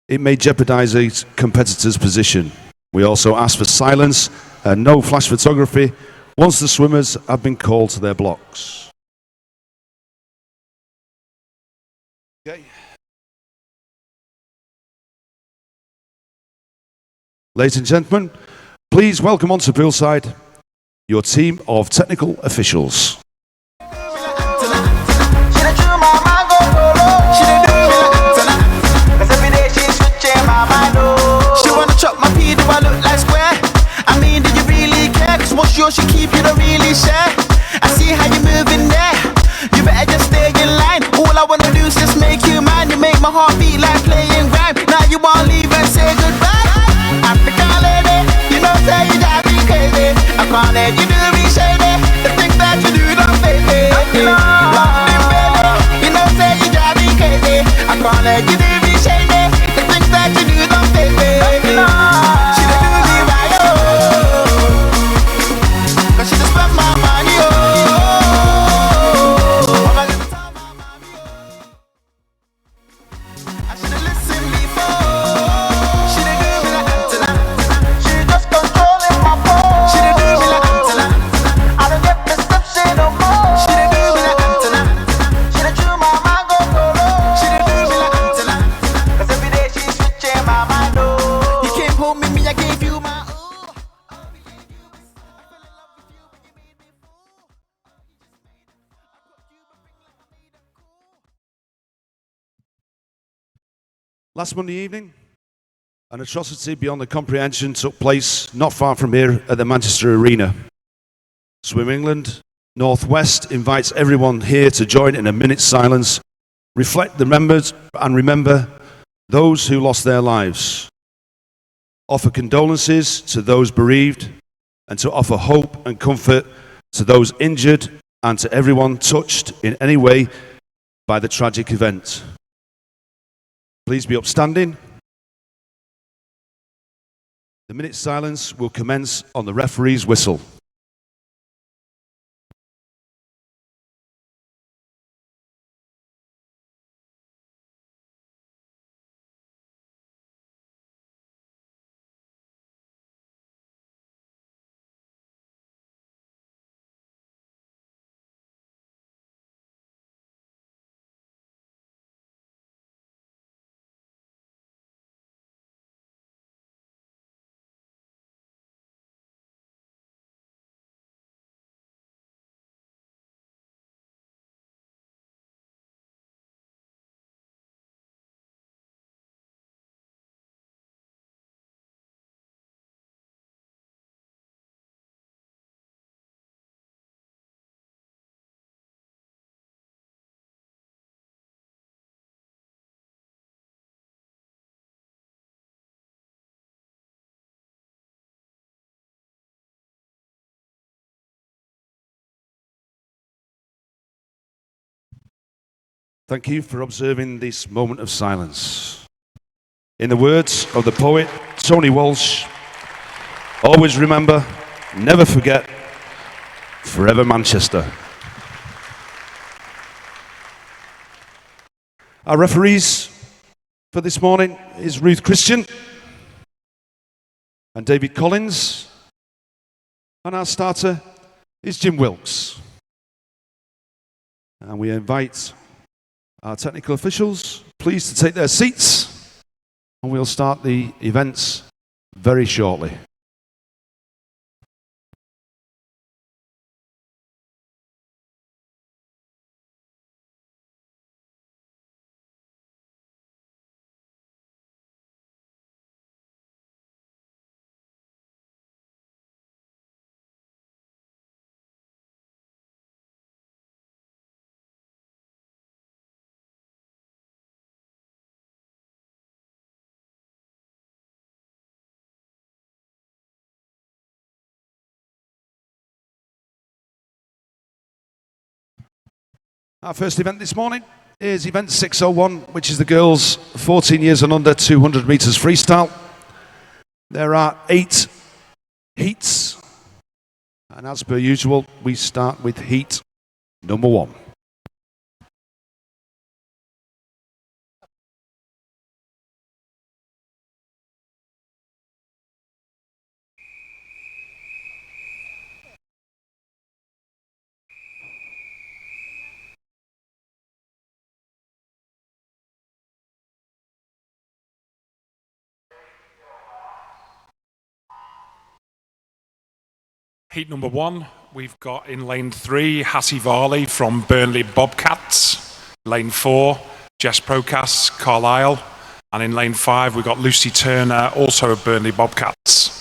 it may jeopardize a competitor's position. We also ask for silence and no flash photography once the swimmers have been called to their blocks. Okay. Ladies and gentlemen, please welcome onto poolside your team of technical officials. She keep you don't really share. I see how you moving there. You better just stay in line. All I wanna do is just make you mine. You make my heart beat like playing rhyme. Now you wanna leave and say goodbye. African lady, you know say you drive me crazy. I can't let you do me shady. The things that you do don't faze me. Lovely baby, you know say you drive me crazy. I can't let you do me shady. The things that you do don't faze me. She don't do me right, cause she just spent my money, I should've listened before. She didn't do me like Antenna. She just controlling my phone. She didn't do me like Antenna. I don't get perception no more. She didn't do me like Antenna. She done drew my mind go solo. She didn't do me like Antenna. Cause every day she's switching my mind, oh. You came home with me, I gave you my Last Monday evening, an atrocity beyond the comprehension took place not far from here at the Manchester Arena. Swim England Northwest invites everyone here to join in a minute's silence, reflect the members and remember those who lost their lives, offer condolences to those bereaved, and to offer hope and comfort to those injured and to everyone touched in any way by the tragic event. Please be upstanding. The minute's silence will commence on the referee's whistle. Thank you for observing this moment of silence. In the words of the poet Tony Walsh, always remember, never forget, forever Manchester. Our referees for this morning is Ruth Christian and David Collins, and our starter is Jim Wilkes. And we invite our technical officials, please to take their seats, and we'll start the events very shortly. Our first event this morning is event 601, which is the girls 14 years and under 200 meters freestyle. There are 8 heats, and as per usual, we start with heat number 1. Heat number 1, we've got in lane 3, Hattie Varley from Burnley Bobcats. Lane 4, Jess Procas, Carlisle. And in lane 5, we've got Lucy Turner, also of Burnley Bobcats.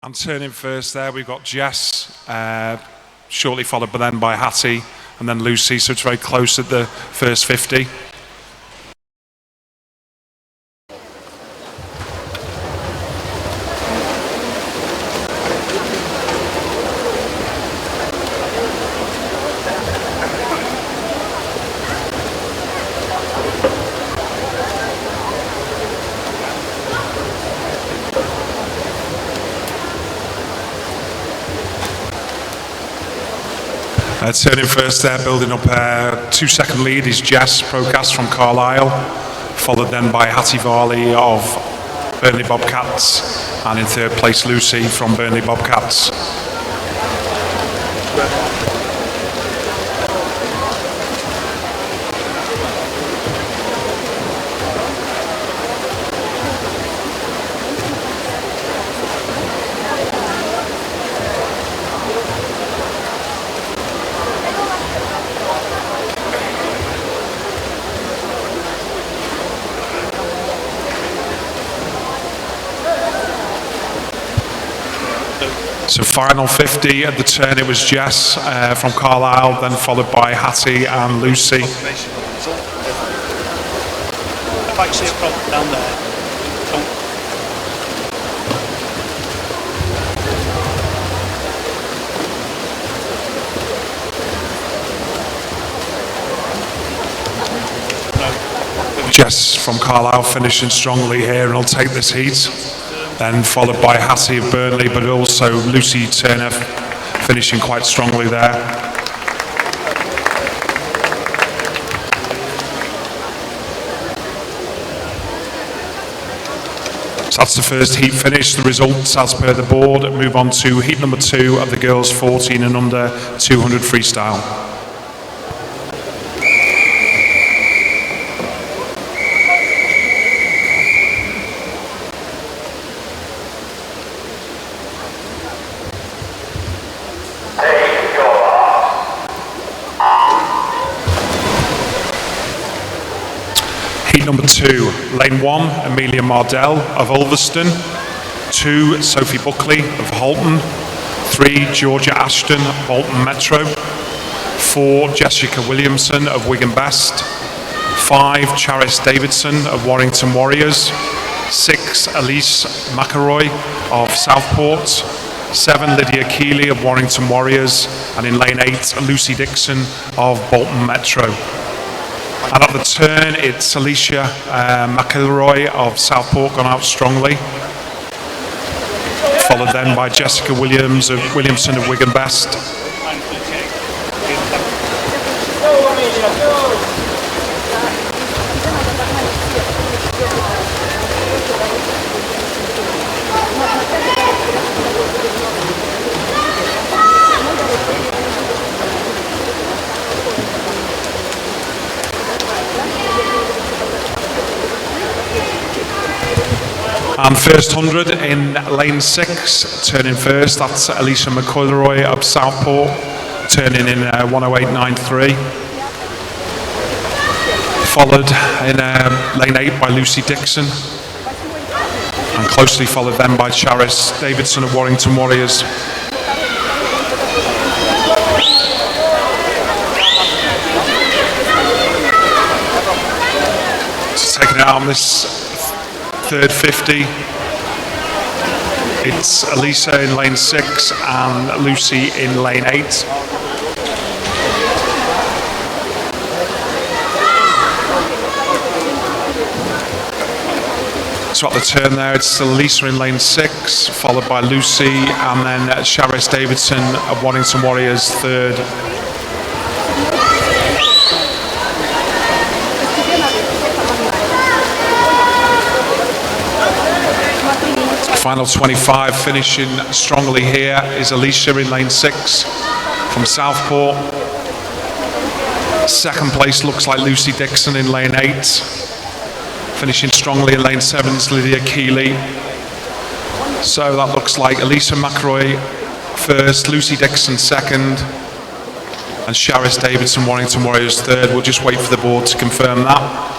And turning first there, we've got Jess, shortly followed then by Hattie, and then Lucy, so it's very close at the first 50. Turning first there, building up a 2-second lead is Jess Procas from Carlisle, followed then by Hattie Varley of Burnley Bobcats, and in third place Lucy from Burnley Bobcats. So final 50 at the turn, it was Jess from Carlisle, then followed by Hattie and Lucy. If I see a problem down there. Jess from Carlisle finishing strongly here and will take this heat. Then followed by Hattie of Burnley, but also Lucy Turner finishing quite strongly there. So that's the first heat finish. The results as per the board move on to heat number 2 of the girls 14 and under 200 freestyle. Number 2, lane 1, Amelia Mardell of Ulverston. 2, Sophie Buckley of Halton. 3, Georgia Ashton, Bolton Metro. 4, Jessica Williamson of Wigan Best. 5, Charis Davidson of Warrington Warriors. 6, Elise McElroy of Southport. 7, Lydia Keeley of Warrington Warriors. And in lane 8, Lucy Dixon of Bolton Metro. And at the turn, it's Alicia McElroy of Southport gone out strongly, followed then by Jessica Williamson of Wigan Best. And first 100 in lane 6, turning first, that's Alicia McElroy of Southport, turning in 108.93. Followed in lane 8 by Lucy Dixon, and closely followed then by Charis Davidson of Warrington Warriors. So taking it out on this third 50, it's Elisa in lane 6 and Lucy in lane 8. So at the turn there, it's Elisa in lane 6, followed by Lucy, and then Charis Davidson of Warrington Warriors third. Final 25 finishing strongly here is Alicia in lane 6 from Southport. Second place looks like Lucy Dixon in lane 8. Finishing strongly in lane 7's Lydia Keeley. So that looks like Elisa McRoy first, Lucy Dixon second, and Sharis Davidson, Warrington Warriors third. We'll just wait for the board to confirm that.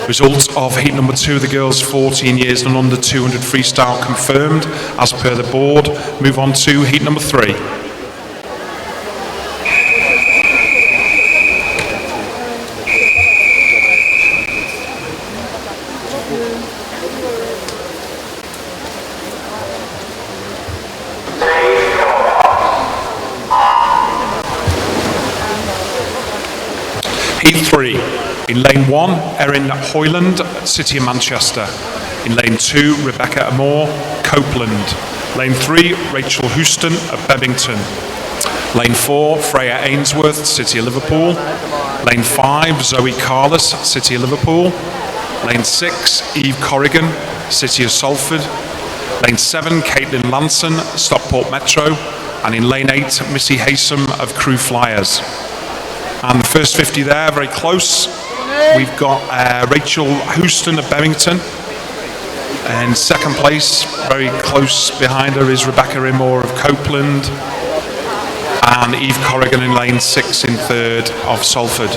Results of heat number 2, the girls 14 years and under 200 freestyle confirmed as per the board. Move on to heat number 3. Heat 3. In lane 1, Erin Hoyland, City of Manchester. In lane 2, Rebecca Amore, Copeland. Lane 3, Rachel Houston of Bebington. Lane 4, Freya Ainsworth, City of Liverpool. Lane 5, Zoe Carlos, City of Liverpool. Lane 6, Eve Corrigan, City of Salford. Lane 7, Caitlin Lanson, Stockport Metro. And in lane 8, Missy Haysom of Crew Flyers. And the first 50 there, very close. We've got Rachel Houston of Bebington. And second place, very close behind her, is Rebecca Amore of Copeland. And Eve Corrigan in lane 6 in third of Salford.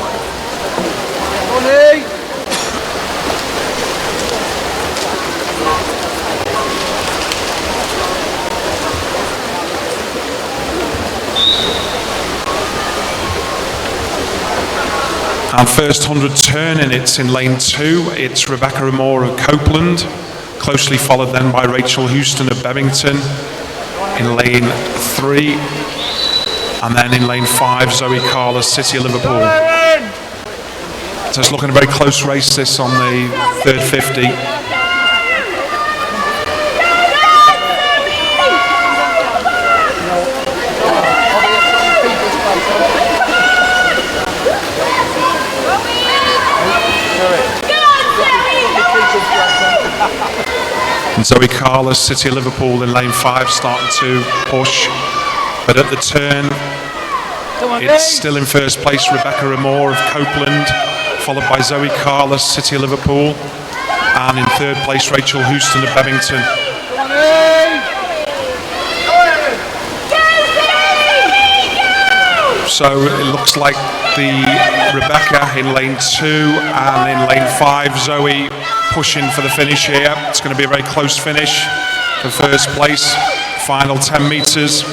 And first 100 turn, and it's in lane 2. It's Rebecca Amore of Copeland, closely followed then by Rachel Houston of Bebington in lane 3, and then in lane 5, Zoe Carlos, City of Liverpool. So it's looking a very close race this on the third 50. And Zoe Carlos, City of Liverpool in lane 5, starting to push. But at the turn, it's still in first place, Rebecca Amore of Copeland, followed by Zoe Carlos, City of Liverpool. And in third place, Rachel Houston of Bebington. So it looks like the Rebecca in lane 2 and in lane 5, Zoe pushing for the finish here. It's going to be a very close finish for first place, final 10 metres.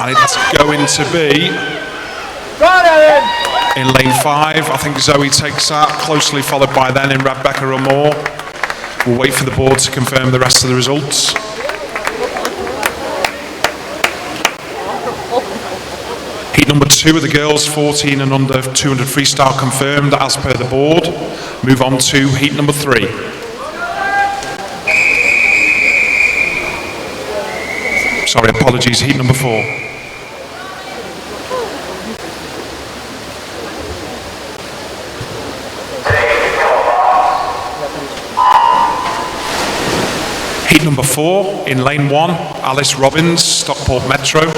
And it's going to be in lane 5. I think Zoe takes that, closely followed by then in Rebecca Amore. We'll wait for the board to confirm the rest of the results. Heat number 2 of the girls, 14 and under 200 freestyle confirmed as per the board. Move on to heat number 3. Sorry, apologies, heat number 4. Heat number 4, in lane 1, Alice Robbins, Stockport Metro.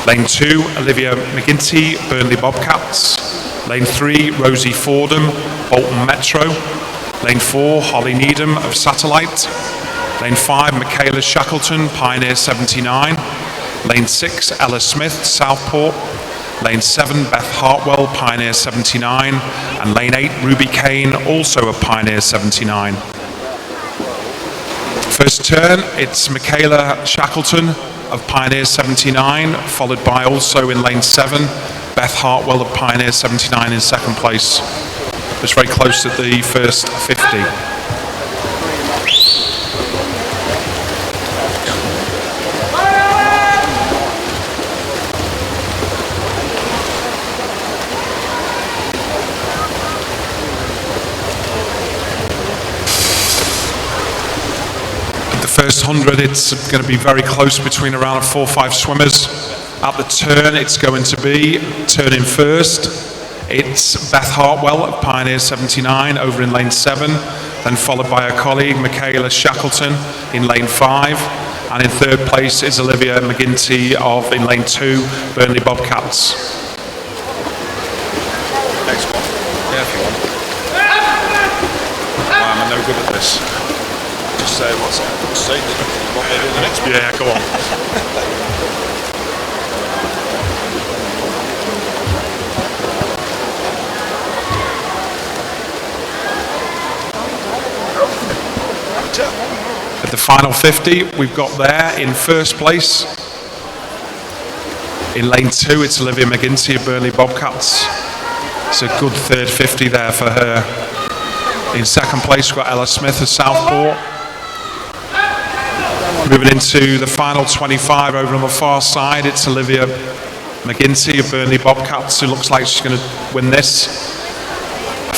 Lane 2, Olivia McGinty, Burnley Bobcats. Lane 3, Rosie Fordham, Bolton Metro. Lane 4, Holly Needham of Satellite. Lane 5, Michaela Shackleton, Pioneer 79. Lane 6, Ella Smith, Southport. Lane 7, Beth Hartwell, Pioneer 79. And lane 8, Ruby Kane, also of Pioneer 79. First turn, it's Michaela Shackleton of Pioneer 79, followed by also in lane 7, Beth Hartwell of Pioneer 79 in second place. It's very close at the first 50. First 100, it's going to be very close between around 4 or 5 swimmers. At the turn, it's going to be turning first. It's Beth Hartwell of Pioneer 79 over in lane 7, then followed by her colleague Michaela Shackleton in lane 5, and in third place is Olivia McGinty in lane 2, Burnley Bobcats. Next one. Yeah, if you want. Why am I no good at this? Just say what's it? Say what they do the next one. Yeah, go on. At the final 50, we've got there in first place. In lane 2, it's Olivia McGinty of Burnley Bobcats. It's a good third 50 there for her. In second place, we've got Ella Smith of Southport. Moving into the final 25 over on the far side, it's Olivia McGinty of Burnley Bobcats, who looks like she's going to win this.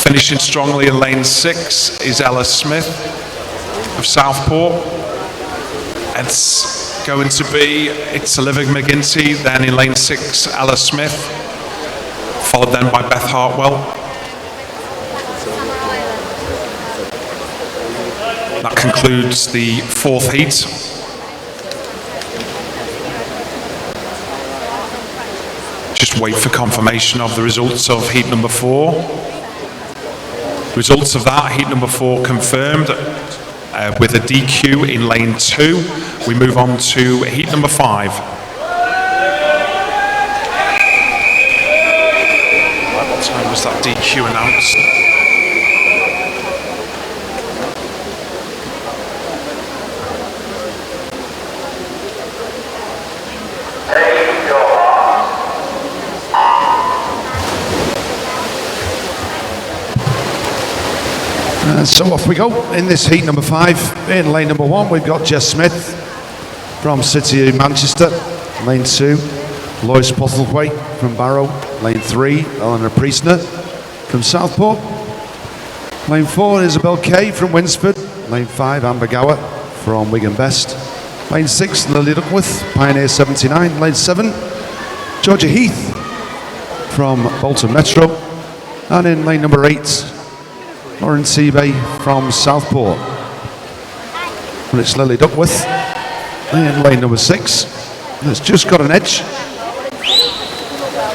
Finishing strongly in lane 6 is Ella Smith of Southport. It's going to be, it's Olivia McGinty, then in lane 6, Ella Smith, followed then by Beth Hartwell. That concludes the fourth heat. Just wait for confirmation of the results of heat number 4. Results of that, heat number 4 confirmed with a DQ in lane 2. We move on to heat number 5. What time was that DQ announced? So off we go in this heat number 5. In lane number 1, we've got Jess Smith from City of Manchester. Lane 2, Lois Postlethwaite from Barrow. Lane 3, Eleanor Priestner from Southport. Lane 4, Isabel Kay from Winsford. Lane 5, Amber Gower from Wigan Best. Lane 6, Lily Duckworth, Pioneer 79. Lane 7, Georgia Heath from Bolton Metro. And in lane number 8, Lauren Seabay from Southport. And it's Lily Duckworth in lane number 6. That's just got an edge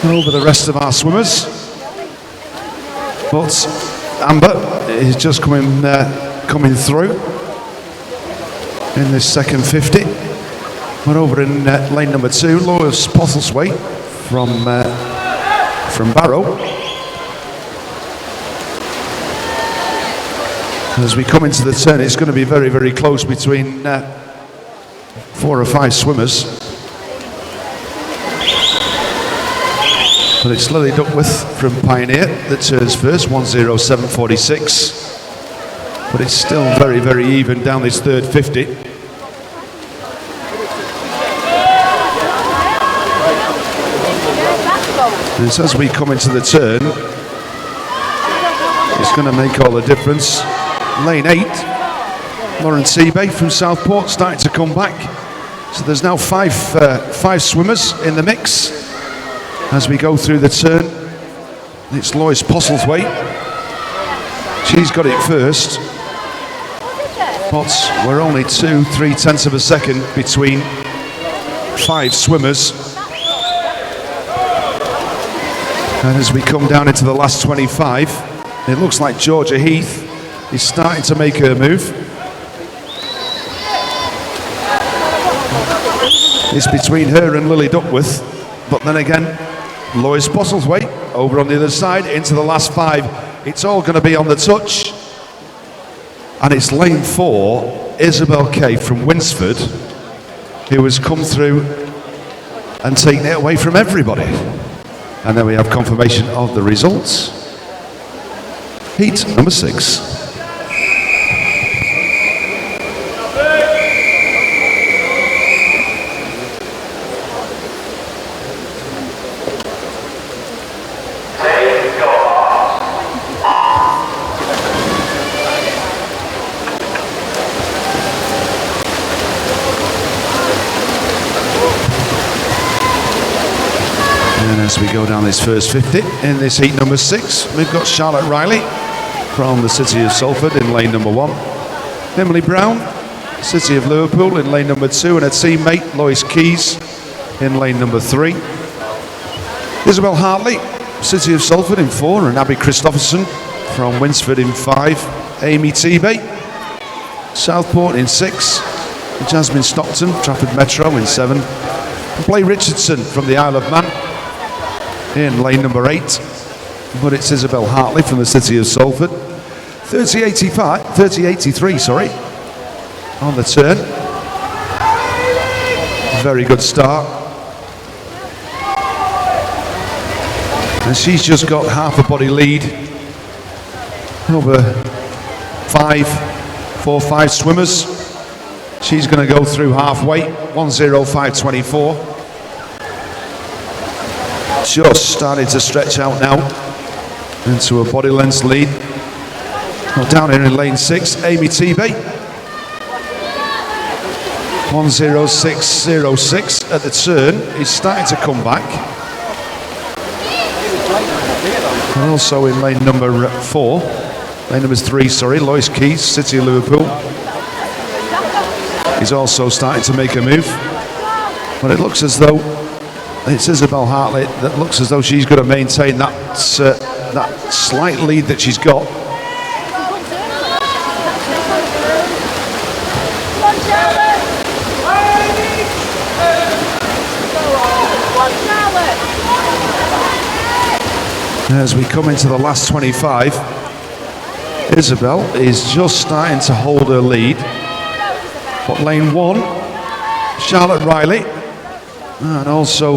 over the rest of our swimmers. But Amber is just coming through in this second 50. We're over in lane number 2, Lois Postlethwaite from Barrow. As we come into the turn, it's going to be very, very close between 4 or 5 swimmers. But it's Lily Duckworth from Pioneer that turns first, 1:07.46. But it's still very, very even down this third 50. And it's as we come into the turn, it's going to make all the difference. Lane 8, Lauren Seabay from Southport starting to come back. So there's now five swimmers in the mix as we go through the turn. It's Lois Postlethwaite. She's got it first. But we're only 2-3 tenths of a second between 5 swimmers. And as we come down into the last 25, it looks like Georgia Heath is starting to make her move. It's between her and Lily Duckworth, but then again, Lois Postlethwaite over on the other side into the last 5. It's all going to be on the touch. And it's lane 4, Isabel Kay from Winsford, who has come through and taken it away from everybody. And then we have confirmation of the results. Heat number 6. As we go down this first 50 in this heat number 6, we've got Charlotte Riley from the City of Salford in lane number 1. Emily Brown, City of Liverpool in lane number 2, and her teammate Lois Keys in lane number 3. Isabel Hartley, City of Salford in 4, and Abby Christopherson from Winsford in 5. Amy Tebay, Southport in 6. Jasmine Stockton, Trafford Metro in 7. And Blair Richardson from the Isle of Man in lane number 8. But it's Isabel Hartley from the City of Salford. 3083, sorry, on the turn. Very good start. And she's just got half a body lead over 5 swimmers. She's going to go through halfway, 1:05.24. Just starting to stretch out now into a body length lead. Well, down here in lane 6, Amy Tebay. 1:06.06 at the turn. Is starting to come back. And also in lane number 4, lane number 3, sorry, Lois Keys, City of Liverpool, is also starting to make a move. But it looks as though it's Isabel Hartley that looks as though she's going to maintain that slight lead that she's got. As we come into the last 25, Isabel is just starting to hold her lead. But lane 1, Charlotte Riley, and also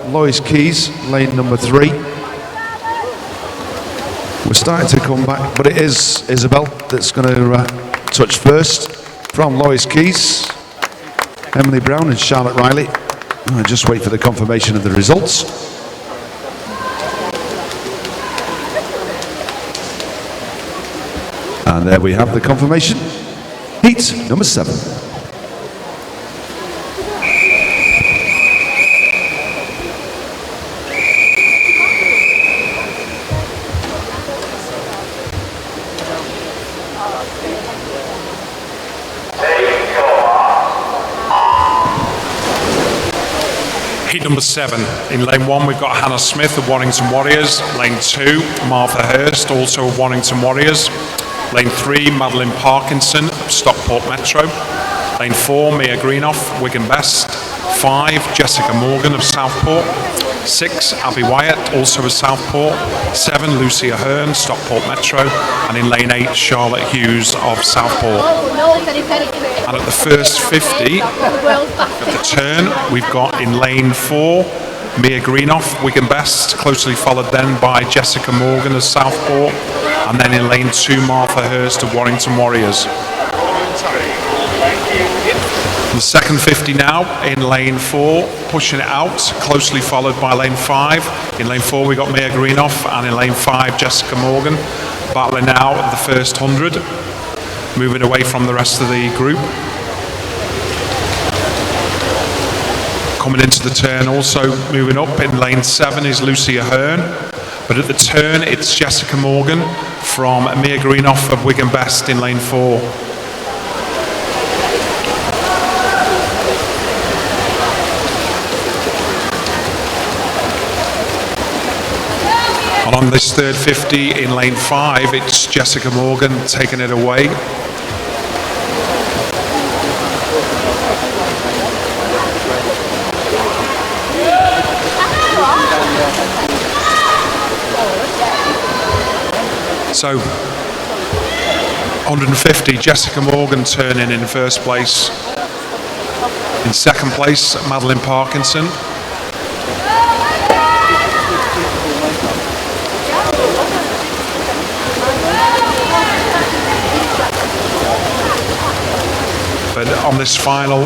Lois Keys, lane number 3. We're starting to come back, but it is Isabel that's going to touch first from Lois Keys, Emily Brown and Charlotte Riley. I'll just wait for the confirmation of the results. And there we have the confirmation. Heat number 7. Heat number 7. In lane 1, we've got Hannah Smith of Warrington Warriors. Lane 2, Martha Hurst, also of Warrington Warriors. Lane 3, Madeline Parkinson of Stockport Metro. Lane 4, Mia Greenoff, Wigan Best. 5, Jessica Morgan of Southport. 6, Abby Wyatt, also of Southport. 7, Lucy Ahern, Stockport Metro. And in lane 8, Charlotte Hughes of Southport. And at the first 50, at the turn, we've got in lane 4, Mia Greenoff, Wigan Best, closely followed then by Jessica Morgan of Southport. And then in lane 2, Martha Hurst of Warrington Warriors. The second 50 now in lane 4, pushing it out, closely followed by lane 5. In lane 4 we got Mia Greenoff, and in lane 5 Jessica Morgan. Battling now at the first 100, moving away from the rest of the group. Coming into the turn, also moving up in lane 7 is Lucy Ahern. But at the turn, it's Jessica Morgan from Mia Greenoff of Wigan Best in lane 4. And on this third 50 in lane 5, it's Jessica Morgan taking it away. So, 150, Jessica Morgan turning in first place. In second place, Madeline Parkinson. But on this final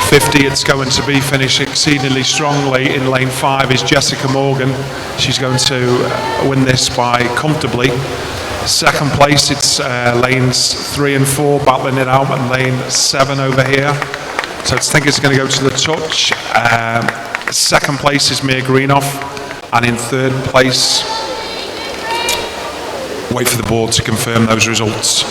50, it's going to be finished exceedingly strongly. In lane 5 is Jessica Morgan. She's going to win this by comfortably. Second place, it's lanes 3 and 4 battling it out, and lane 7 over here. So I think it's going to go to the touch. Second place is Mia Greenoff. And in third place, wait for the board to confirm those results.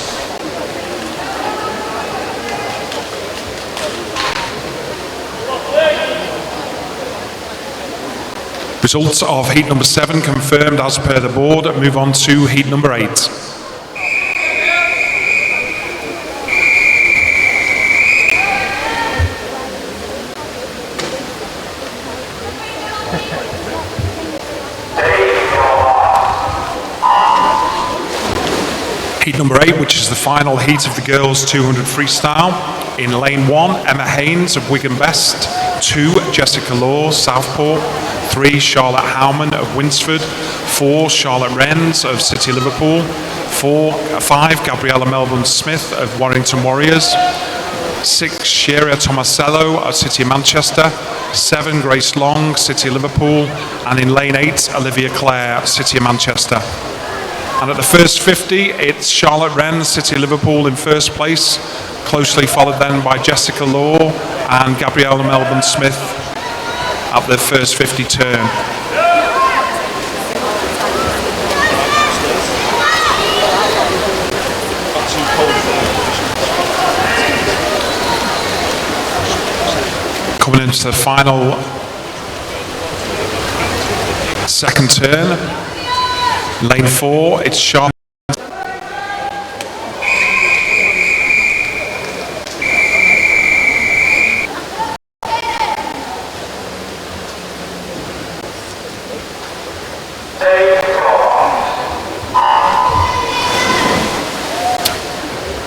Results of heat number 7 confirmed as per the board. Move on to heat number 8. Heat number 8, which is the final heat of the girls 200 freestyle. In lane 1, Emma Haynes of Wigan Best. 2, Jessica Law, Southport. 3, Charlotte Howman of Winsford. 4, Charlotte Renz of City Liverpool. 5, Gabriella Melbourne Smith of Warrington Warriors. 6, Sheria Tomasello of City Manchester. 7, Grace Long, City Liverpool. And in lane 8, Olivia Clare, City Manchester. And at the first 50, it's Charlotte Wren, City Liverpool in first place, closely followed then by Jessica Law and Gabriella Melbourne Smith at the first 50 turn. Coming into the final second turn. Lane 4, it's Charlotte.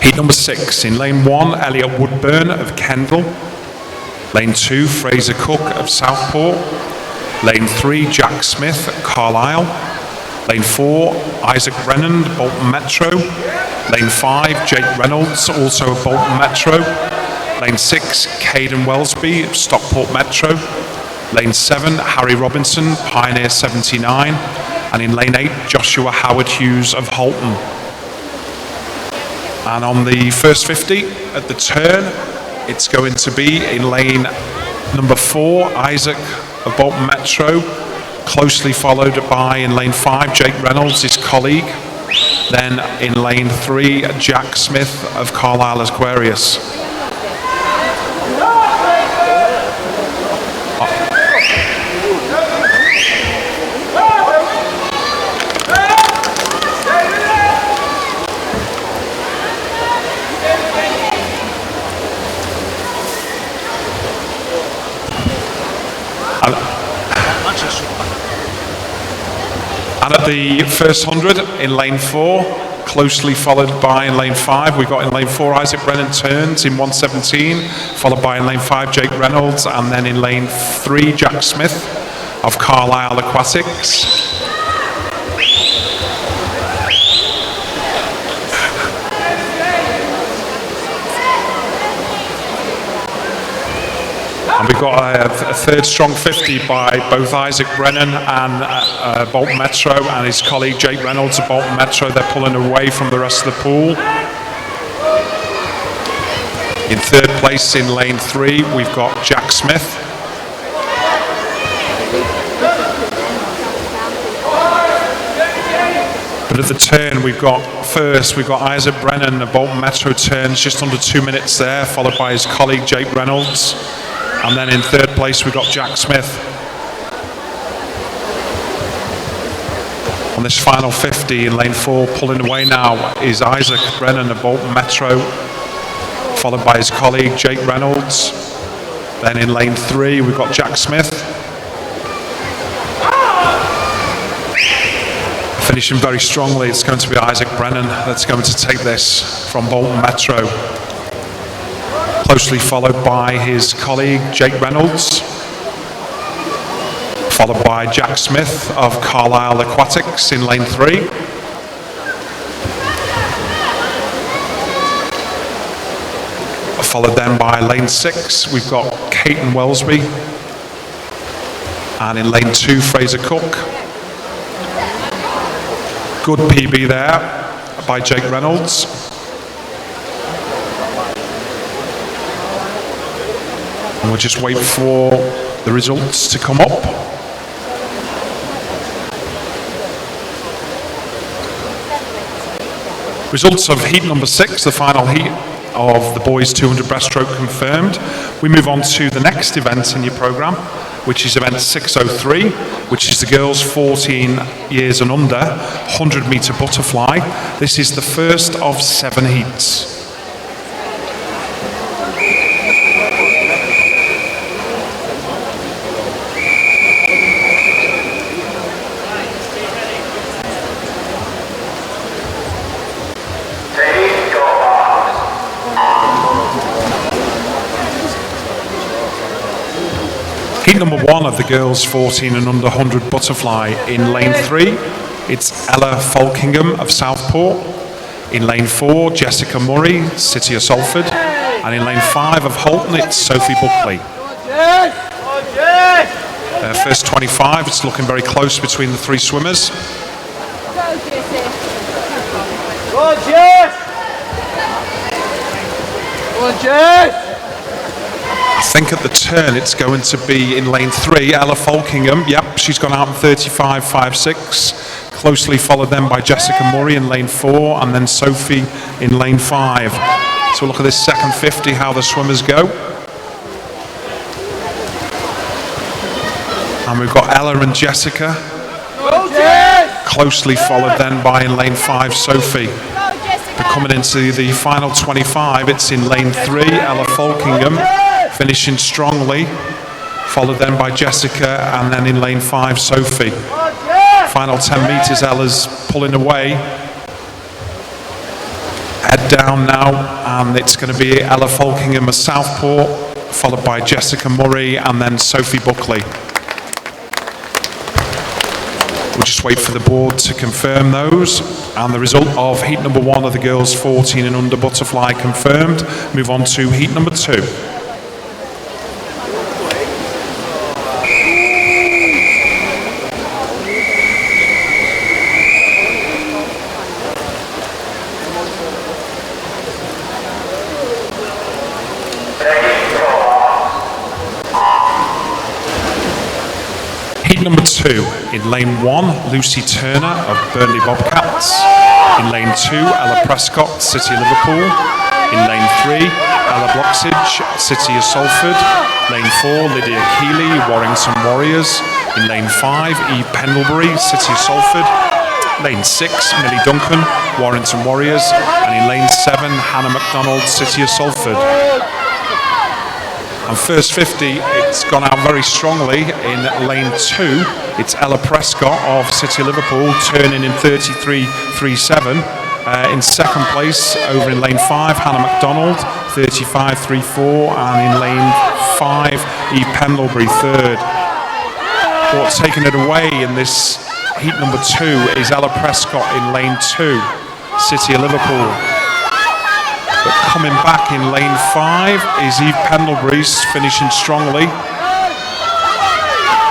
Heat number 6, in lane 1, Elliot Woodburn of Kendal. Lane 2, Fraser Cook of Southport. Lane 3, Jack Smith at Carlisle. Lane 4, Isaac Brennan, Bolton Metro. Lane 5, Jake Reynolds, also of Bolton Metro. Lane 6, Caden Wellesby, of Stockport Metro. Lane 7, Harry Robinson, Pioneer 79. And in lane 8, Joshua Howard Hughes of Holton. And on the first 50 at the turn, it's going to be in lane number 4, Isaac of Bolton Metro. Closely followed by, in lane 5, Jake Reynolds, his colleague. Then in lane 3, Jack Smith of Carlisle Aquarius. And at the first 100 in lane 4, closely followed by in lane 5, we've got in lane 4 Isaac Brennan turns in 117, followed by in lane 5 Jake Reynolds, and then in lane 3 Jack Smith of Carlisle Aquatics. And we've got a third strong 50 by both Isaac Brennan and Bolton Metro and his colleague Jake Reynolds of Bolton Metro. They're pulling away from the rest of the pool. In third place in lane 3, we've got Jack Smith. But at the turn, we've got Isaac Brennan of Bolton Metro turns just under 2 minutes there, followed by his colleague Jake Reynolds. And then in third place, we've got Jack Smith. On this final 50 in lane 4, pulling away now is Isaac Brennan of Bolton Metro, followed by his colleague Jake Reynolds. Then in lane 3, we've got Jack Smith. Finishing very strongly, it's going to be Isaac Brennan that's going to take this from Bolton Metro. Closely followed by his colleague Jake Reynolds, followed by Jack Smith of Carlisle Aquatics in lane 3. Followed then by lane 6, we've got Caden Wellesby, and in lane 2 Fraser Cook. Good PB there by Jake Reynolds. And we'll just wait for the results to come up. Results of heat number 6, the final heat of the boys 200 breaststroke confirmed. We move on to the next event in your programme, which is event 603, which is the girls 14 years and under 100 metre butterfly. This is the first of 7 heats. Heat number 1 of the girls 14 and under 100 butterfly. In lane 3, it's Ella Falkingham of Southport. In lane 4, Jessica Murray, City of Salford. And in lane 5 of Holton, it's Sophie Buckley. First 25, it's looking very close between the 3 swimmers. I think at the turn it's going to be in lane 3, Ella Falkingham. Yep, she's gone out in 35.56. Closely followed then by Jessica Murray in lane 4 and then Sophie in lane 5. So look at this second 50, how the swimmers go. And we've got Ella and Jessica. Closely followed then by in lane 5, Sophie. But coming into the final 25, it's in lane 3, Ella Falkingham. Finishing strongly, followed then by Jessica, and then in lane 5, Sophie. Final 10 metres, Ella's pulling away. Head down now, and it's going to be Ella Falkingham of Southport, followed by Jessica Murray, and then Sophie Buckley. We'll just wait for the board to confirm those. And the result of heat number 1 of the girls 14 and under butterfly confirmed. Move on to heat number 2. Number 2, in lane 1, Lucy Turner of Burnley Bobcats. In lane 2, Ella Prescott, City of Liverpool. In lane 3, Ella Bloxage, City of Salford. Lane 4, Lydia Keeley, Warrington Warriors. In lane 5, Eve Pendlebury, City of Salford. Lane 6, Millie Duncan, Warrington Warriors. And in lane 7, Hannah MacDonald, City of Salford. And first 50, it's gone out very strongly. In lane 2, it's Ella Prescott of City Liverpool, turning in 33.37. In second place, over in lane 5, Hannah MacDonald, 35.34. And in lane 5, Eve Pendlebury, third. What's taken it away in this heat number 2 is Ella Prescott in lane 2, City of Liverpool. But coming back in lane 5 is Eve Pendlebury, finishing strongly.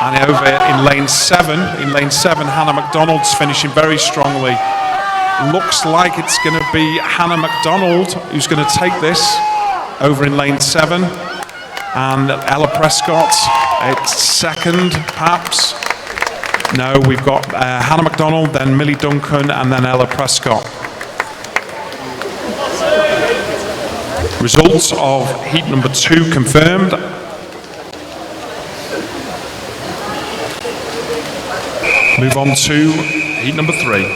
And over in lane 7, Hannah MacDonald's finishing very strongly. Looks like it's going to be Hannah MacDonald who's going to take this over in lane 7. And Ella Prescott, it's second, perhaps. No, we've got Hannah MacDonald, then Millie Duncan, and then Ella Prescott. Results of heat number 2 confirmed. Move on to heat number 3.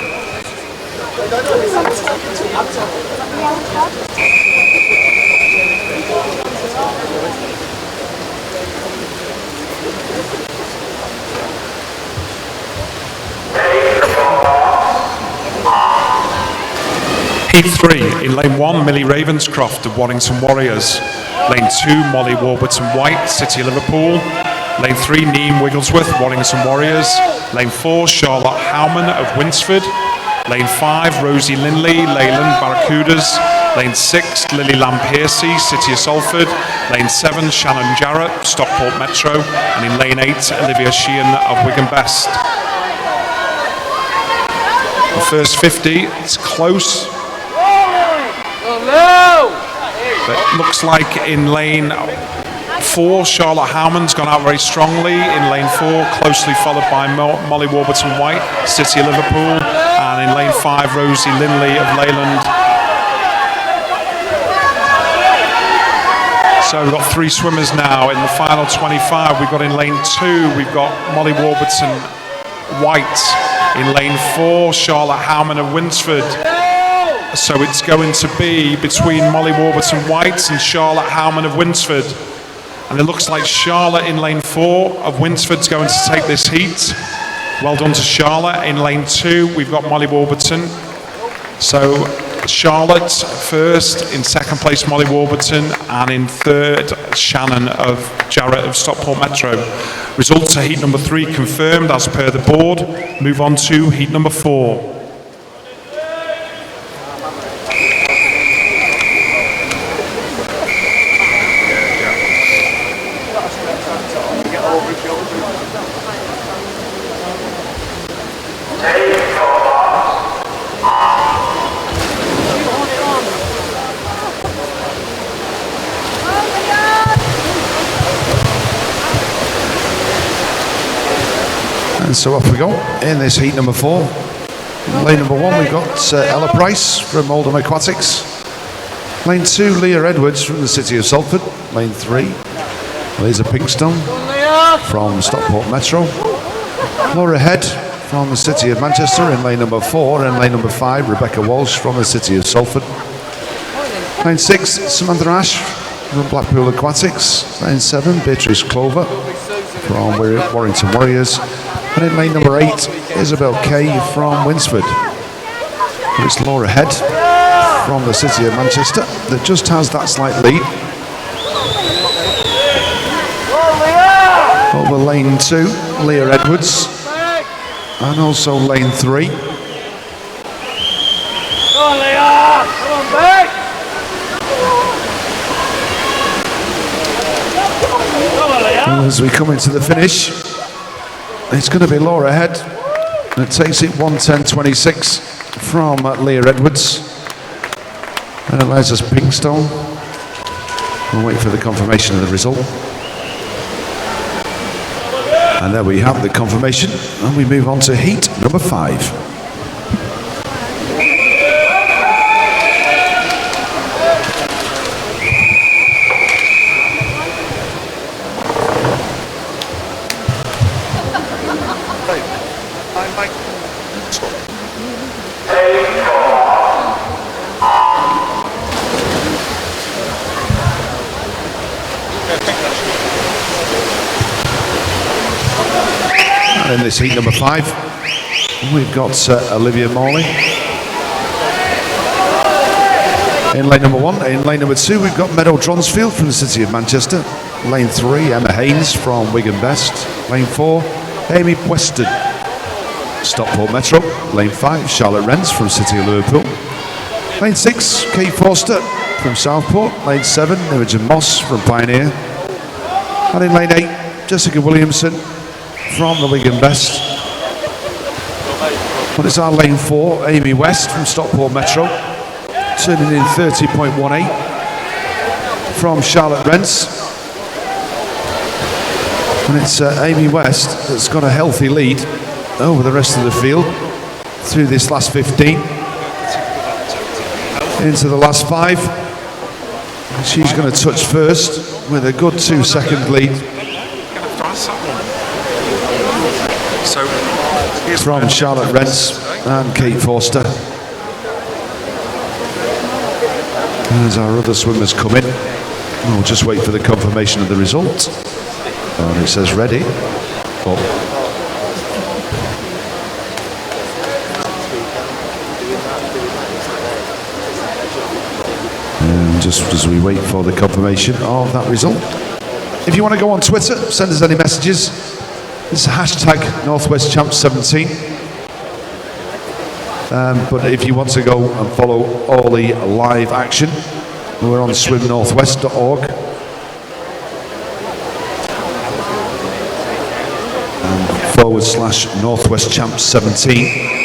Heat 3, in lane 1, Millie Ravenscroft of Warrington Warriors. Lane 2, Molly Warburton White, City of Liverpool. Lane 3, Neem Wigglesworth, Warrington Warriors. Lane 4, Charlotte Howman of Winsford. Lane 5, Rosie Linley, Leyland Barracudas. Lane 6, Lily Lampersey, City of Salford. Lane 7, Shannon Jarrett, Stockport Metro. And in lane 8, Olivia Sheehan of Wigan Best. The first 50, it's close. But looks like in lane 4, Charlotte Howman's gone out very strongly. In lane 4, closely followed by Molly Warburton White, City of Liverpool. And in lane 5, Rosie Linley of Leyland So we've got 3 swimmers now in the final 25. We've got in lane 2, we've got Molly Warburton White. In lane 4, Charlotte Howman of Winsford. So it's going to be between Molly Warburton White and Charlotte Howman of Winsford. And it looks like Charlotte in lane 4 of Winsford's going to take this heat. Well done to Charlotte. In lane 2, we've got Molly Warburton. So Charlotte first, in second place Molly Warburton, and in third Shannon of Jarrett of Stockport Metro. Results of heat number 3 confirmed as per the board. Move on to heat number 4. And so off we go in this heat number 4. In lane number 1 we've got Ella Price from Oldham Aquatics. Lane 2, Leah Edwards from the City of Salford. Lane 3, Lisa Pinkstone from Stockport Metro. Laura Head from the City of Manchester in lane number 4. And lane number 5, Rebecca Walsh from the City of Salford. Lane 6, Samantha Ash from Blackpool Aquatics. Lane 7, Beatrice Clover from Warrington Warriors. And in lane number 8, Isabel Kay from Winsford. And it's Laura Head from the City of Manchester that just has that slight lead. Over lane 2, Leah Edwards. And also lane 3. Come on, Leah! Come on, back! Come on, Leah! And as we come into the finish, it's going to be Laura Head that takes it 1:10.26 from Leah Edwards. And Eliza's Pinkstone. We'll wait for the confirmation of the result. And there we have the confirmation, and we move on to heat number 5. And in this heat number 5, we've got Olivia Morley. In lane number 1, in lane number 2, we've got Meadow Dronsfield from the City of Manchester. Lane 3, Emma Haynes from Wigan Best. Lane 4, Amy Weston, Stockport Metro. Lane 5, Charlotte Rents from City of Liverpool. Lane 6, Kate Forster from Southport. Lane 7, Imogen Moss from Pioneer. And in lane 8, Jessica Williamson from the Wigan Best. But it's our lane 4, Amy West from Stockport Metro, turning in 30.18 from Charlotte Rents. And it's Amy West that's got a healthy lead over the rest of the field through this last 15 into the last 5. She's going to touch first with a good 2-second lead. So here's from Charlotte Rents and Kate Forster. And as our other swimmers come in, we'll just wait for the confirmation of the result. And it says ready. But and just as we wait for the confirmation of that result. If you want to go on Twitter, send us any messages. It's hashtag NorthwestChamps17. But if you want to go and follow all the live action, we're on swimnorthwest.org. /NorthwestChamps17.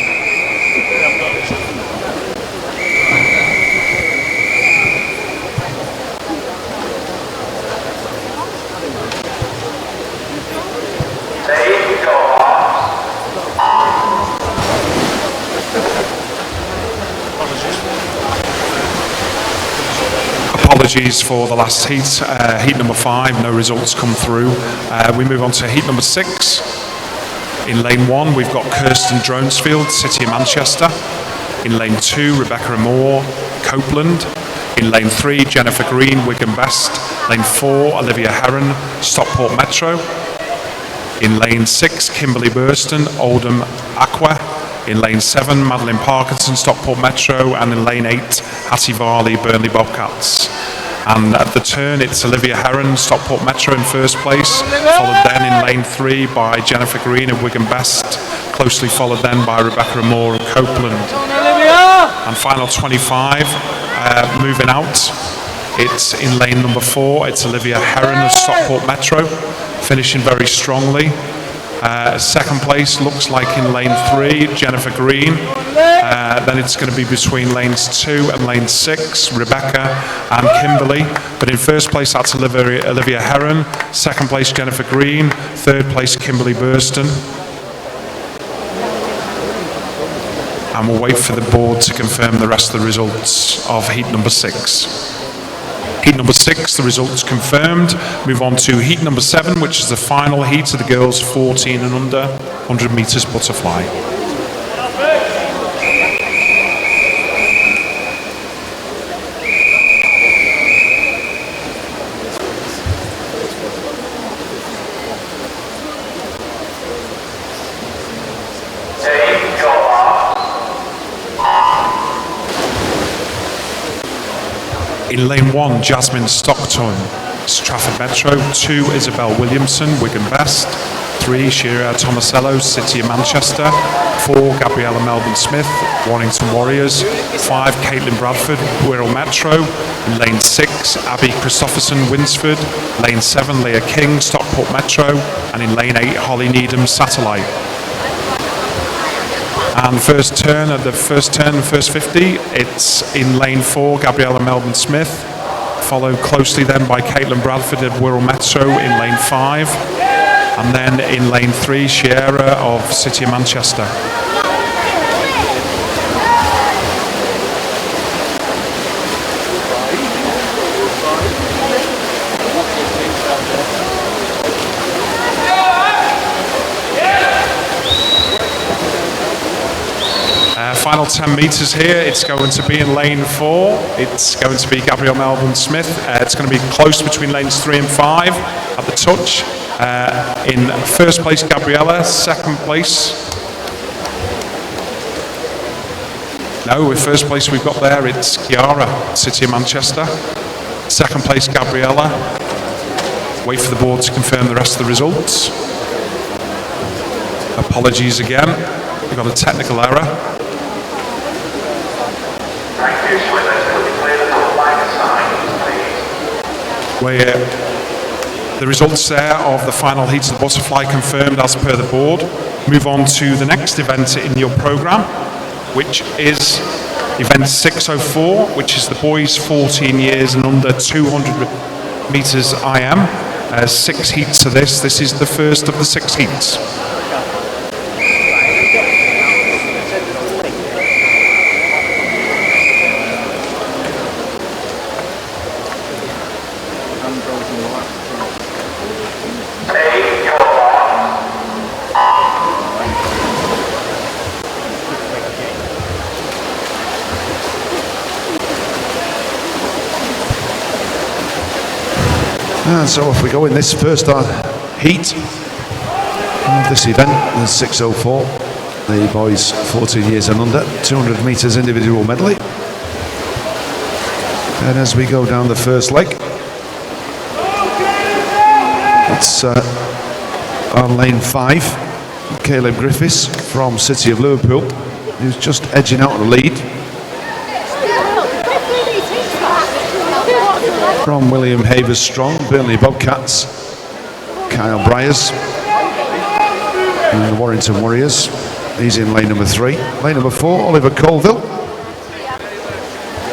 Apologies for the last heat. Heat number 5, no results come through. We move on to heat number 6. In lane 1, we've got Kirsten Dronesfield, City of Manchester. In lane 2, Rebecca Moore, Copeland. In lane 3, Jennifer Green, Wigan Best. Lane 4, Olivia Heron, Stockport Metro. In lane 6, Kimberly Burston, Oldham Aqua. In lane 7, Madeline Parkinson, Stockport Metro. And in lane 8, Hattie Varley, Burnley Bobcats. And at the turn, it's Olivia Heron, Stockport Metro in first place, followed then in lane 3 by Jennifer Green of Wigan Best, closely followed then by Rebecca Moore of Copeland. And final 25, moving out, it's in lane number 4, it's Olivia Heron of Stockport Metro, finishing very strongly. Second place looks like in lane 3, Jennifer Green. Then it's going to be between lanes 2 and lane 6, Rebecca and Kimberly. But in first place, that's Olivia Heron. Second place, Jennifer Green. Third place, Kimberly Burston. And we'll wait for the board to confirm the rest of the results of heat number 6. Heat number 6, the results confirmed. Move on to heat number 7, which is the final heat of the girls 14 and under, 100 metres butterfly. In lane 1, Jasmine Stockton, Trafford Metro. 2, Isabel Williamson, Wigan Best. 3, Shira Tomasello, City of Manchester. 4, Gabriella Melbourne Smith, Warrington Warriors. 5, Caitlin Bradford, Wirral Metro. In lane 6, Abby Christopherson, Winsford. Lane 7, Leah King, Stockport Metro. And in lane 8, Holly Needham, Satellite. And first 50, it's in lane 4, Gabriella Melbourne Smith, followed closely then by Caitlin Bradford of Wirral Metro in lane 5, and then in lane 3, Sierra of City of Manchester. Final 10 metres here, it's going to be in lane 4, it's going to be Gabrielle Melbourne Smith, it's going to be close between lanes 3 and 5 at the touch. In first place Gabriella, second place, in first place we've got there, it's Chiara, City of Manchester. Second place Gabriella, wait for the board to confirm the rest of the results. Apologies again, we've got a technical error. Where the results there of the final heats of the butterfly confirmed as per the board. Move on to the next event in your programme, which is event 604, which is the boys 14 years and under 200 metres IM. 6 heats of this. This is the first of the 6 heats. And so off we go in this first heat of this event, the 604, the boys 14 years and under, 200 metres individual medley. And as we go down the first leg, it's on lane 5, Caleb Griffiths from City of Liverpool, who's just edging out the lead. From William Havers Strong, Burnley Bobcats, Kyle Bryers, and the Warrington Warriors. He's in lane number 3. Lane number 4, Oliver Colville.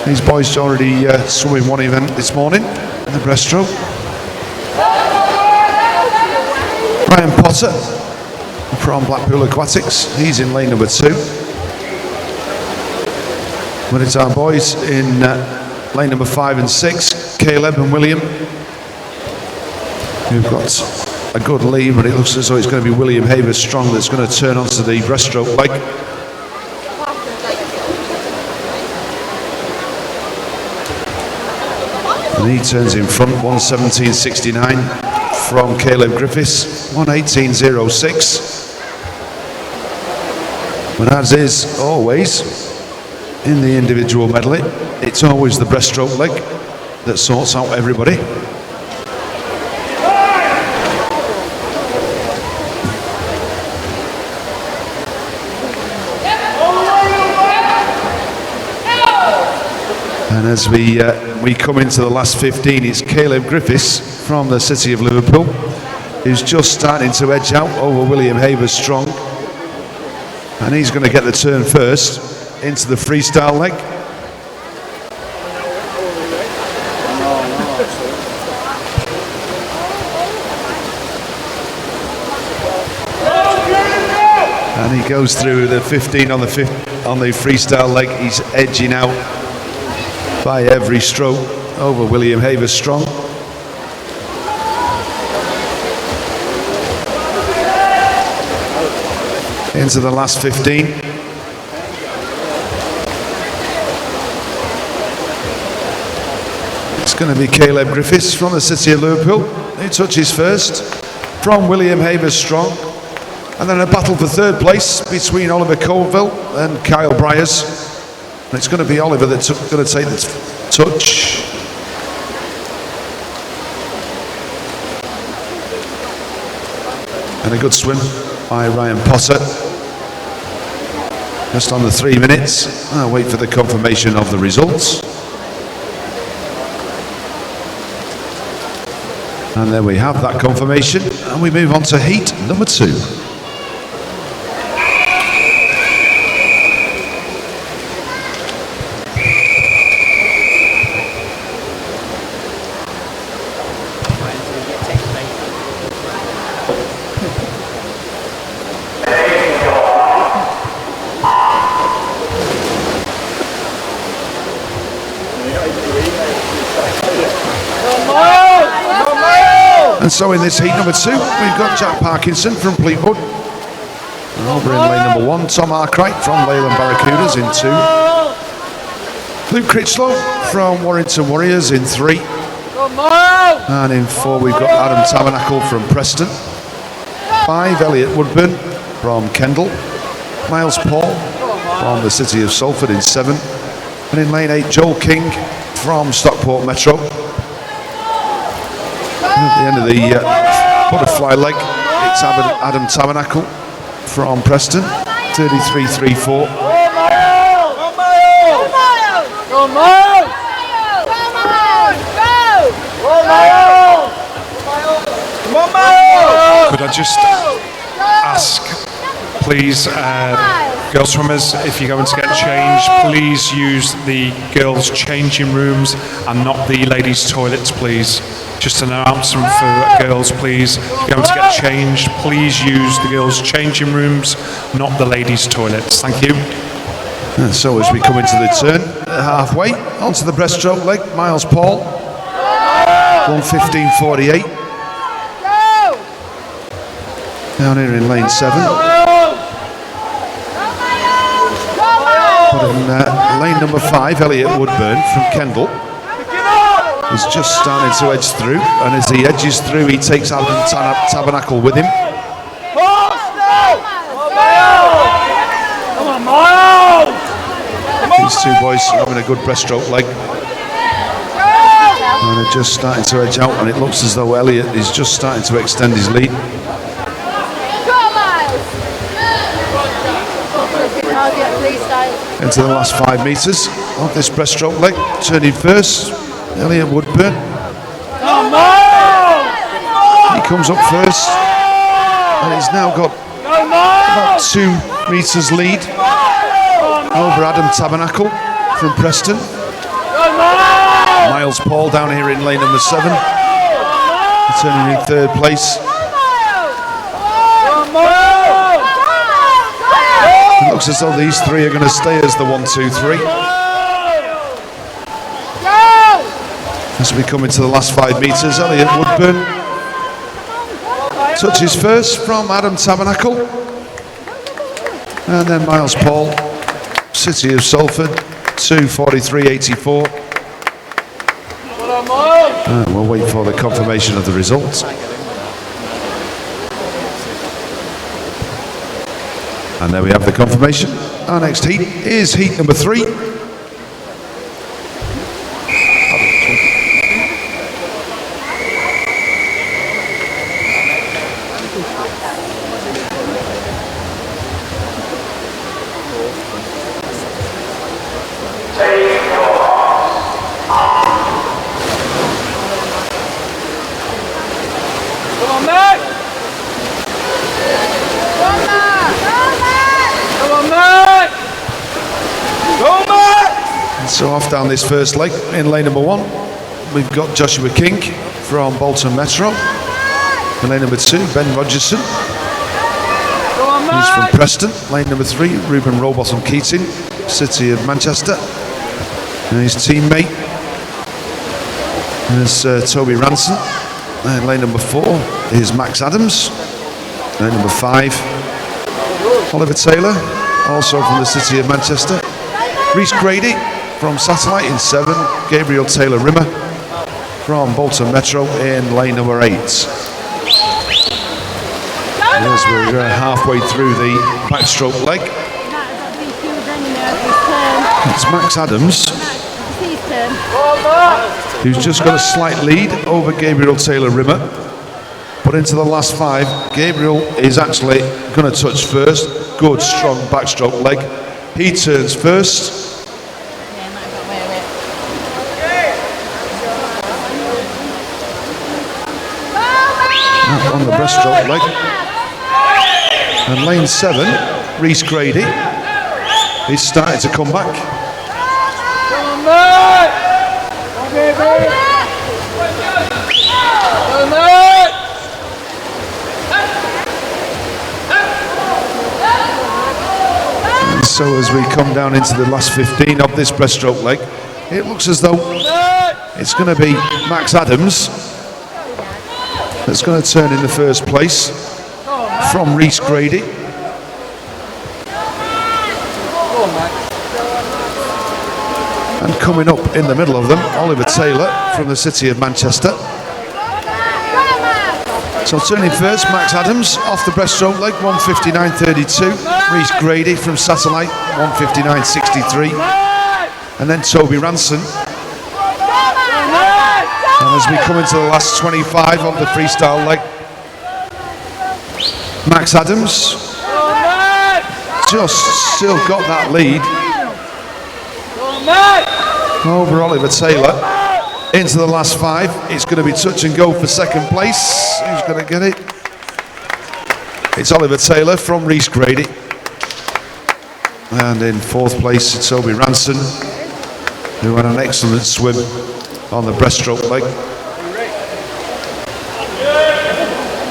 These boys already swum in one event this morning in the breaststroke. Ryan Potter from Blackpool Aquatics. He's in lane number 2. But it's our boys in lane number 5 and 6. Caleb and William, who've got a good lead, but it looks as though it's going to be William Havers-Strong that's going to turn onto the breaststroke leg. And he turns in front, 1:17.69 from Caleb Griffiths, 1:18.06. But as is always in the individual medley, it's always the breaststroke leg that sorts out everybody. And as we come into the last 15, it's Caleb Griffiths from the city of Liverpool, who's just starting to edge out over William Havers-Strong. And he's going to get the turn first into the freestyle leg. And he goes through the 15 on the freestyle leg. He's edging out by every stroke over William Havers-Strong. Into the last 15. It's going to be Caleb Griffiths from the city of Liverpool who touches first from William Havers-Strong. And then a battle for third place between Oliver Colville and Kyle Bryars. And it's going to be Oliver that's going to take the touch. And a good swim by Ryan Potter. Just on the 3 minutes. I'll wait for the confirmation of the results. And there we have that confirmation. And we move on to heat number 2. And so in this heat number 2, we've got Jack Parkinson from Fleetwood. And over in lane number 1, Tom Arkwright from Leyland Barracudas in 2. Luke Critchlow from Warrington Warriors in 3. And in 4, we've got Adam Tabernacle from Preston. 5, Elliot Woodburn from Kendal. Miles Paul from the city of Salford in 7. And in lane 8, Joel King from Stockport Metro. At the end of the butterfly leg, it's Adam Tabernacle from Preston, 33.34. Could I just ask, please, girl swimmers, if you're going to get changed, please use the girls' changing rooms and not the ladies' toilets, please. Just an announcement for girls, please. If you're going to get changed, please use the girls' changing rooms, not the ladies' toilets. Thank you. And so as we come into the turn, halfway, onto the breaststroke leg, Miles Paul, 1:15.48. Down here in lane 7. But in lane number 5, Elliot Woodburn from Kendal is just starting to edge through, and as he edges through, he takes Adam Tabernacle with him. These two boys are having a good breaststroke leg, and they're just starting to edge out, and it looks as though Elliot is just starting to extend his lead. Into the last 5 metres of this breaststroke leg, turning first, Elliot Woodburn. He comes up first, and he's now got about 2 metres lead over Adam Tabernacle from Preston. Miles Paul down here in lane number 7, turning in 3rd place. It looks as though these 3 are going to stay as the 1, 2, 3. As we come into the last 5 metres, Elliot Woodburn touches first from Adam Tabernacle. And then Miles Paul, City of Salford, 2:43.84. And we'll wait for the confirmation of the results. And there we have the confirmation. Our next heat is heat number 3. So off down this first leg in lane number 1, we've got Joshua King from Bolton Metro. In lane number 2, Ben Rogerson. He's from Preston. Lane number 3, Ruben Rowbottom Keating, City of Manchester. And his teammate is Toby Ranson. And lane number 4 is Max Adams. Lane number 5, Oliver Taylor, also from the City of Manchester. Rhys Grady from Satellite in 7, Gabriel Taylor Rimmer from Bolton Metro in lane number 8. As we're halfway through the backstroke leg, it's Max Adams who's just got a slight lead over Gabriel Taylor Rimmer. But into the last 5, Gabriel is actually going to touch first. Good, strong backstroke leg. He turns first. On the breaststroke leg. And lane 7, Rhys Grady, he's starting to come back. And so as we come down into the last 15 of this breaststroke leg, it looks as though it's going to be Max Adams that's going to turn in the first place from Rhys Grady. And coming up in the middle of them, Oliver Taylor from the City of Manchester. So turning first, Max Adams off the breaststroke leg, 1:59.32. Rhys Grady from Satellite, 1:59.63. And then Toby Ranson. And as we come into the last 25 of the freestyle leg, Max Adams just still got that lead over Oliver Taylor. Into the last 5, it's going to be touch and go for second place. Who's going to get it? It's Oliver Taylor from Rhys Grady. And in 4th place, it's Toby Ranson, who had an excellent swim on the breaststroke leg.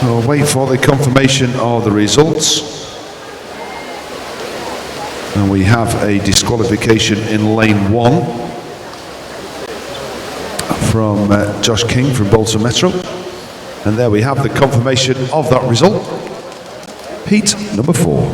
We'll wait for the confirmation of the results. And we have a disqualification in lane 1 from Josh King from Bolton Metro. And there we have the confirmation of that result. Heat number 4.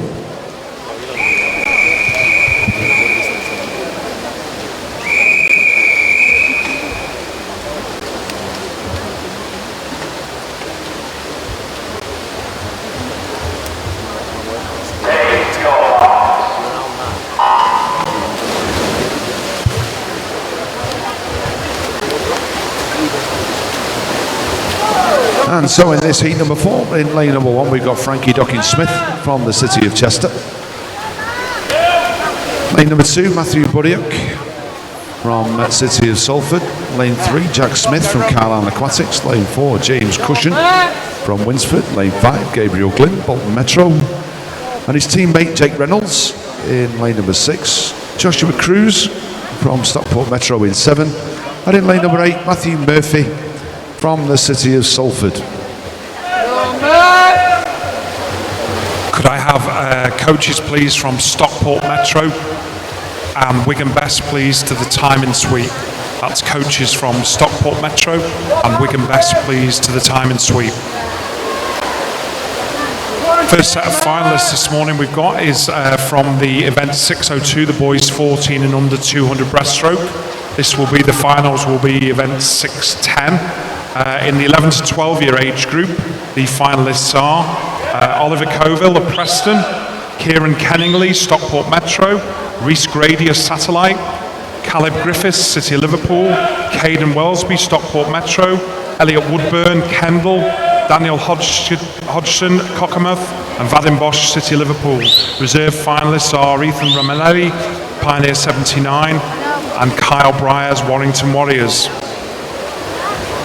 And so in this heat number 4, in lane number 1, we've got Frankie Docking-Smith from the City of Chester. Lane number 2, Matthew Burdiuk from City of Salford. Lane 3, Jack Smith from Carlisle Aquatics. Lane 4, James Cushion from Winsford. Lane 5, Gabriel Glynn, Bolton Metro. And his teammate Jake Reynolds in lane number 6. Joshua Cruz from Stockport Metro in 7. And in lane number 8, Matthew Murphy from the City of Salford. Could I have coaches, please, from Stockport Metro and Wigan Best, please, to the time and sweep? That's coaches from Stockport Metro and Wigan Best, please, to the time and sweep. First set of finalists this morning we've got is from the event 602, the boys 14 and under 200 breaststroke. This will be the finals, will be event 610. In the 11 to 12 year age group, the finalists are Oliver Coville of Preston, Kieran Kenningley, Stockport Metro, Rhys Grady of Satellite, Caleb Griffiths, City of Liverpool, Caden Wellesby, Stockport Metro, Elliot Woodburn, Kendall, Daniel Hodgson, Cockermouth, and Vadim Bosch, City of Liverpool. Reserve finalists are Ethan Romanelli, Pioneer 79, and Kyle Bryers, Warrington Warriors.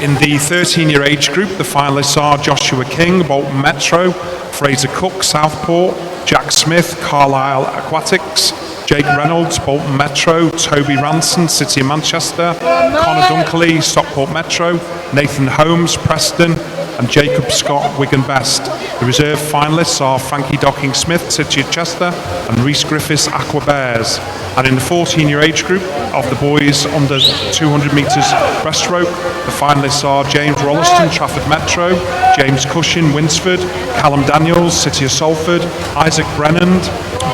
In the 13-year age group, the finalists are Joshua King, Bolton Metro, Fraser Cook, Southport, Jack Smith, Carlisle Aquatics, Jake Reynolds, Bolton Metro, Toby Ranson, City of Manchester, Connor Dunkley, Stockport Metro, Nathan Holmes, Preston, and Jacob Scott, Wigan Best. The reserve finalists are Frankie Docking-Smith, City of Chester, and Rhys Griffiths, Aqua Bears. And in the 14-year age group of the boys under 200 metres breaststroke, the finalists are James Rolliston, Trafford Metro, James Cushing, Winsford, Callum Daniels, City of Salford, Isaac Brennand,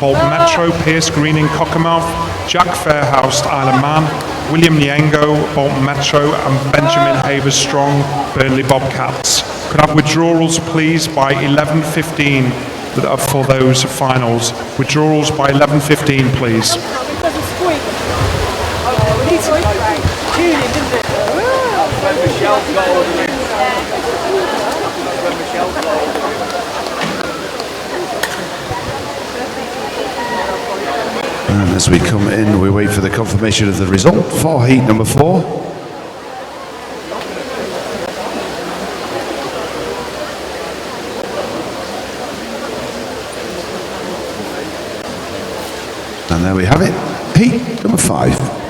Bolton Metro, Pierce Greening, Cockermouth, Jack Fairhouse, Isle of Man, William Niengo, Bolton Metro, and Benjamin Havers Strong, Burnley Bobcats. Could I have withdrawals, please, by 11:15 for those finals? Withdrawals by 11:15, please. And as we come in, we wait for the confirmation of the result for heat number 4. And there we have it, heat number 5.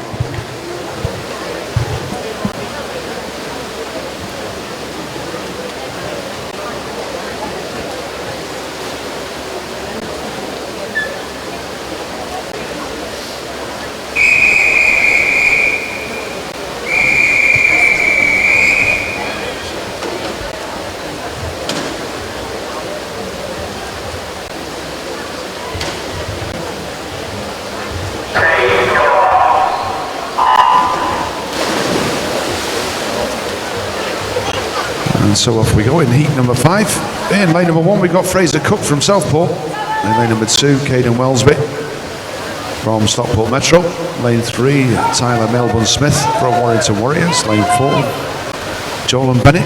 And so off we go in heat number 5. In lane number 1 we've got Fraser Cook from Southport. In lane number 2, Caden Wellesby from Stockport Metro. Lane 3, Tyler Melbourne Smith from Warrington Warriors. Lane 4, Joel Bennett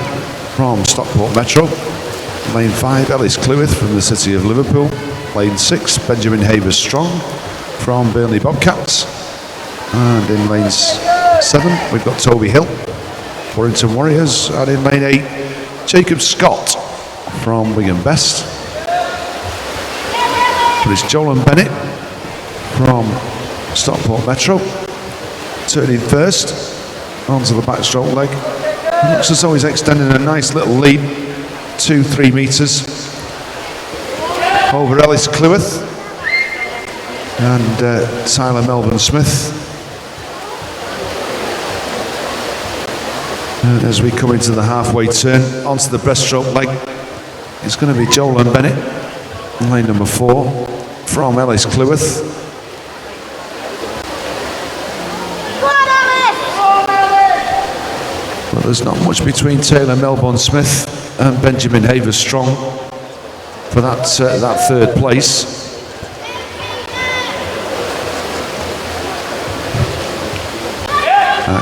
from Stockport Metro. Lane 5, Ellis Cleworth from the City of Liverpool. Lane 6, Benjamin Havers Strong from Burnley Bobcats. And in lane 7 we've got Toby Hill, Warrington Warriors. And in lane 8, Jacob Scott from Wigan Best. But it's Joel Bennett from Stockport Metro turning first onto the backstroke leg. It looks as though he's extending a nice little lead, 2-3 metres over Ellis Cleworth and Tyler Melbourne Smith. And as we come into the halfway turn onto the breaststroke leg, it's going to be Joel Bennett in lane number 4 from Ellis Cleworth. But there's not much between Taylor Melbourne Smith and Benjamin Havers Strong for that third place.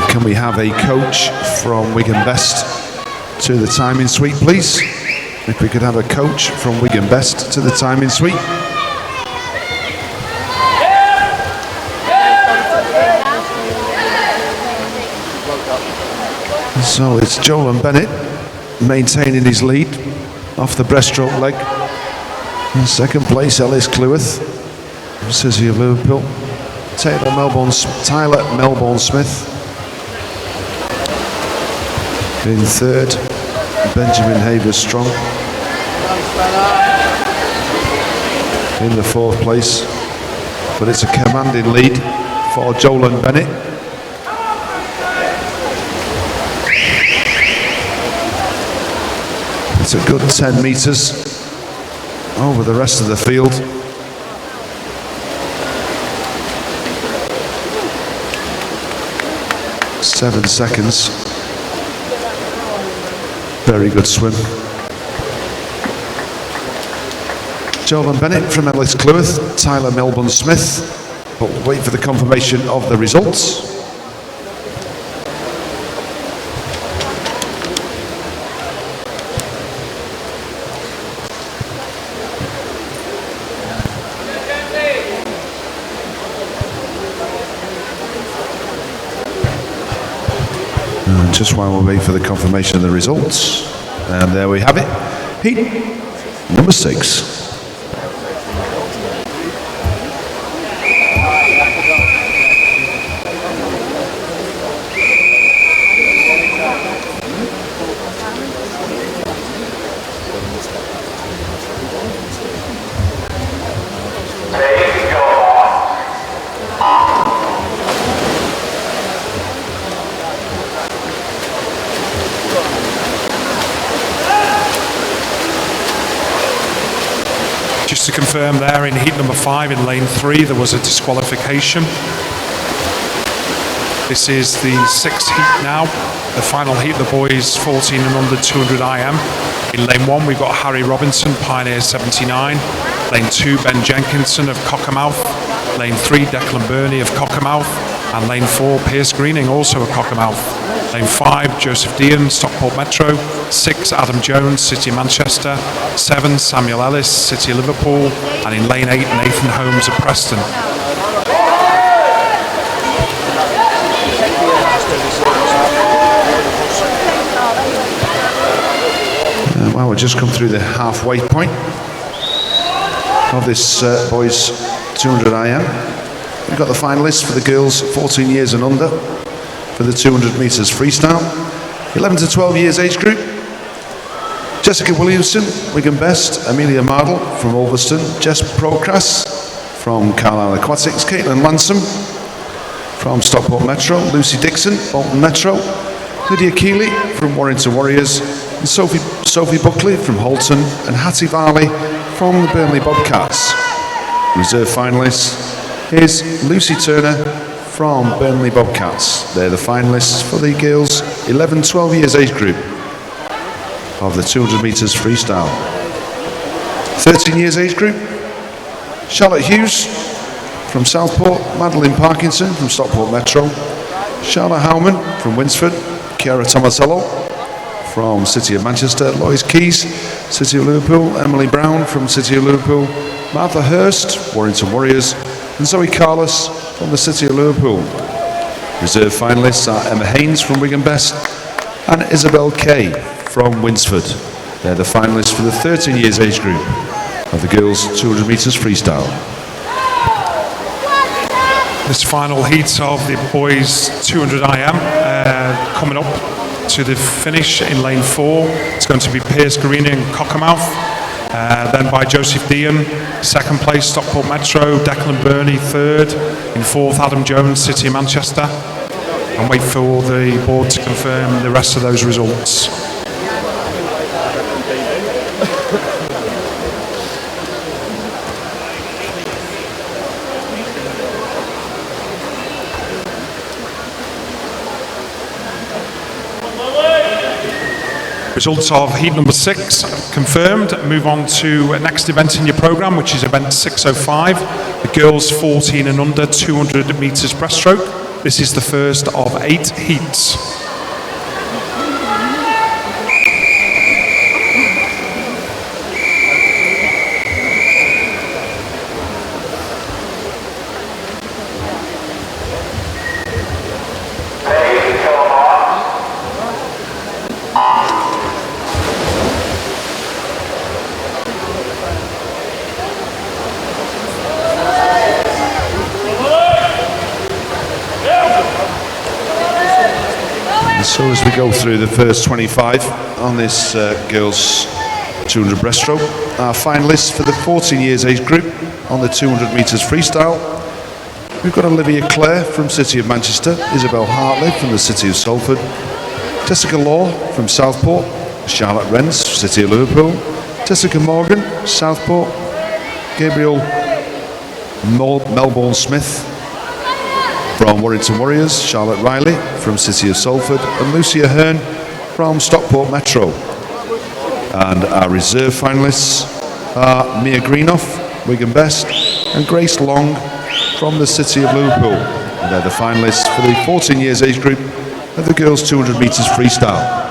Can we have a coach from Wigan Best to the timing suite, please? If we could have a coach from Wigan Best to the timing suite. So it's Joel Bennett maintaining his lead off the breaststroke leg. In second place, Ellis Cleworth from City of Liverpool. Tyler Melbourne Smith. In third, Benjamin Havers Strong. In the fourth place, but it's a commanding lead for Joel Bennett. It's a good 10 metres over the rest of the field. Seven seconds. Very good swim. Jovan Bennett from Ellis Cleworth, Tyler Melbourne Smith, but we'll wait for the confirmation of the results. And just while we wait for the confirmation of the results, and there we have it, heat number 6. Just to confirm there, in heat number 5 in lane 3 there was a disqualification. This is the 6th heat now, the final heat, the boys 14 and under 200 IM. In lane 1 we've got Harry Robinson, Pioneer 79. Lane 2 Ben Jenkinson of Cockermouth. Lane 3 Declan Burney of Cockermouth. And lane 4 Pierce Greening, also of Cockermouth. Lane 5 Joseph Dean, Stockport Metro. 6 Adam Jones, City of Manchester. 7 Samuel Ellis, City of Liverpool. And in lane 8 Nathan Holmes of Preston. Well, we've just come through the halfway point of this boys 200 IM. We've got the finalists for the girls 14 years and under for the 200 metres freestyle. 11 to 12 years age group. Jessica Williamson, Wigan Best. Amelia Mardle from Ulverston. Jess Procras from Carlisle Aquatics. Caitlin Lansom from Stockport Metro. Lucy Dixon, Bolton Metro. Lydia Keeley from Warrington Warriors. And Sophie Buckley from Holton. And Hattie Varley from the Burnley Bobcats. Reserve finalists is Lucy Turner from Burnley Bobcats. They're the finalists for the girls 11-12 years age group of the 200 metres freestyle. 13 years age group, Charlotte Hughes from Southport, Madeline Parkinson from Stockport Metro, Charlotte Howman from Winsford, Chiara Tomatello from City of Manchester, Lois Keys, City of Liverpool, Emily Brown from City of Liverpool, Martha Hurst, Warrington Warriors, and Zoe Carlos from the City of Liverpool. Reserve finalists are Emma Haynes from Wigan Best and Isabel Kay from Winsford. They're the finalists for the 13 years age group of the girls 200 metres freestyle. This final heat of the boys 200 IM coming up to the finish in lane 4. It's going to be Pierce Greening, Cockermouth. Then by Joseph Dean, 2nd place, Stockport Metro. Declan Burney, 3rd. In 4th, Adam Jones, City of Manchester. And wait for the board to confirm the rest of those results. Results of heat number 6 confirmed. Move on to next event in your programme, which is event 605, the girls 14 and under 200 metres breaststroke. This is the first of 8 heats. So as we go through the first 25 on this girls 200 breaststroke, our finalists for the 14 years age group on the 200 metres freestyle, we've got Olivia Clare from City of Manchester, Isabel Hartley from the City of Salford, Jessica Law from Southport, Charlotte Rents, City of Liverpool. Jessica Morgan, Southport. Gabriel Melbourne Smith from Warrington Warriors. Charlotte Riley from City of Salford. And Lucia Hearn from Stockport Metro. And our reserve finalists are Mia Greenough, Wigan Best, and Grace Long from the City of Liverpool. And they're the finalists for the 14 years age group of the girls 200 metres freestyle.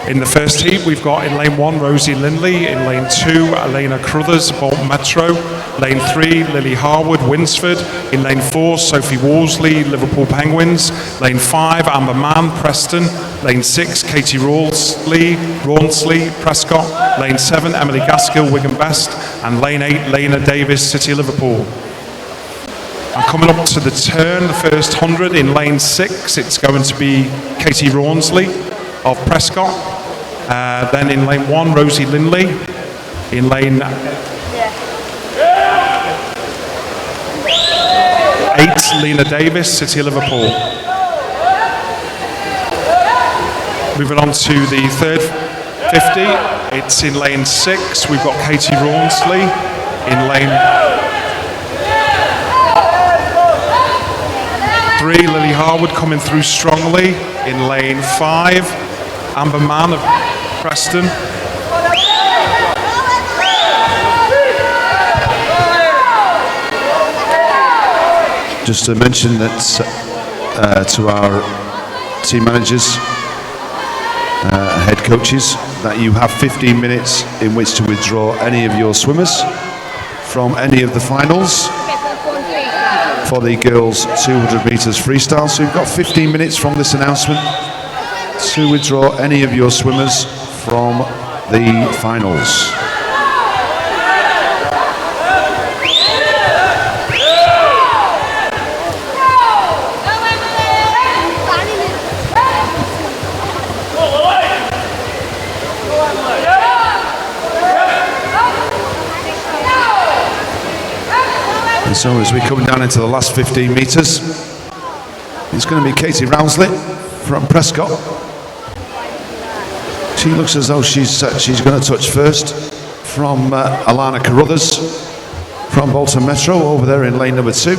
In the first heat, we've got in lane 1, Rosie Lindley. In lane 2, Elena Crothers, Bolton Metro. Lane 3, Lily Harwood, Winsford. In lane 4, Sophie Worsley, Liverpool Penguins. Lane 5, Amber Mann, Preston. Lane 6, Katie Rawnsley, Prescott. Lane 7, Emily Gaskill, Wigan Best. And lane 8, Lena Davis, City of Liverpool. And coming up to the turn, the first 100 in lane 6, it's going to be Katie Rawnsley of Prescott. Then in lane 1, Rosie Lindley. In lane 8, Lena Davis, City of Liverpool. Moving on to the third 50, it's in lane 6. We've got Katie Rawnsley. In lane 3, Lily Harwood coming through strongly. In lane 5, Amber Mann of Preston. Just to mention that to our team managers, head coaches, that you have 15 minutes in which to withdraw any of your swimmers from any of the finals for the girls 200 metres freestyle. So you've got 15 minutes from this announcement to withdraw any of your swimmers from the finals. And so as we come down into the last 15 metres, it's going to be Katie Rawnsley from Prescott. She looks as though she's going to touch first from Alana Carruthers from Bolton Metro over there in lane number 2.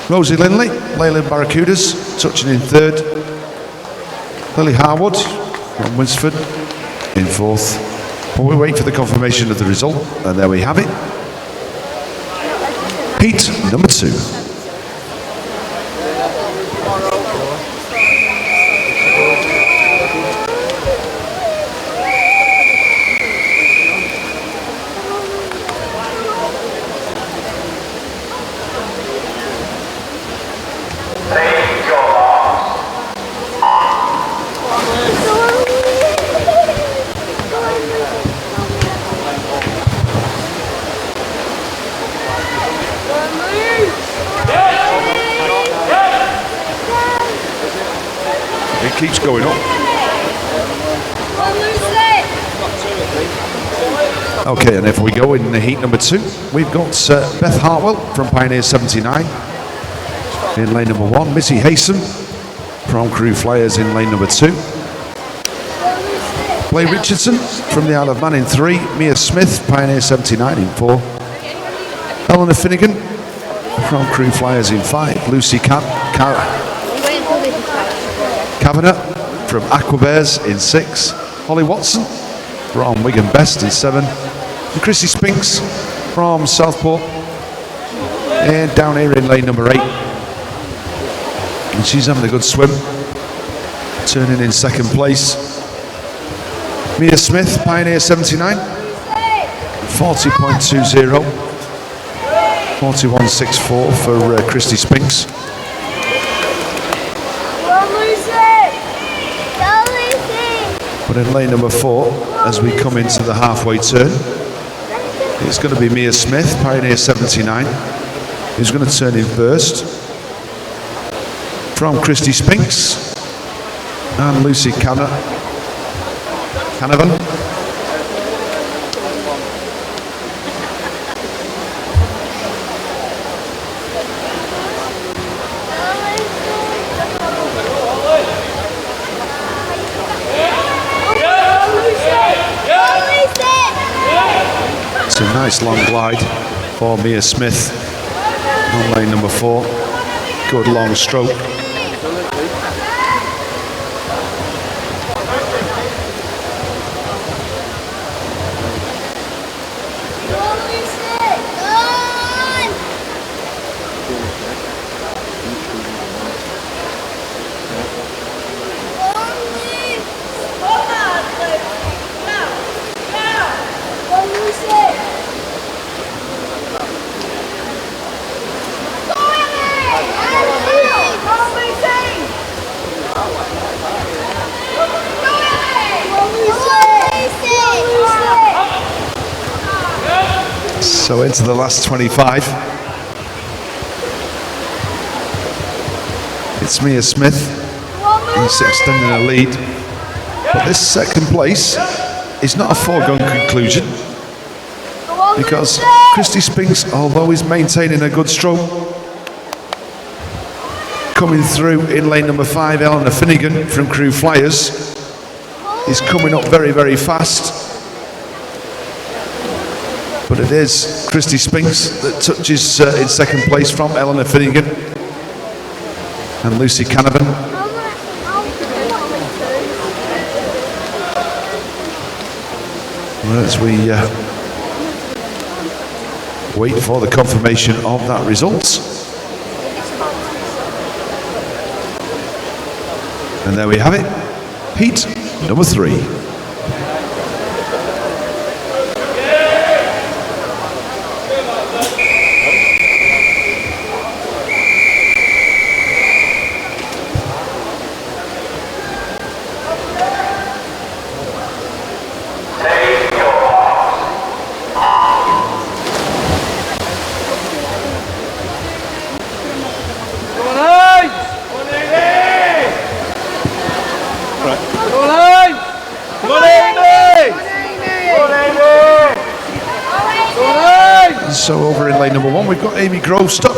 Rosie Lindley, Leyland Barracudas, touching in 3rd. Lily Harwood from Winsford in 4th. Well, we wait for the confirmation of the result, and there we have it. Heat number 2. It keeps going up. Okay, and if we go in the heat number 2, we've got Beth Hartwell from Pioneer 79 in lane number 1, Missy Haysom from Crew Flyers in lane number 2, Blair Richardson from the Isle of Man in 3, Mia Smith, Pioneer 79 in 4, Eleanor Finnegan from Crew Flyers in 5, Lucy Kavanagh from Aquabears in 6, Holly Watson from Wigan Best in 7, and Chrissy Spinks from Southport and down here in lane number 8. And she's having a good swim, turning in 2nd place. Mia Smith, Pioneer 79, 40.20, 41.64 for Christy Spinks. But in lane number 4, as we come into the halfway turn, it's going to be Mia Smith, Pioneer 79, who's going to turn in first. From Christy Spinks and Lucy Canavan. It's a nice long glide for Mia Smith on lane number 4. Good long stroke. So into the last 25. It's Mia Smith who's extending a lead. But this second place is not a foregone conclusion because Christy Spinks, although he's maintaining a good stroke, coming through in lane number 5, Eleanor Finnegan from Crew Flyers is coming up very, very fast. But it is Christy Spinks that touches in second place from Eleanor Finnegan and Lucy Canavan. As we wait for the confirmation of that result. And there we have it, heat number 3. So over in lane number 1, we've got Amy Grovestock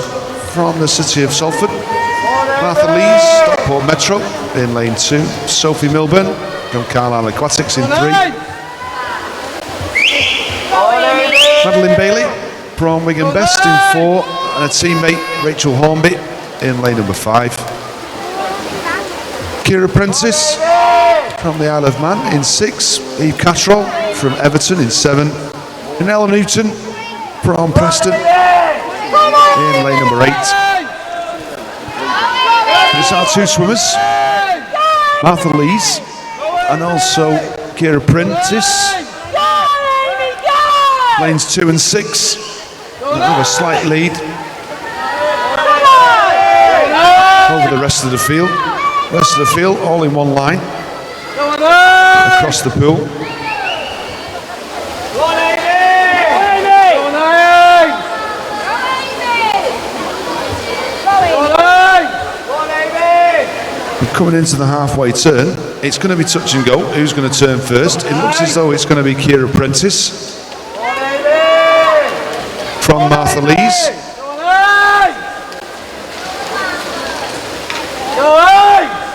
from the city of Salford. Martha Lees, Stockport Metro in lane 2. Sophie Milburn from Carlisle Aquatics in 3. Madeline Bailey from Wigan Best in 4. And a teammate, Rachel Hornby, in lane number 5. Kira Prentice from the Isle of Man in 6. Eve Cattrall from Everton in 7. And Ella Newton from Preston in lane number 8. These are 2 swimmers, Martha Lees and also Kira Prentice. Lanes 2 and 6 have a slight lead over the rest of the field. Rest of the field all in one line across the pool. Coming into the halfway turn, it's going to be touch and go. Who's going to turn first? It looks as though it's going to be Kira Prentice from Martha Lees.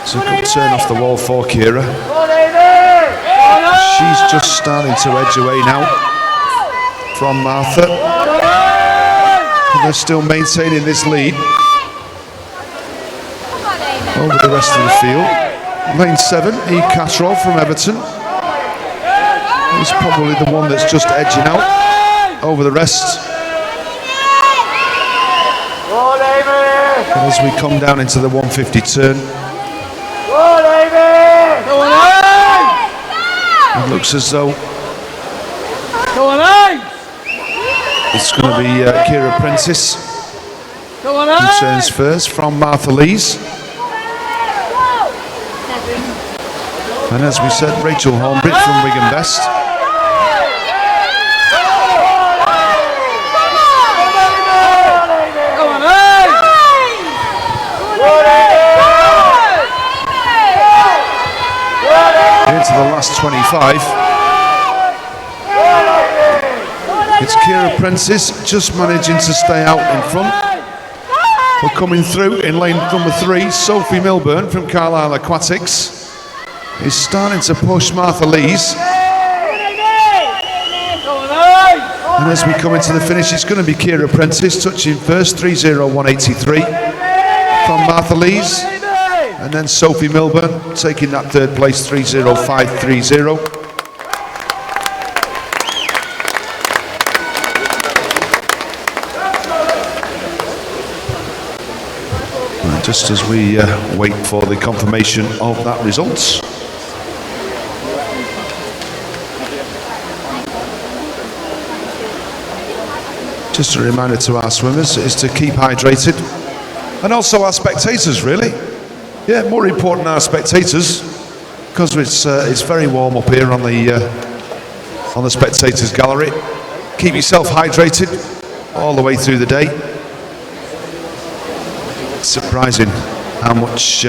It's a good turn off the wall for Kira. She's just starting to edge away now from Martha. And they're still maintaining this lead over the rest of the field. Lane 7, Eve Cattrall from Everton. He's probably the one that's just edging out over the rest. And as we come down into the 150 turn, it looks as though it's going to be Kira Prentice who turns first from Martha Lees. And as we said, Rachel Hornbridge from Wigan Best. Into the last 25. It's Kira Prentice just managing to stay out in front. But coming through in lane number 3, Sophie Milburn from Carlisle Aquatics is starting to push Martha Lees. And as we come into the finish, it's going to be Kira Prentice touching first, 3:01.83 from Martha Lees. And then Sophie Milburn taking that third place, 3:05.30. Just as we wait for the confirmation of that results. Just a reminder to our swimmers is to keep hydrated, and also our spectators, really. Yeah, more important our spectators, because it's very warm up here on the spectators gallery. Keep yourself hydrated all the way through the day. It's surprising how much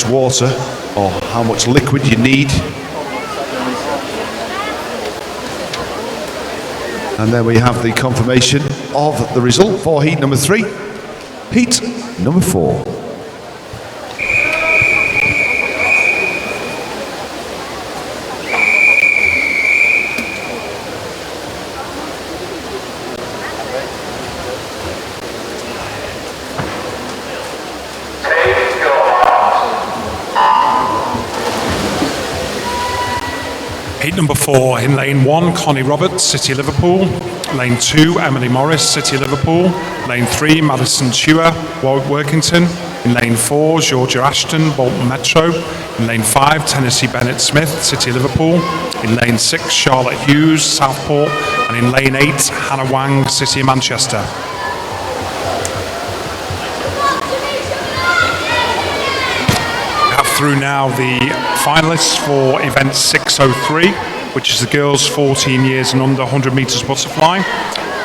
water or how much liquid you need. And then we have the confirmation of the result for heat number 3, heat number 4. Heat number 4, in lane 1, Connie Roberts, City Liverpool. Lane 2, Emily Morris, City Liverpool. Lane 3, Madison Chua, Warwick Workington. In lane 4, Georgia Ashton, Bolton Metro. In lane 5, Tennessee Bennett Smith, City Liverpool. In lane 6, Charlotte Hughes, Southport. And in lane 8, Hannah Wang, City of Manchester. Through now the finalists for event 603, which is the girls 14 years and under 100 metres butterfly.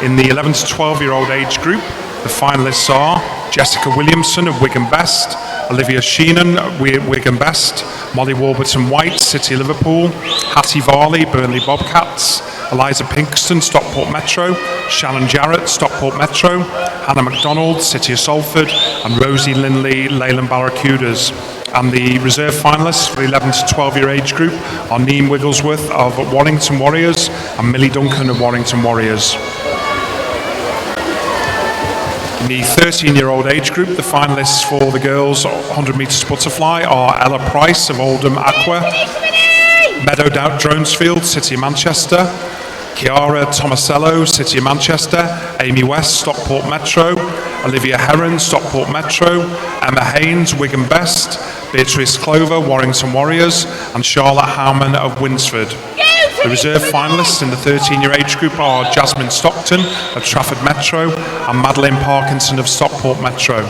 In the 11 to 12-year-old age group, the finalists are Jessica Williamson of Wigan Best, Olivia Sheenan, Wigan Best, Molly Warburton White, City Liverpool, Hattie Varley, Burnley Bobcats, Eliza Pinkston, Stockport Metro, Shannon Jarrett, Stockport Metro, Hannah MacDonald, City of Salford, and Rosie Linley, Leyland Barracudas. And the reserve finalists for the 11 to 12-year age group are Neem Wigglesworth of Warrington Warriors and Millie Duncan of Warrington Warriors. In the 13-year-old age group, the finalists for the girls 100 metres butterfly are Ella Price of Oldham Aqua, Meadow Dronesfield, City of Manchester, Chiara Tomasello, City of Manchester, Amy West, Stockport Metro, Olivia Heron, Stockport Metro, Emma Haynes, Wigan Best, Beatrice Clover, Warrington Warriors, and Charlotte Howman of Winsford. The reserve finalists in the 13-year age group are Jasmine Stockton of Trafford Metro and Madeline Parkinson of Stockport Metro.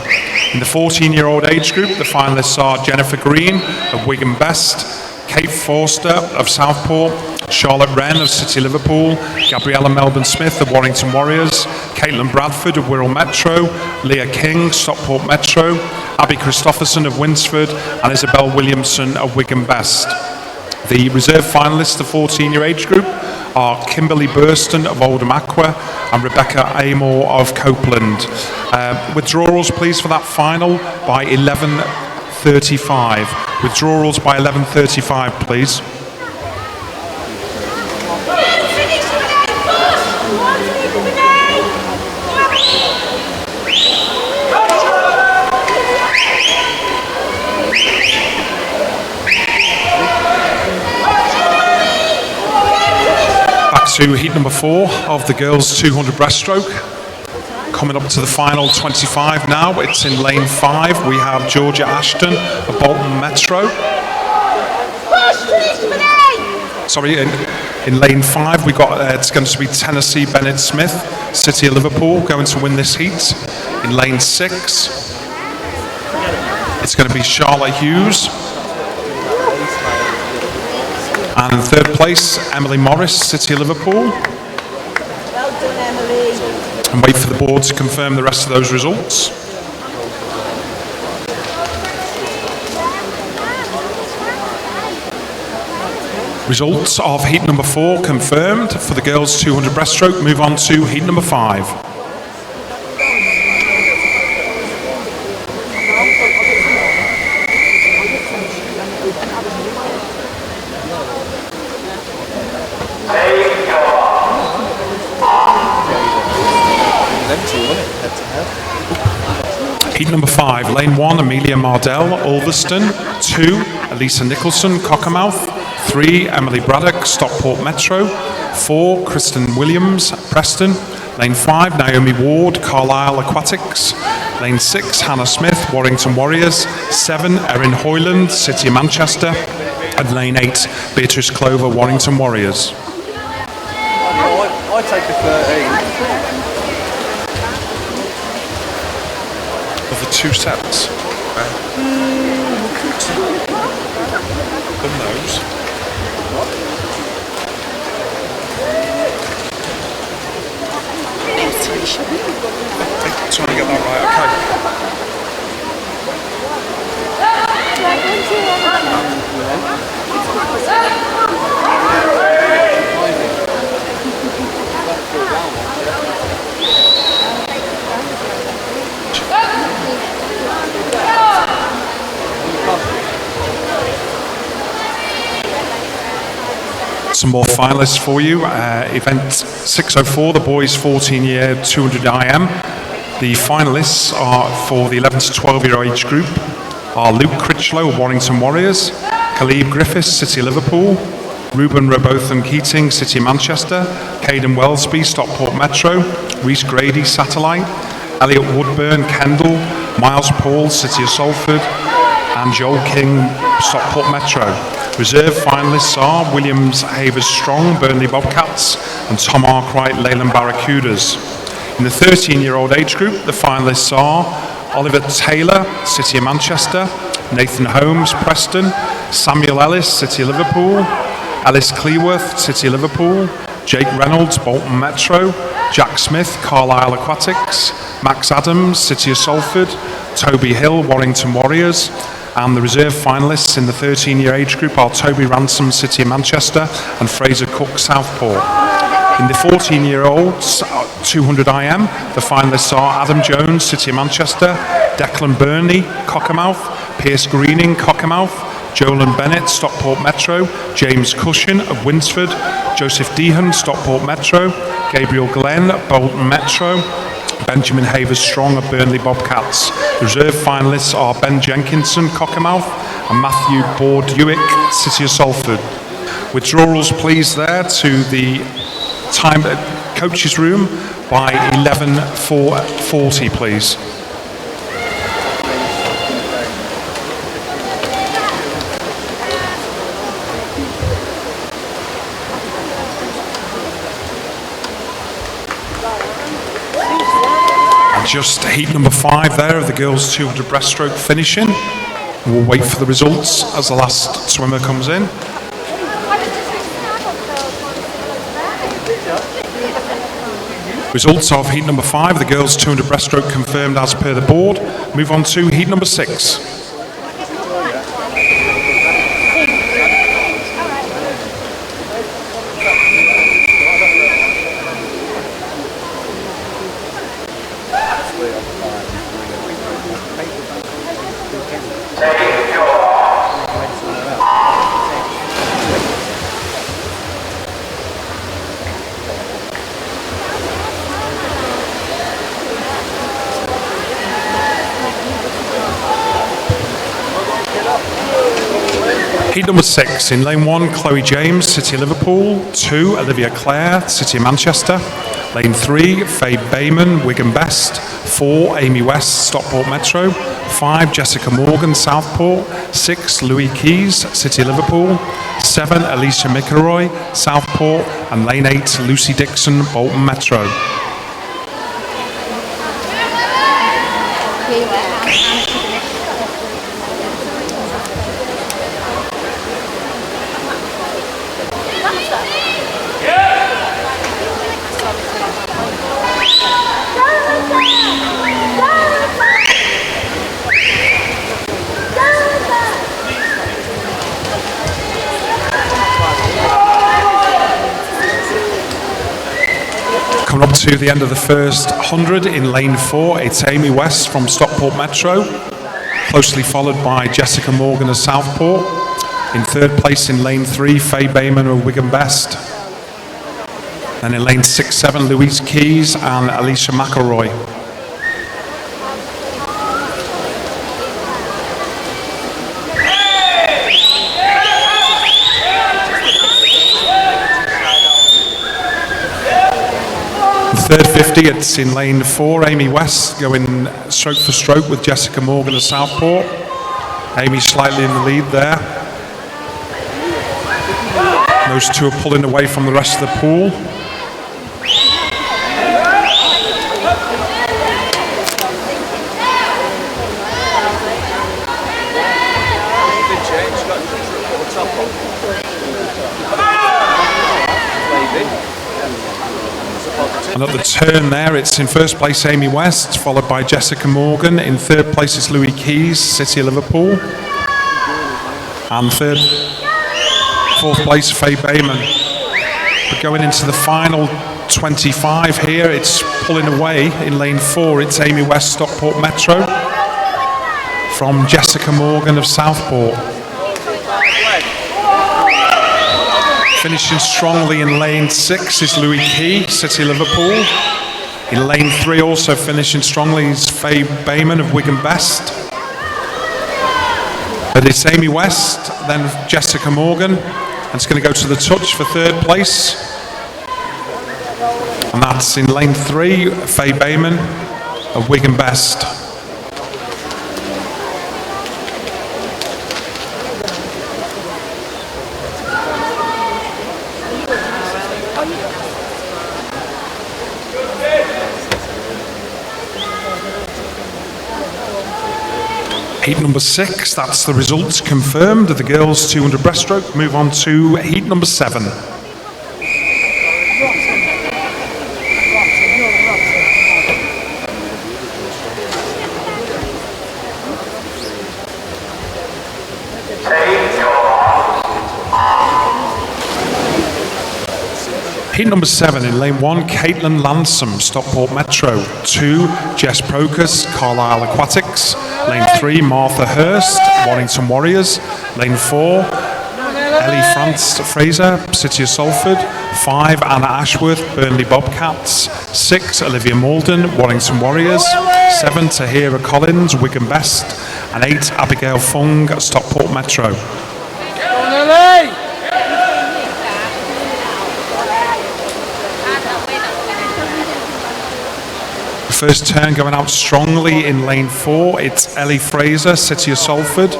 In the 14-year-old age group, the finalists are Jennifer Green of Wigan Best, Kate Forster of Southport, Charlotte Wren of City Liverpool, Gabriella Melbourne Smith of Warrington Warriors, Caitlin Bradford of Wirral Metro, Leah King, Stockport Metro, Abby Christopherson of Winsford, and Isabel Williamson of Wigan Best. The reserve finalists, the 14-year age group, are Kimberly Burston of Oldham Aqua and Rebecca Amor of Copeland. Withdrawals, please, for that final by 11:35. Withdrawals by 11:35, please. Back to heat number 4 of the girls 200 breaststroke. Coming up to the final 25 now. It's in lane 5. We have Georgia Ashton of Bolton Metro. Sorry, in lane 5 we got it's going to be Tennessee Bennett Smith, City of Liverpool, going to win this heat. In lane 6, it's going to be Charlotte Hughes. And in third place, Emily Morris, City of Liverpool. Well done, Emily. And wait for the board to confirm the rest of those results. Results of heat number 4 confirmed for the girls 200 breaststroke. Move on to heat number 5. Heat number 5, lane 1, Amelia Mardell, Ulverston. 2, Elisa Nicholson, Cockermouth. 3, Emily Braddock, Stockport Metro. 4, Kristen Williams, Preston. Lane 5, Naomi Ward, Carlisle Aquatics. Lane 6, Hannah Smith, Warrington Warriors. 7, Erin Hoyland, City of Manchester. And lane 8, Beatrice Clover, Warrington Warriors. I take a 13. Of the 2 sets. Done those. Trying to get that right, Some more finalists for you. Event 604, the boys 14-year 200 IM. The finalists are for the 11 to 12-year age group are Luke Critchlow, Warrington Warriors, Khalib Griffiths, City Liverpool, Ruben Robotham Keating, City Manchester, Caden Wellsby, Stockport Metro, Reece Grady, Satellite, Elliot Woodburn, Kendall, Miles Paul, City of Salford, and Joel King, Stockport Metro. Reserve finalists are Williams Havers Strong, Burnley Bobcats, and Tom Arkwright, Leyland Barracudas. In the 13-year-old age group, the finalists are Oliver Taylor, City of Manchester, Nathan Holmes, Preston, Samuel Ellis, City of Liverpool, Ellis Cleworth, City of Liverpool, Jake Reynolds, Bolton Metro, Jack Smith, Carlisle Aquatics, Max Adams, City of Salford, Toby Hill, Warrington Warriors, and the reserve finalists in the 13-year age group are Toby Ransom, City of Manchester, and Fraser Cook, Southport. In the 14-year-olds, 200 IM, the finalists are Adam Jones, City of Manchester, Declan Burney, Cockermouth, Pierce Greening, Cockermouth, Jolan Bennett, Stockport Metro, James Cushion of Winsford, Joseph Dehan, Stockport Metro, Gabriel Glenn, Bolton Metro, Benjamin Havers Strong of Burnley Bobcats. The reserve finalists are Ben Jenkinson, Cockermouth, and Matthew Bordewick, City of Salford. Withdrawals please there to the time coaches room by 11:40 please. Just heat number 5 there of the girls 200 breaststroke finishing. We'll wait for the results as the last swimmer comes in. Results of heat number 5, the girls 200 breaststroke confirmed as per the board. Move on to heat number 6. Heat number 6, in lane 1, Chloe James, City of Liverpool. 2, Olivia Clare, City of Manchester. Lane 3, Faye Bayman, Wigan Best. 4, Amy West, Stockport Metro. 5, Jessica Morgan, Southport. 6, Louis Keys, City of Liverpool. 7, Alicia McElroy, Southport. And lane 8, Lucy Dixon, Bolton Metro. Coming up to the end of the first 100 in lane 4, it's Amy West from Stockport Metro, closely followed by Jessica Morgan of Southport. In third place in lane 3, Faye Bayman of Wigan Best. Then in lane 6-7, Louise Keys and Alicia McElroy. third 50, it's in lane 4. Amy West going stroke for stroke with Jessica Morgan of Southport. Amy slightly in the lead there. Those two are pulling away from the rest of the pool. And at the turn there, it's in first place Amy West, followed by Jessica Morgan. In third place is Louis Keys, City of Liverpool. And fourth place, Faye Bayman. But going into the final 25 here, it's pulling away in lane 4. It's Amy West, Stockport Metro, from Jessica Morgan of Southport. Finishing strongly in lane 6 is Louis Key, City Liverpool. In lane 3 also finishing strongly is Faye Bayman of Wigan Best. But it's Amy West, then Jessica Morgan, and it's going to go to the touch for third place. And that's in lane 3, Faye Bayman of Wigan Best. Heat number 6, that's the results confirmed of the girls 200 breaststroke. Move on to heat number 7. Heat number 7 in lane 1, Caitlin Lansom, Stockport Metro. 2, Jess Procus, Carlisle Aquatics. Lane 3, Martha Hurst, Warrington Warriors. Lane 4, Ellie France Fraser, City of Salford. 5, Anna Ashworth, Burnley Bobcats. 6, Olivia Malden, Warrington Warriors. 7, Tahira Collins, Wigan Best. And 8, Abigail Fung, Stockport Metro. First turn going out strongly in lane 4, it's Ellie Fraser, City of Salford,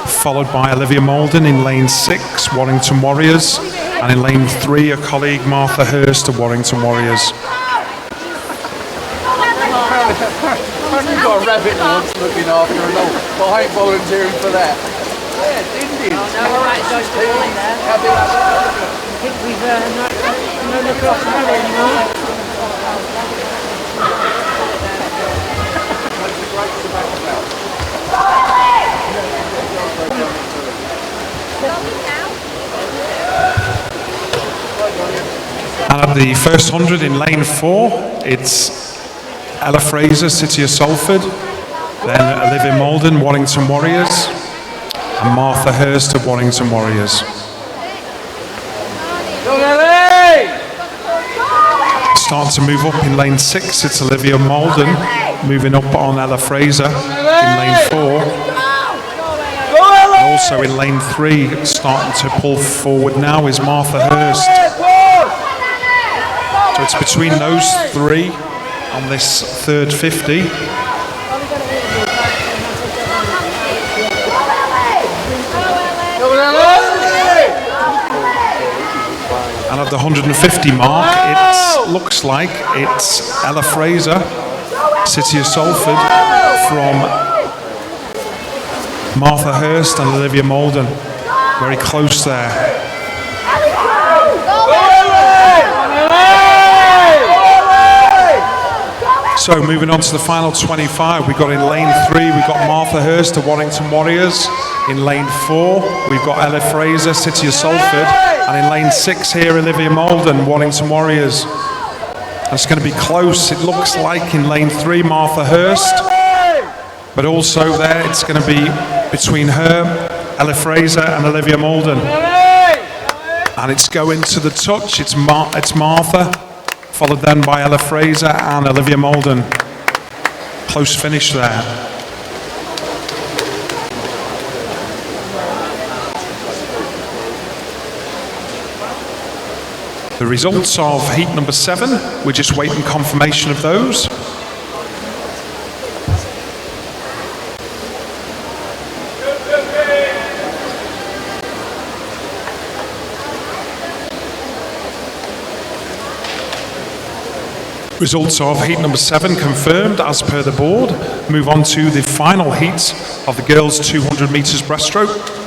followed by Olivia Malden in lane 6, Warrington Warriors, and in lane 3, a colleague, Martha Hurst of Warrington Warriors. You've got a rabbit that wants looking after and all, but I ain't volunteering for that. Yeah, it's Indians. All right, Josh, we're in there. I think we've no look off the rally anymore. And at the first 100 in lane 4, it's Ella Fraser, City of Salford, then Olivia Malden, Warrington Warriors, and Martha Hurst of Warrington Warriors. Starting to move up in lane 6, it's Olivia Malden, moving up on Ella Fraser in lane 4. And also in lane 3, starting to pull forward now is Martha Hurst. So it's between those 3 on this third 50. And at the 150 mark, it looks like it's Ella Fraser, City of Salford, from Martha Hurst and Olivia Malden. Very close there. So moving on to the final 25, we've got in lane 3, we've got Martha Hurst of Warrington Warriors. In lane 4, we've got Ella Fraser, City of Salford. And in lane 6 here, Olivia Malden, Warrington Warriors. And it's going to be close. It looks like in lane 3, Martha Hurst. But also there, it's going to be between her, Ella Fraser and Olivia Malden. And it's going to the touch. It's Martha, followed then by Ella Fraser and Olivia Malden. Close finish there. The results of heat number 7, we're just waiting confirmation of those. Results of heat number 7 confirmed as per the board. Move on to the final heat of the girls 200 metres breaststroke.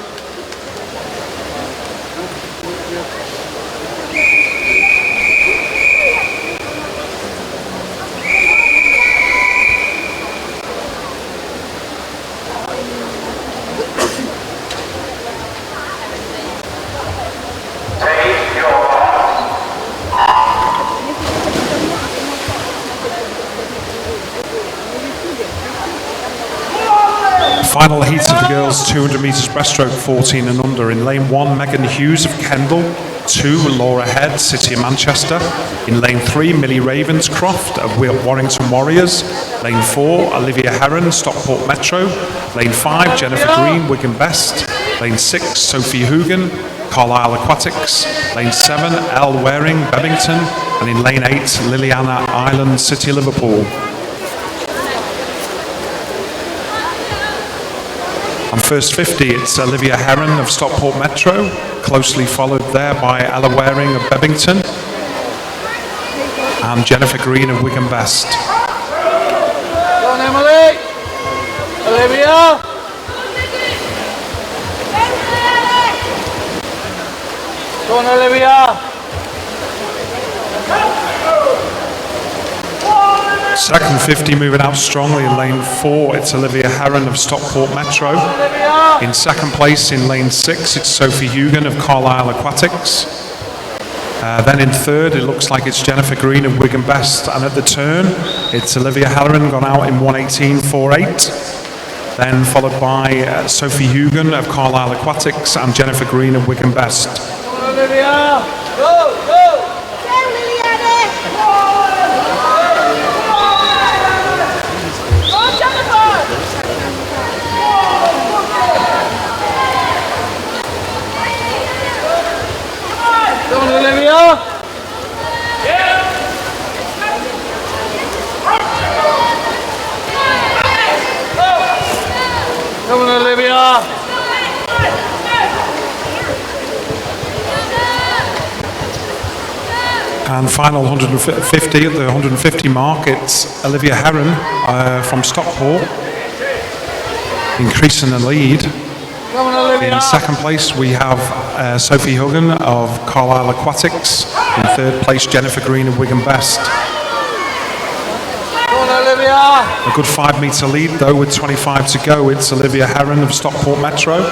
Final heat of the girls 200 metres breaststroke 14 and under. In lane 1, Megan Hughes of Kendal. 2, Laura Head, City of Manchester. In lane 3, Millie Ravenscroft of Warrington Warriors. Lane 4, Olivia Heron, Stockport Metro. Lane 5, Jennifer Green, Wigan Best. Lane 6, Sophie Hoogan, Carlisle Aquatics. Lane 7, Elle Waring, Bebington. And in lane 8, Liliana Island, City of Liverpool. On first 50, it's Olivia Heron of Stockport Metro, closely followed there by Ella Waring of Bebington, and Jennifer Green of Wigan Best. Go on, Emily. Olivia. Go on, Olivia. Second 50 moving out strongly in lane 4, it's Olivia Heron of Stockport Metro. In second place in lane 6, it's Sophie Hoogan of Carlisle Aquatics. Then in third, it looks like it's Jennifer Green of Wigan Best. And at the turn, it's Olivia Heron gone out in 1:18.48. Then followed by Sophie Hoogan of Carlisle Aquatics and Jennifer Green of Wigan Best. Olivia. Go, go. Go on, Olivia! Come on, Olivia! And final 150, at the 150 mark, it's Olivia Heron from Stockport, increasing the lead. Come on, Olivia! In second place, we have Sophie Hoogan of Carlisle Aquatics. In third place, Jennifer Green of Wigan Best. Come on, Olivia! A good 5 metre lead, though, with 25 to go. It's Olivia Heron of Stockport Metro,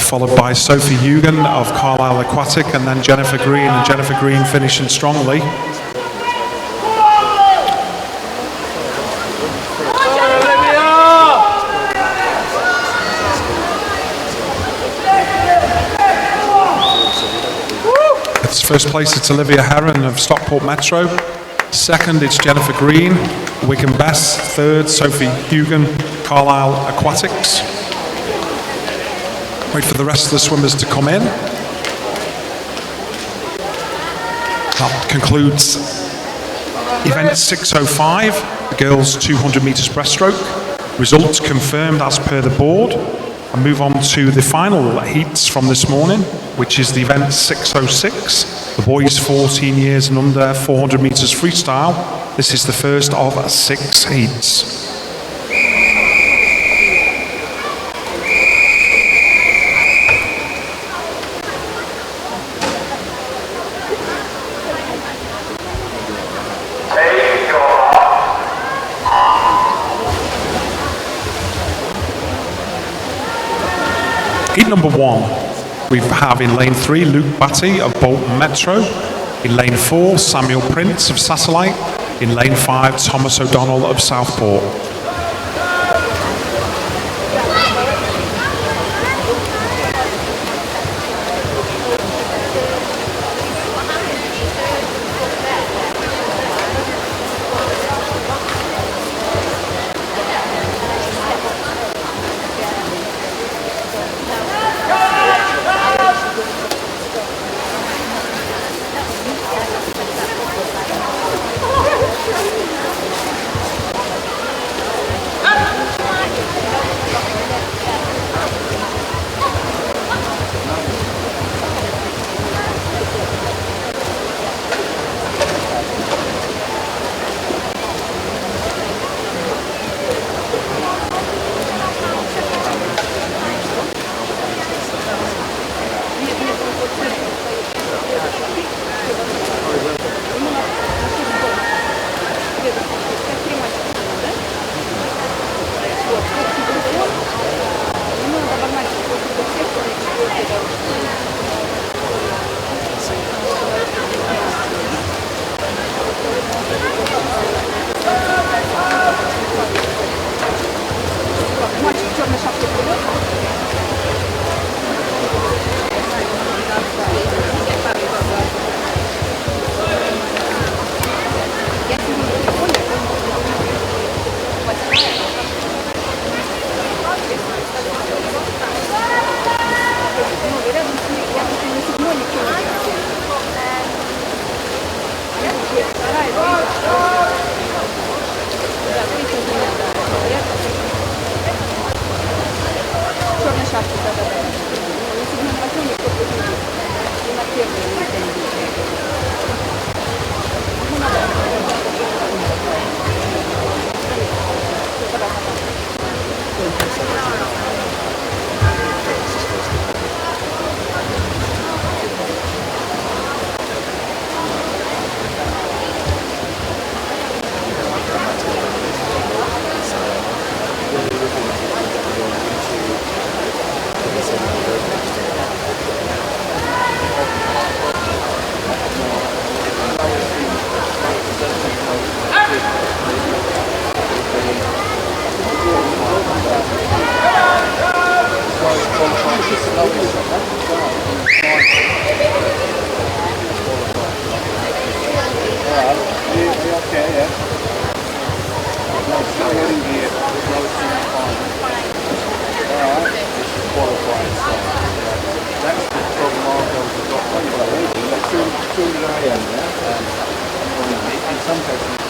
followed by Sophie Hoogan of Carlisle Aquatic, and then Jennifer Green, and Jennifer Green finishing strongly. It's first place, it's Olivia Heron of Stockport Metro. Second, it's Jennifer Green, Wigan Best. Third, Sophie Hoogan, Carlisle Aquatics. Wait for the rest of the swimmers to come in. That concludes event 605, the girls 200 metres breaststroke. Results confirmed as per the board. And move on to the final heats from this morning, which is the event 606, the boys 14 years and under 400 metres freestyle. This is the first of 6 heats. Heat number 1, we have in lane 3, Luke Batty of Bolton Metro. In lane 4, Samuel Prince of Satellite. In lane 5, Thomas O'Donnell of Southport. In some cases,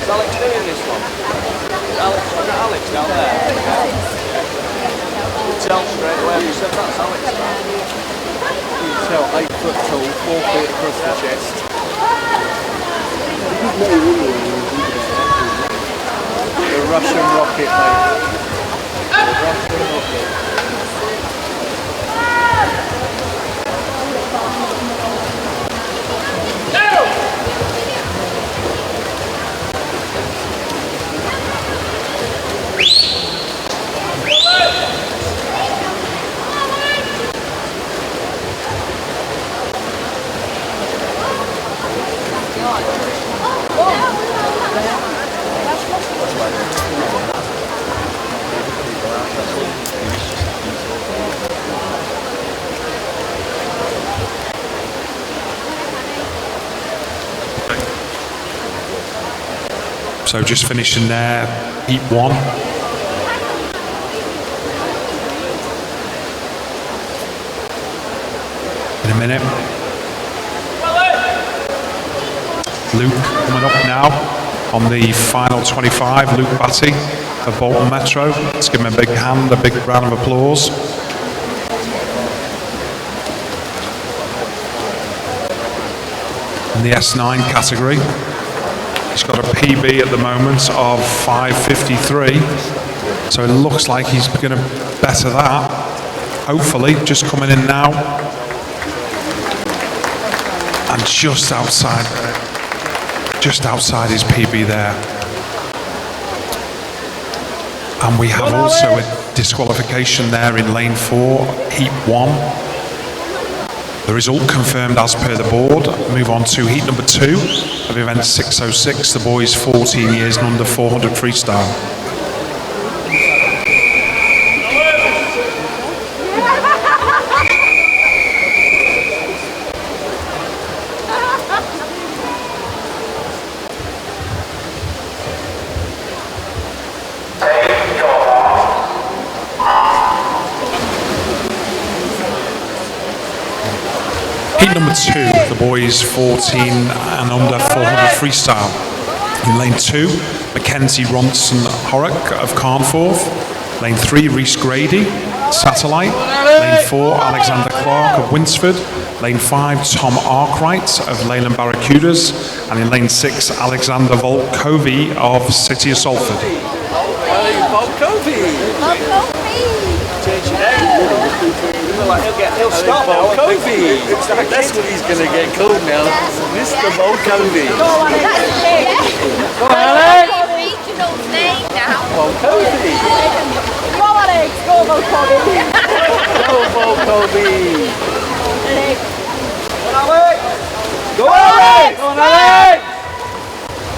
Alex doing this one? Alex down there? You tell straight away, you said that's Alex. You tell 8 foot tall, 4 feet across the chest. The Russian rocket, mate. The Russian rocket. So just finishing there, heat 1. In a minute. Luke coming up now on the final 25, Luke Batty of Bolton Metro. Let's give him a big hand, a big round of applause. In the S9 category, he's got a PB at the moment of 5:53, so it looks like he's going to better that. Hopefully, just coming in now, and just outside his PB there. And we have also a disqualification there in lane 4, heat 1. The result confirmed as per the board. Move on to heat number 2 of event 606, the boys 14 years and under 400 freestyle. Heat number 2, the boys 14 and under 400 freestyle. In lane 2, Mackenzie Ronson Horrock of Carnforth. Lane 3, Rhys Grady, Satellite. Lane 4, Alexander Clark of Winsford. Lane 5, Tom Arkwright of Leyland Barracudas. And in lane 6, Alexander Volkovi of City of Salford. Volkovi! He'll stop now. Volkovi! That's what he's going to get called now. Mr. Volkovi. Go on, Alex. Regional's name now. Volkovi! Go on, Alex. Go Volkovi. Go Volkovi! Go on, Alex! Go on, Alex!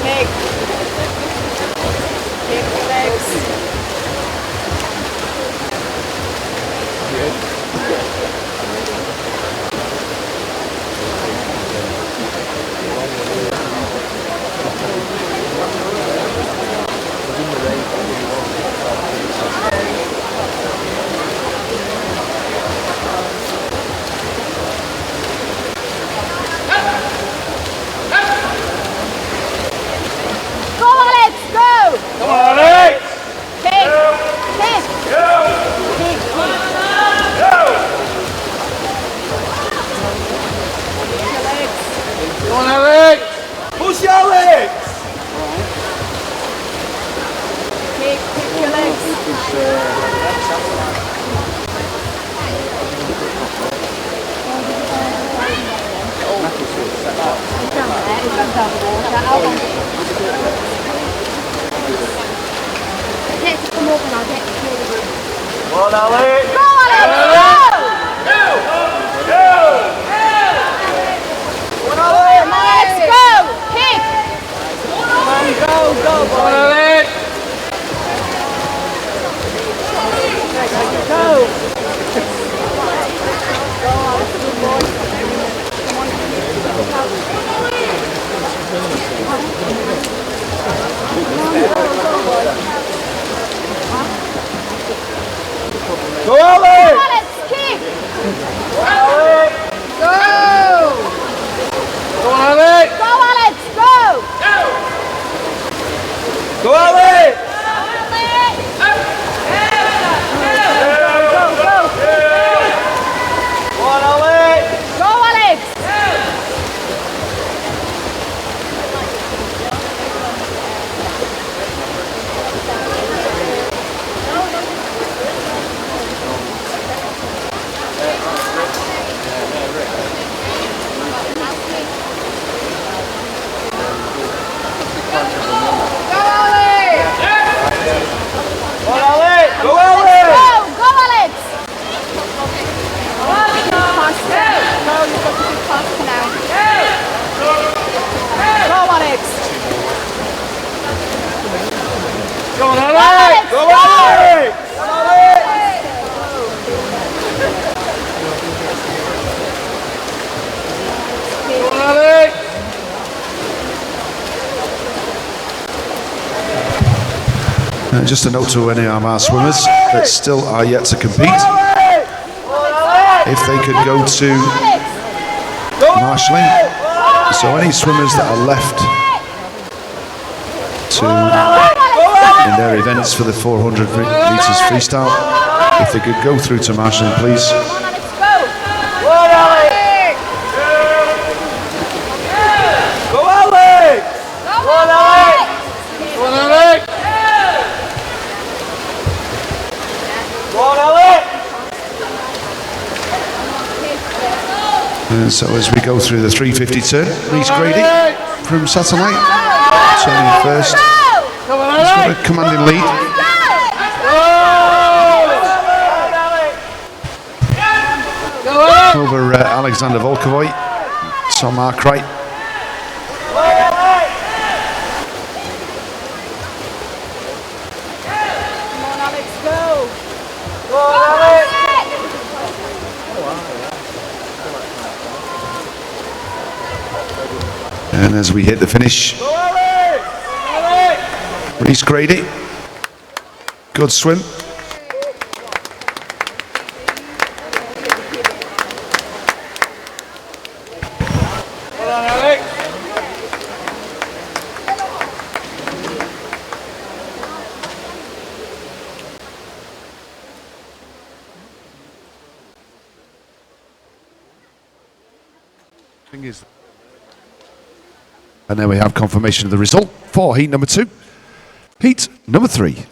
Kick. Kick the legs. down the water. Hold on. Get to come up and I'll get you. Go on, Ali. Go, Alex! Alex, go! Kick! Go on, Ali. Go, Ali. Alex, kick! Ali. Go! Go on, Ali. Go, Alex, go! Go, Ali. Go on, Ali. Go, Alex! Go on, Ali. Go, Ali. Go, Alex! Faster. Go, you've got to be faster now. Go, Alex! Go on, Ali. Alex, Go, go. Ali. Go on, Ali. Just a note to any of our swimmers that still are yet to compete. If they could go to marshalling. So any swimmers that are left to in their events for the 400 meters freestyle, if they could go through to marshalling, please. Go on, Ali. Go, Ali. Go on, Ali. Go on, Ali. Go on, Ali. And so as we go through the 350 turn, Reece Grady from Satellite, turning first. Come on, He's Ali. got a commanding lead. Go on. Over Alexander Volkovoy, Tom Arkwright. Come on, Alex, go! Go on, Ali. And as we hit the finish, Go, Ali. Ali. Reece Grady, good swim. Go on, Ali. And then we have confirmation of the result for heat number 2. Heat number 3.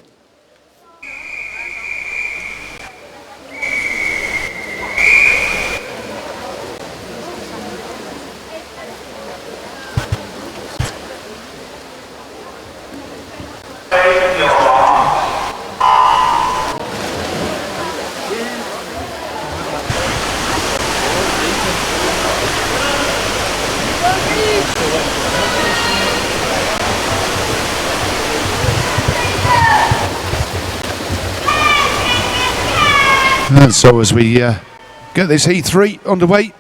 And so as we get this heat 3 underway,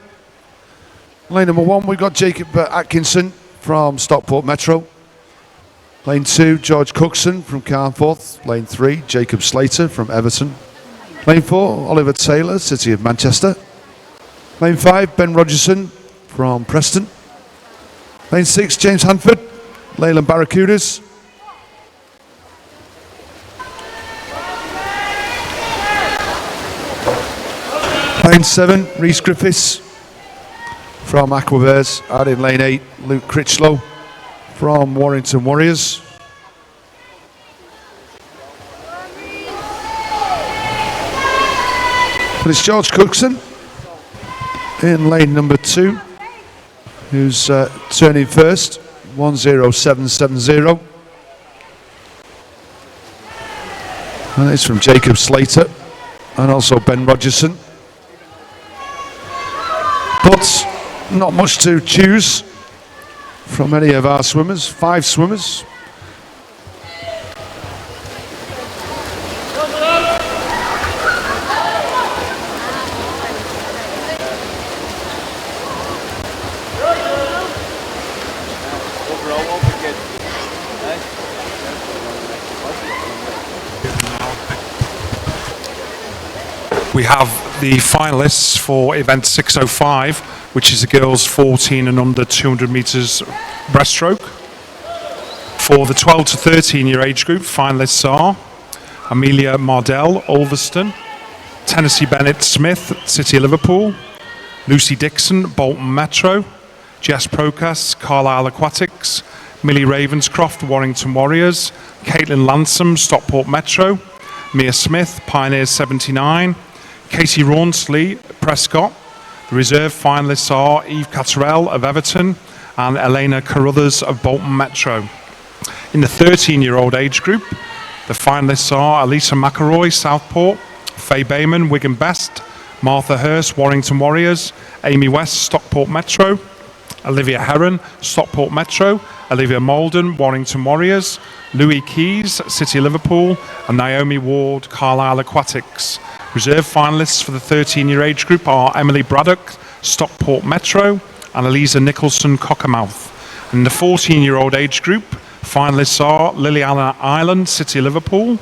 lane number 1 we've got Jacob Atkinson from Stockport Metro. Lane 2, George Cookson from Carnforth. Lane 3, Jacob Slater from Everton. Lane 4, Oliver Taylor, City of Manchester. Lane 5, Ben Rogerson from Preston. Lane 6, James Hanford, Leyland Barracudas. Lane 7, Rhys Griffiths from Aquaverse. Out in lane 8, Luke Critchlow from Warrington Warriors. But it's George Cookson in lane number 2 who's turning first. 10770. And it's from Jacob Slater and also Ben Rogerson. But not much to choose from any of our swimmers. 5 swimmers. We have the finalists for event 605, which is the girls 14 and under 200 metres breaststroke. For the 12 to 13 year age group, finalists are Amelia Mardell, Ulverston; Tennessee Bennett Smith, City of Liverpool; Lucy Dixon, Bolton Metro; Jess Procas, Carlisle Aquatics; Millie Ravenscroft, Warrington Warriors; Caitlin Lansom, Stockport Metro; Mia Smith, Pioneers 79; Katie Rawnsley, Prescott. The reserve finalists are Eve Catterell of Everton and Elena Carruthers of Bolton Metro. In the 13-year-old age group, the finalists are Elisa McElroy, Southport; Faye Bayman, Wigan Best; Martha Hurst, Warrington Warriors; Amy West, Stockport Metro; Olivia Heron, Stockport Metro; Olivia Molden, Warrington Warriors; Louis Keys, City Liverpool; and Naomi Ward, Carlisle Aquatics. Reserve finalists for the 13-year age group are Emily Braddock, Stockport Metro, and Eliza Nicholson, Cockermouth. In the 14-year-old age group, finalists are Liliana Ireland, City Liverpool;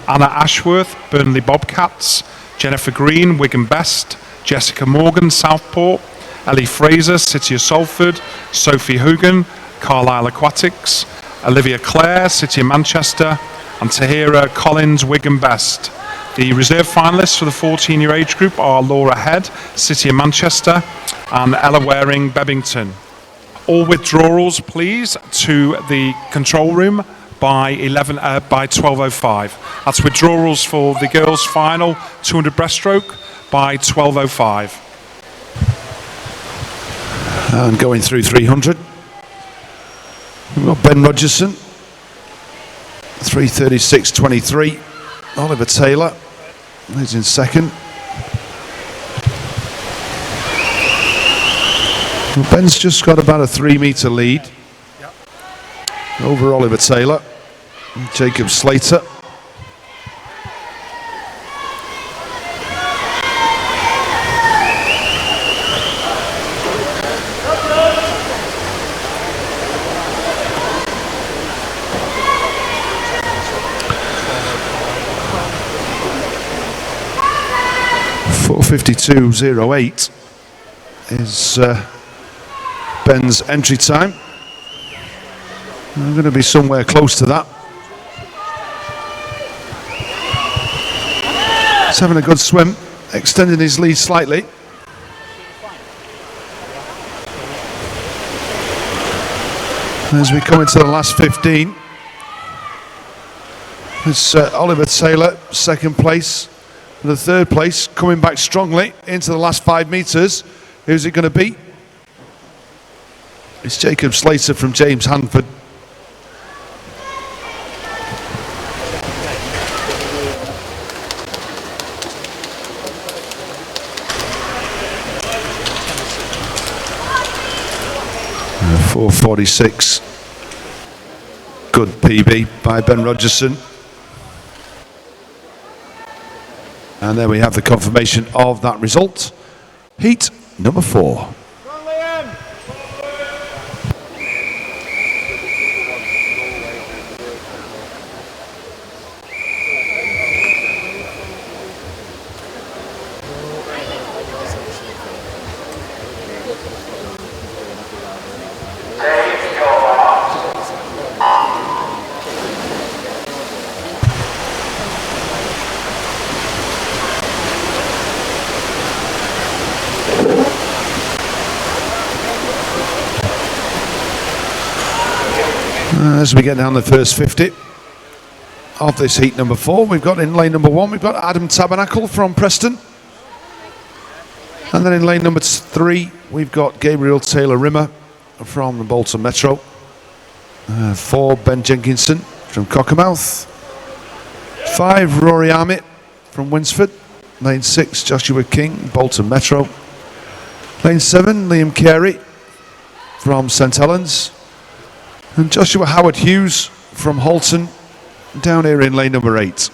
Anna Ashworth, Burnley Bobcats; Jennifer Green, Wigan Best; Jessica Morgan, Southport; Ellie Fraser, City of Salford; Sophie Hugan, Carlisle Aquatics; Olivia Clare, City of Manchester; and Tahira Collins, Wigan Best. The reserve finalists for the 14-year age group are Laura Head, City of Manchester, and Ella Waring, Bebbington. All withdrawals, please, to the control room by 12:05. That's withdrawals for the girls' final 200 breaststroke by 12:05. And going through 300, we've got Ben Rogerson, 3:36.23. Oliver Taylor, he's in second. Well, Ben's just got about a 3-metre lead over Oliver Taylor and Jacob Slater. .52.08 is Ben's entry time. I'm going to be somewhere close to that. He's having a good swim, extending his lead slightly. As we come into the last 15, it's Oliver Taylor, second place. The third place, coming back strongly into the last 5 metres. Who's it going to be? It's Jacob Slater from James Hanford. Uh, 4:46. Good PB by Ben Rogerson. And there we have the confirmation of that result. Heat number 4. As we get down the first 50 of this heat number 4, we've got in lane number 1, we've got Adam Tabernacle from Preston. And then in lane number 3, we've got Gabriel Taylor Rimmer from the Bolton Metro. 4, Ben Jenkinson from Cockermouth. 5, Rory Armitt from Winsford. Lane 6, Joshua King, Bolton Metro. Lane 7, Liam Carey from St Helens. And Joshua Howard Hughes from Halton, down here in lane number 8.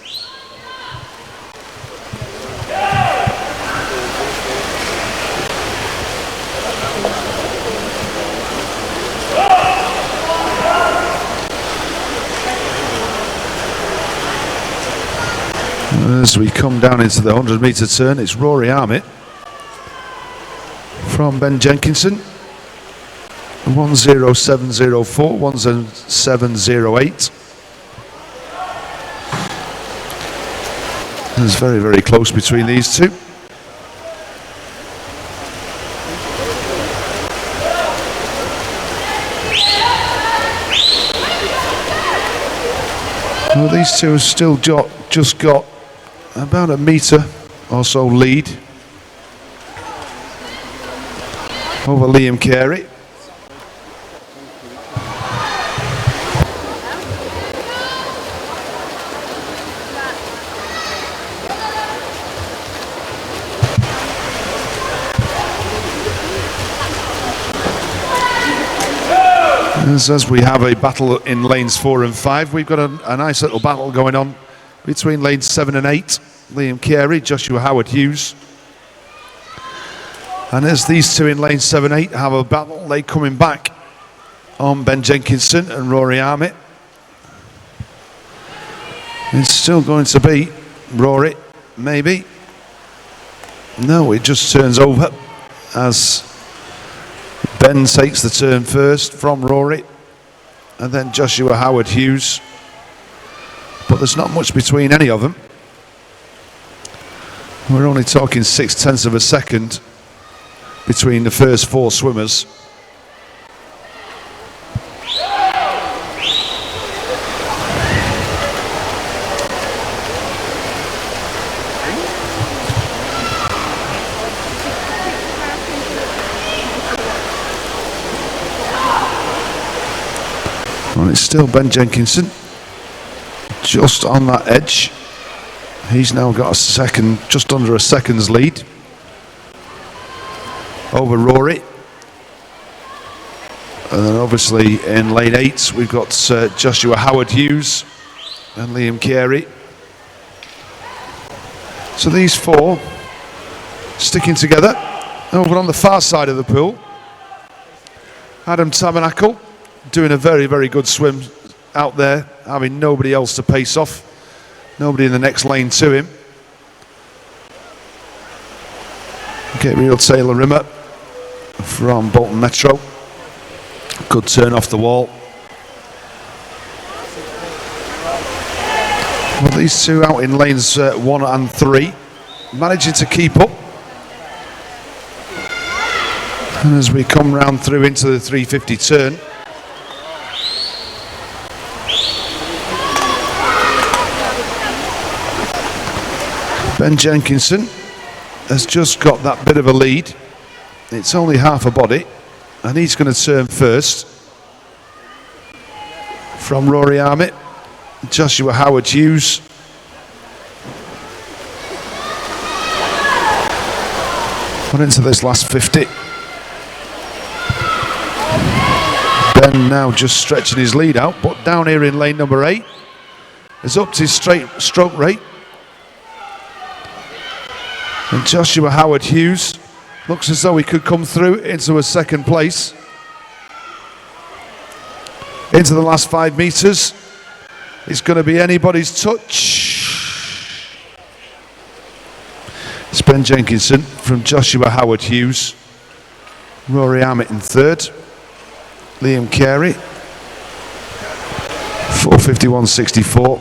As we come down into the 100-metre turn, it's Rory Armitt from Ben Jenkinson. 107.04, 107.08. It's very, very close between these two. Well, these two have still just got about a metre or so lead over Liam Carey. As we have a battle in lanes 4 and 5, we've got a nice little battle going on between lanes 7 and 8. Liam Carey, Joshua Howard Hughes. And as these two in lane 7 8 have a battle, they coming back on Ben Jenkinson and Rory Armitt. It's still going to be Rory, maybe. No, it just turns over as Ben takes the turn first from Rory, and then Joshua Howard Hughes. But there's not much between any of them. We're only talking 0.6 of a second between the first 4 swimmers. Well, it's still Ben Jenkinson just on that edge. He's now got a second, just under a second's lead over Rory. And then obviously in lane 8 we've got Joshua Howard Hughes and Liam Carey. So these 4 sticking together. Over on the far side of the pool, Adam Tabernacle doing a very, very good swim out there, having nobody else to pace off, nobody in the next lane to him. Gabriel Taylor Rimmer from Bolton Metro, good turn off the wall. Well, these two out in lanes 1 and 3, managing to keep up. And as we come round through into the 350 turn, Ben Jenkinson has just got that bit of a lead. It's only half a body, and he's going to turn first from Rory Armitt, Joshua Howard Hughes. Put into this last 50. Ben now just stretching his lead out, but down here in lane number 8 is up to his straight stroke rate. And Joshua Howard Hughes looks as though he could come through into a second place. Into the last 5 metres. It's going to be anybody's touch. It's Ben Jenkinson from Joshua Howard Hughes. Rory Armitt in 3rd. Liam Carey. 4:51.64.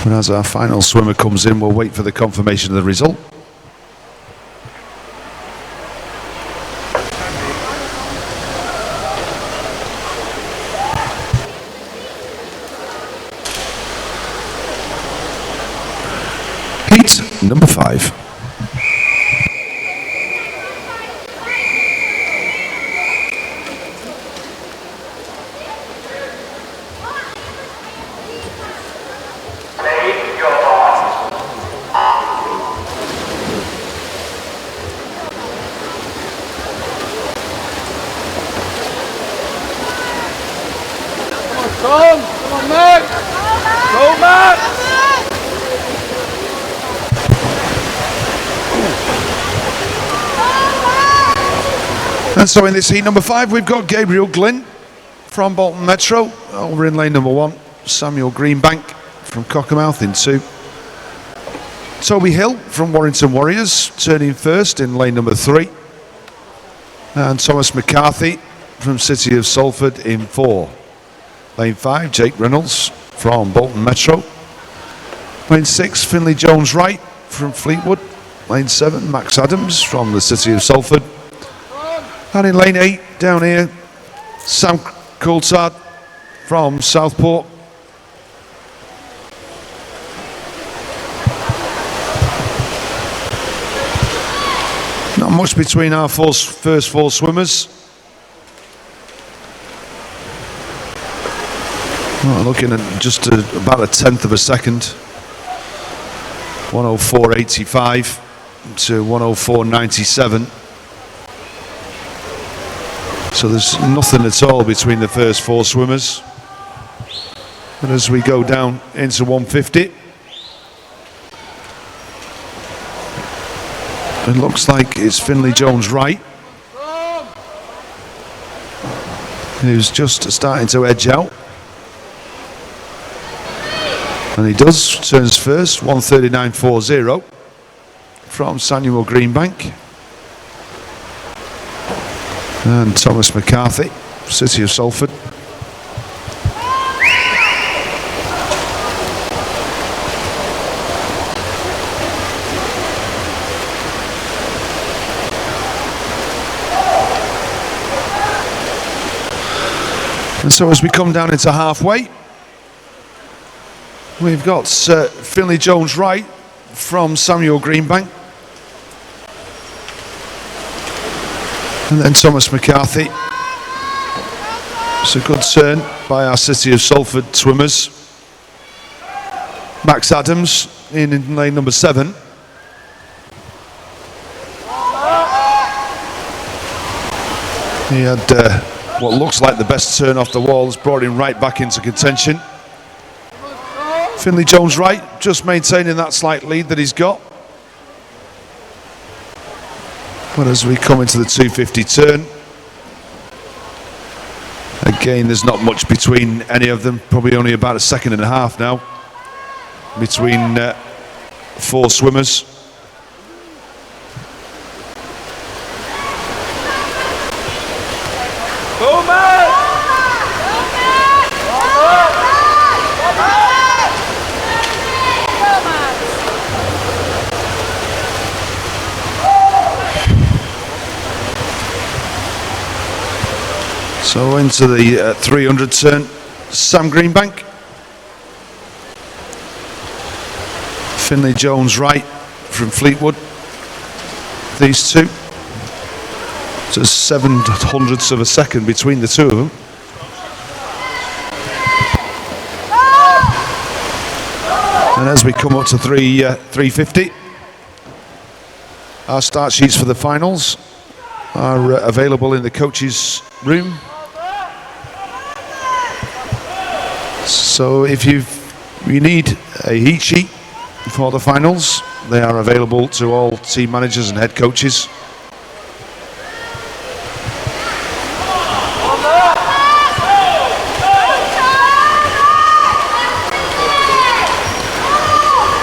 And as our final swimmer comes in, we'll wait for the confirmation of the result. Heat number 5. Come on, Max! Go, Max! And so in this heat number 5, we've got Gabriel Glynn from Bolton Metro. Over in lane number 1, Samuel Greenbank from Cockermouth in 2. Toby Hill from Warrington Warriors turning first in lane number 3. And Thomas McCarthy from City of Salford in 4. Lane 5, Jake Reynolds from Bolton Metro. Lane 6, Finley Jones Wright from Fleetwood. Lane 7, Max Adams from the City of Salford. And in lane 8, down here, Sam Coulthard from Southport. Not much between our first 4 swimmers. Well, looking at just about a tenth of a second. 104.85 to 104.97. So there's nothing at all between the first 4 swimmers. But as we go down into 150, it looks like it's Finley Jones Wright, who's just starting to edge out. And he does, turns first, 139.40 from Samuel Greenbank. And Thomas McCarthy, City of Salford. And so as we come down into halfway, we've got Finley Jones Wright from Samuel Greenbank. And then Thomas McCarthy. It's a good turn by our City of Salford swimmers. Max Adams in lane number 7. He had what looks like the best turn off the walls, brought him right back into contention. Finley Jones Wright just maintaining that slight lead that he's got. But as we come into the 250 turn, again there's not much between any of them, probably only about a second and a half now between 4 swimmers. So into the 300 turn, Sam Greenbank, Finley Jones Wright from Fleetwood, these two. Just 0.07 of a second between the two of them. And as we come up to 350, our start sheets for the finals are available in the coaches' room. So if you need a heat sheet for the finals, they are available to all team managers and head coaches.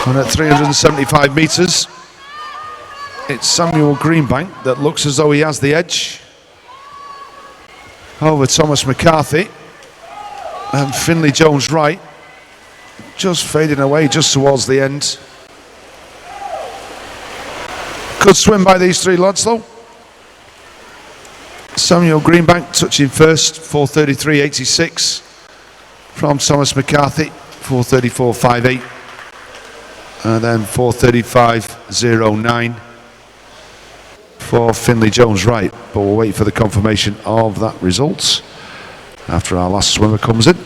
And at 375 metres, it's Samuel Greenbank that looks as though he has the edge over Thomas McCarthy. And Finley Jones Wright just fading away just towards the end. Good swim by these 3 lads though. Samuel Greenbank touching first, 4:33.86 from Thomas McCarthy, 4:34.58, and then 4:35.09 for Finley Jones Wright. But we'll wait for the confirmation of that result after our last swimmer comes in.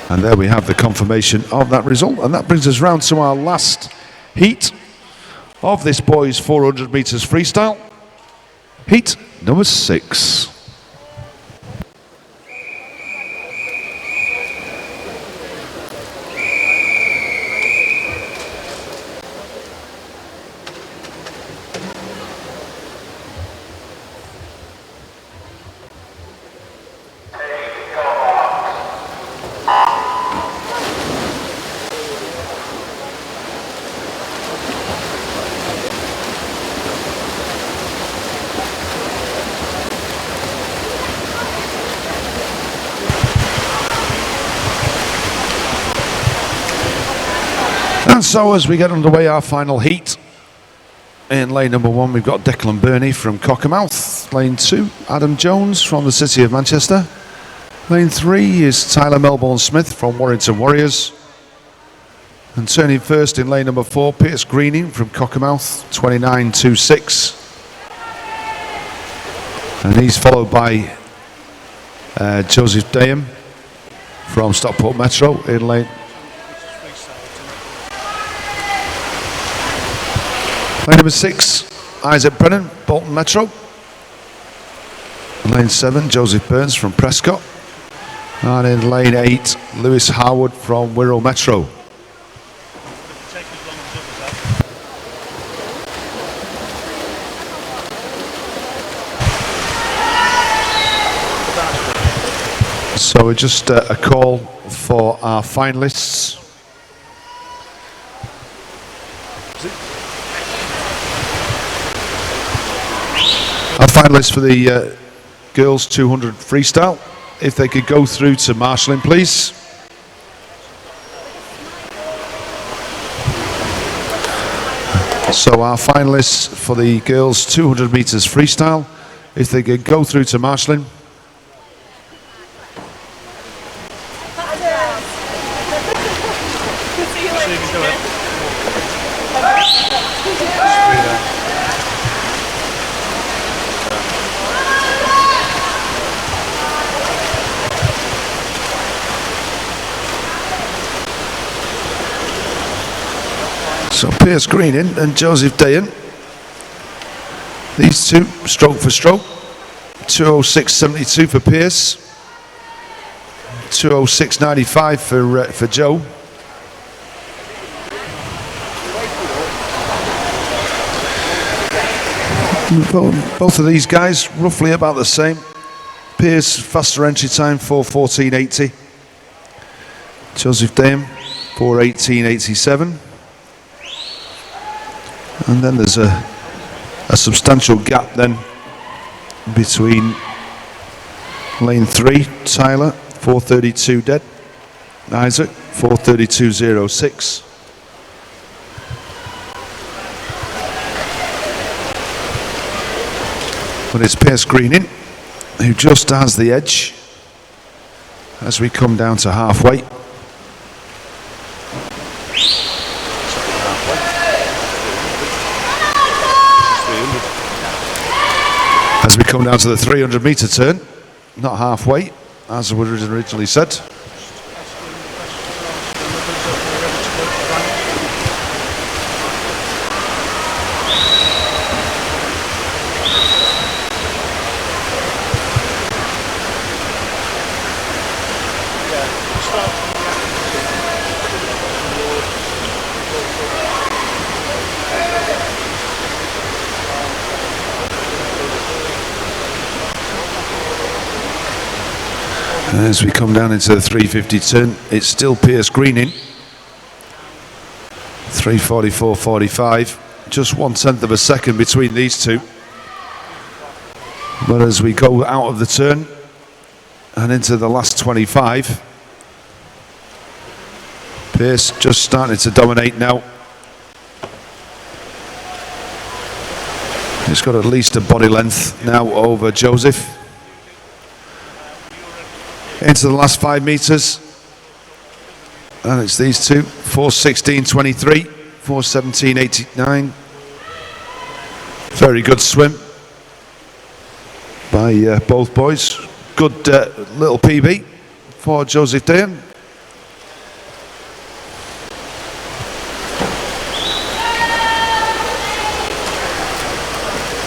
And there we have the confirmation of that result, and that brings us round to our last heat of this boys 400 metres freestyle. Heat number 6. And so as we get underway our final heat, in lane number 1 we've got Declan Burney from Cockermouth. Lane 2, Adam Jones from the City of Manchester. Lane 3 is Tyler Melbourne Smith from Warrington Warriors. And turning first in lane number 4, Pierce Greening from Cockermouth, 29.26. And he's followed by Joseph Dayham from Stockport Metro in lane. Lane number 6, Isaac Brennan, Bolton Metro. Lane 7, Joseph Burns from Prescott. And in lane 8, Lewis Harwood from Wirral Metro. Take as long as others have. So just a call for our finalists. Our finalists for the girls 200 freestyle, if they could go through to marshalling, please. So our finalists for the girls 200 meters freestyle, if they could go through to marshalling. So Pierce Greening and Joseph Dayan, these two stroke for stroke, 206.72 for Pierce, 206.95 for Joe. Both of these guys roughly about the same. Pierce faster entry time 4:14.80. Joseph Dayan 4:18.87. And then there's a substantial gap then between lane 3, Tyler, 4:32 dead, Isaac, 4:32.06. But it's Pierce Greening who just has the edge as we come down to halfway. As we come down to the 300 metre turn, not halfway, as was originally said. As we come down into the 350 turn, it's still Pierce Greening, 3:44.45, just 1/10 of a second between these two. But as we go out of the turn and into the last 25, Pierce just starting to dominate now. He's got at least a body length now over Joseph. Into the last 5 metres, and it's these two, 4:16.23, 4:17.89. Very good swim by both boys. Good little PB for Joseph Dayan.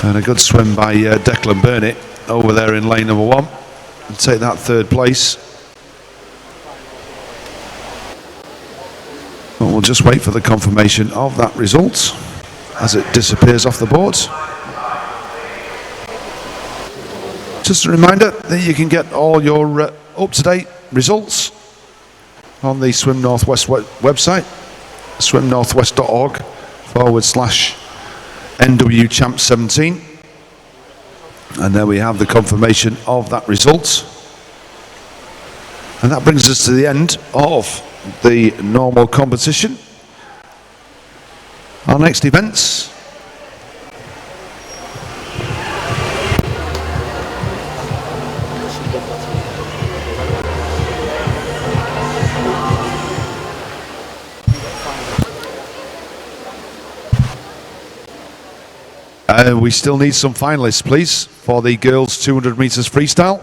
And a good swim by Declan Burnett over there in lane number 1 and take that 3rd place. But we'll just wait for the confirmation of that result as it disappears off the boards. Just a reminder that you can get all your up-to-date results on the Swim Northwest website, swimnorthwest.org/NWChamp17. And there we have the confirmation of that result. And that brings us to the end of the normal competition. Our next events. We still need some finalists, please, for the girls 200 meters freestyle.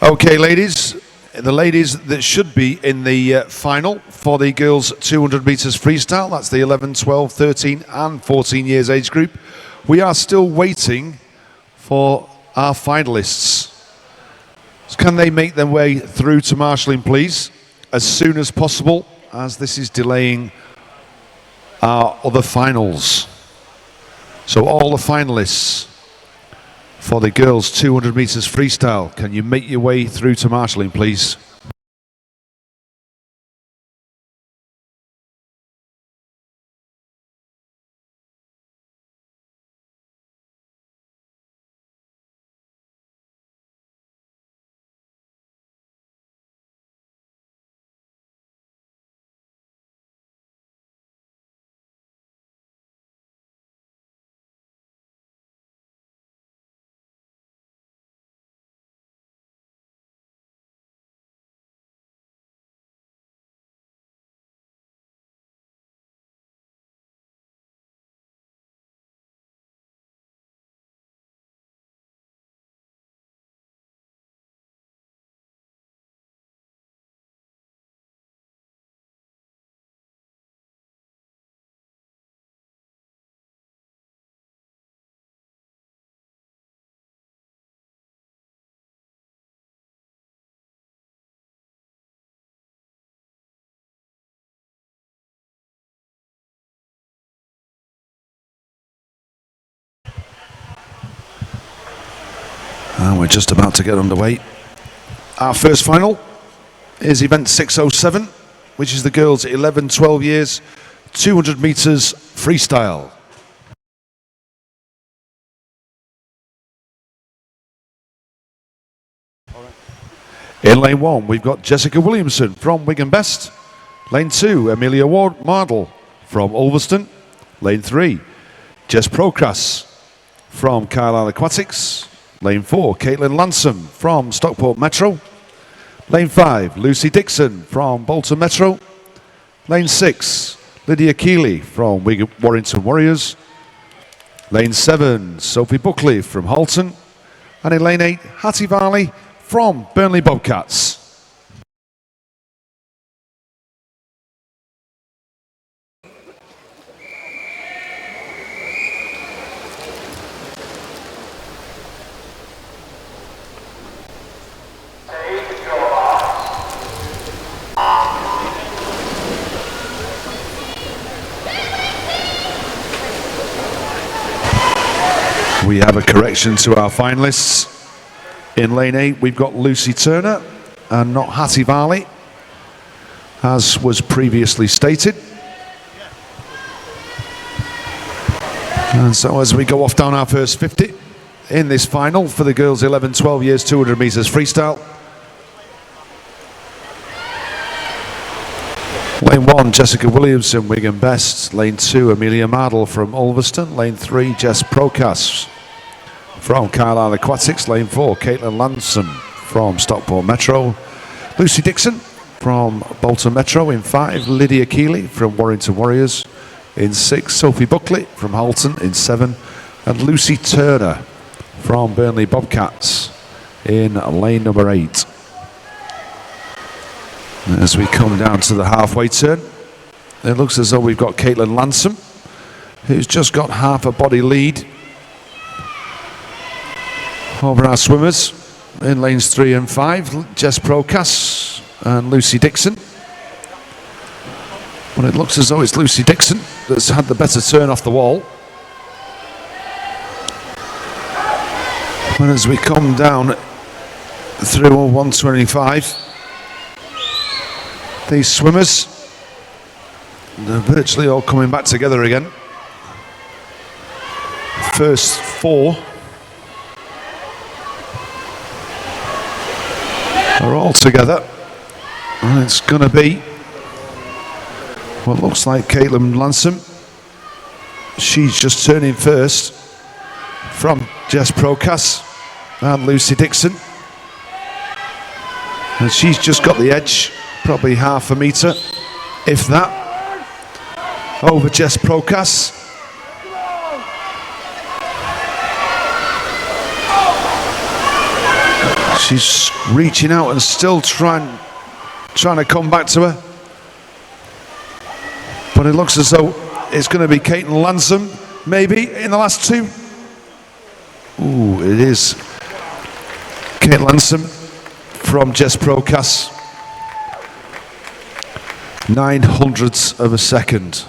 Okay, ladies, the ladies that should be in the final for the girls 200 meters freestyle, that's the 11, 12, 13 and 14 years age group. We are still waiting for our finalists. Can they make their way through to marshalling, please, as soon as possible, as this is delaying our other finals. So all the finalists for the girls 200 meters freestyle, can you make your way through to marshalling, please? And we're just about to get underway. Our first final is event 607, which is the girls 11, 12 years, 200 meters freestyle. In lane 1, we've got Jessica Williamson from Wigan Best. Lane 2, Amelia Mardle from Ulverston. Lane 3, Jess Procras from Carlisle Aquatics. Lane 4, Caitlin Lansom from Stockport Metro. Lane 5, Lucy Dixon from Bolton Metro. Lane 6, Lydia Keeley from Warrington Warriors. Lane 7, Sophie Buckley from Halton. And in lane 8, Hattie Varley from Burnley Bobcats. We have a correction to our finalists. In lane 8, we've got Lucy Turner and not Hattie Varley, as was previously stated. And so as we go off down our first 50 in this final for the girls 11-12 years 200 metres freestyle. Lane 1, Jessica Williamson, Wigan Best. Lane 2, Amelia Mardle from Ulverston. Lane 3, Jess Procas from Carlisle Aquatics. Lane 4, Caitlin Lanson from Stockport Metro. Lucy Dixon from Bolton Metro. In 5, Lydia Keeley from Warrington Warriors. In 6, Sophie Buckley from Halton. In 7, and Lucy Turner from Burnley Bobcats in lane number 8. As we come down to the halfway turn, it looks as though we've got Caitlin Lansom, who's just got half a body lead over our swimmers in lanes 3 and 5, Jess Procas and Lucy Dixon. But it looks as though it's Lucy Dixon that's had the better turn off the wall. And as we come down through 125, these swimmers, they're virtually all coming back together again. First 4 are all together, and it's going to be what looks like Caitlin Lansom. She's just turning first from Jess Procas and Lucy Dixon, and she's just got the edge, probably half a metre, if that, over Jess Procas. She's reaching out and still trying to come back to her. But it looks as though it's going to be Caitlin Lansom, maybe, in the last 2. Ooh, it is Caitlin Lansom from Jess Procas. 0.09 of a second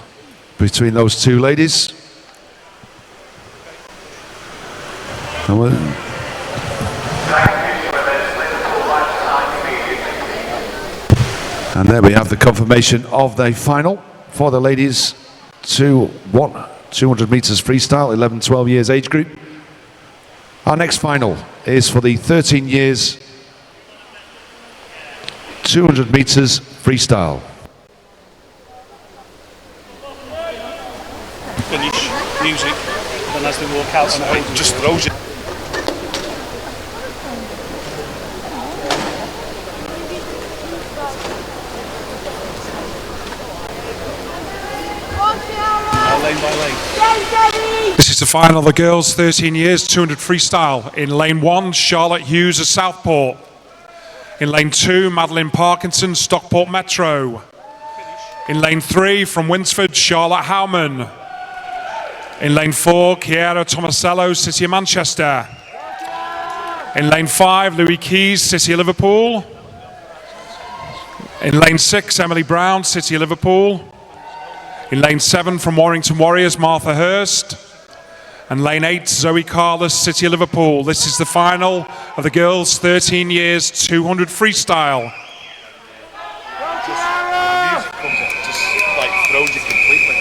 between those 2 ladies. And there we have the confirmation of the final for the ladies 200 metres freestyle, 11-12 years age group. Our next final is for the 13 years 200 metres freestyle. Finish music, and as they walk out, and it just throws it. Lane by lane. This is the final of the girls 13 years 200 freestyle. In lane 1, Charlotte Hughes of Southport. In lane 2, Madeline Parkinson, Stockport Metro. In lane 3, from Winsford, Charlotte Howman. In lane 4, Chiara Tomasello, City of Manchester. In lane 5, Louis Keys, City of Liverpool. In lane 6, Emily Brown, City of Liverpool. In lane 7, from Warrington Warriors, Martha Hurst. And lane 8, Zoe Carlos, City of Liverpool. This is the final of the girls 13 years 200 freestyle. The music comes on, just like throws you completely.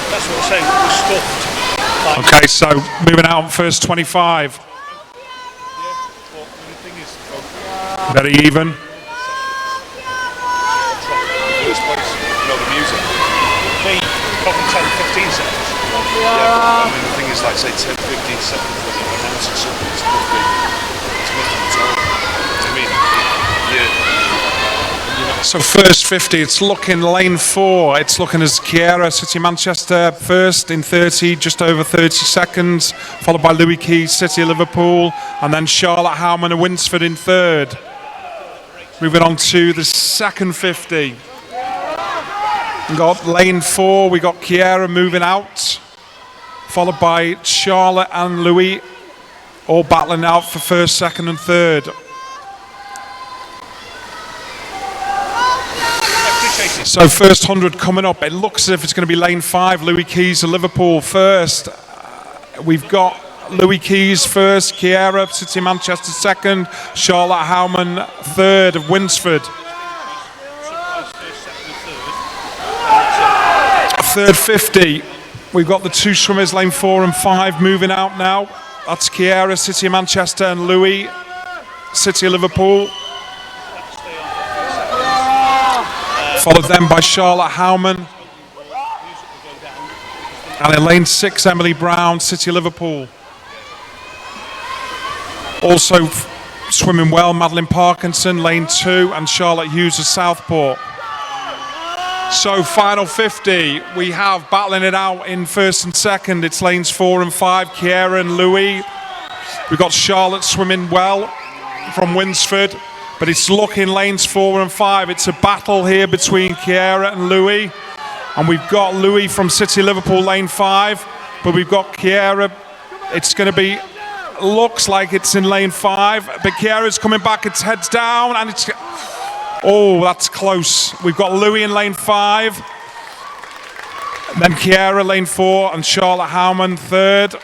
That's what I'm saying, we're stuffed. Like, Okay, so moving out on first 25. yeah, but the thing is, Very even. first place, you know, the music. Me, probably 10, 15 seconds. Yeah, but, I mean, the thing is, like, say 10, 15 seconds when you're announcing something, it's nothing at all. I mean, yeah. So first 50, it's looking lane 4. It's looking as Chiara, City of Manchester, first in 30, just over 30 seconds, followed by Louis Keys, City of Liverpool, and then Charlotte Howman of Winsford in 3rd. Moving on to the second 50. We got lane 4, we got Chiara moving out. followed by Charlotte and Louis, all battling out for first, second and third. So first 100 coming up. It looks as if it's going to be lane 5. Louis Keys of Liverpool first. We've got Louis Keys first, Kiera, City of Manchester second, Charlotte Howman third of Winsford. Third 50. We've got the two swimmers, lane 4 and 5, moving out now. That's Kiera, City of Manchester, and Louis, City of Liverpool. Followed then by Charlotte Howman. And in lane 6, Emily Brown, City of Liverpool. Also swimming well, Madeline Parkinson, lane 2, and Charlotte Hughes of Southport. So final 50, we have battling it out in first and second. It's lanes 4 and 5, Kiera and Louis. We've got Charlotte swimming well from Winsford, but it's looking lanes 4 and 5. It's a battle here between Kiera and Louis. And we've got Louis from City Liverpool, lane 5, but we've got Kiera. It's going to be, looks like it's in lane 5, but Kiera's coming back, it's heads down, and it's, oh, that's close. We've got Louis in lane 5, then Kiera, lane 4, and Charlotte Howman, third.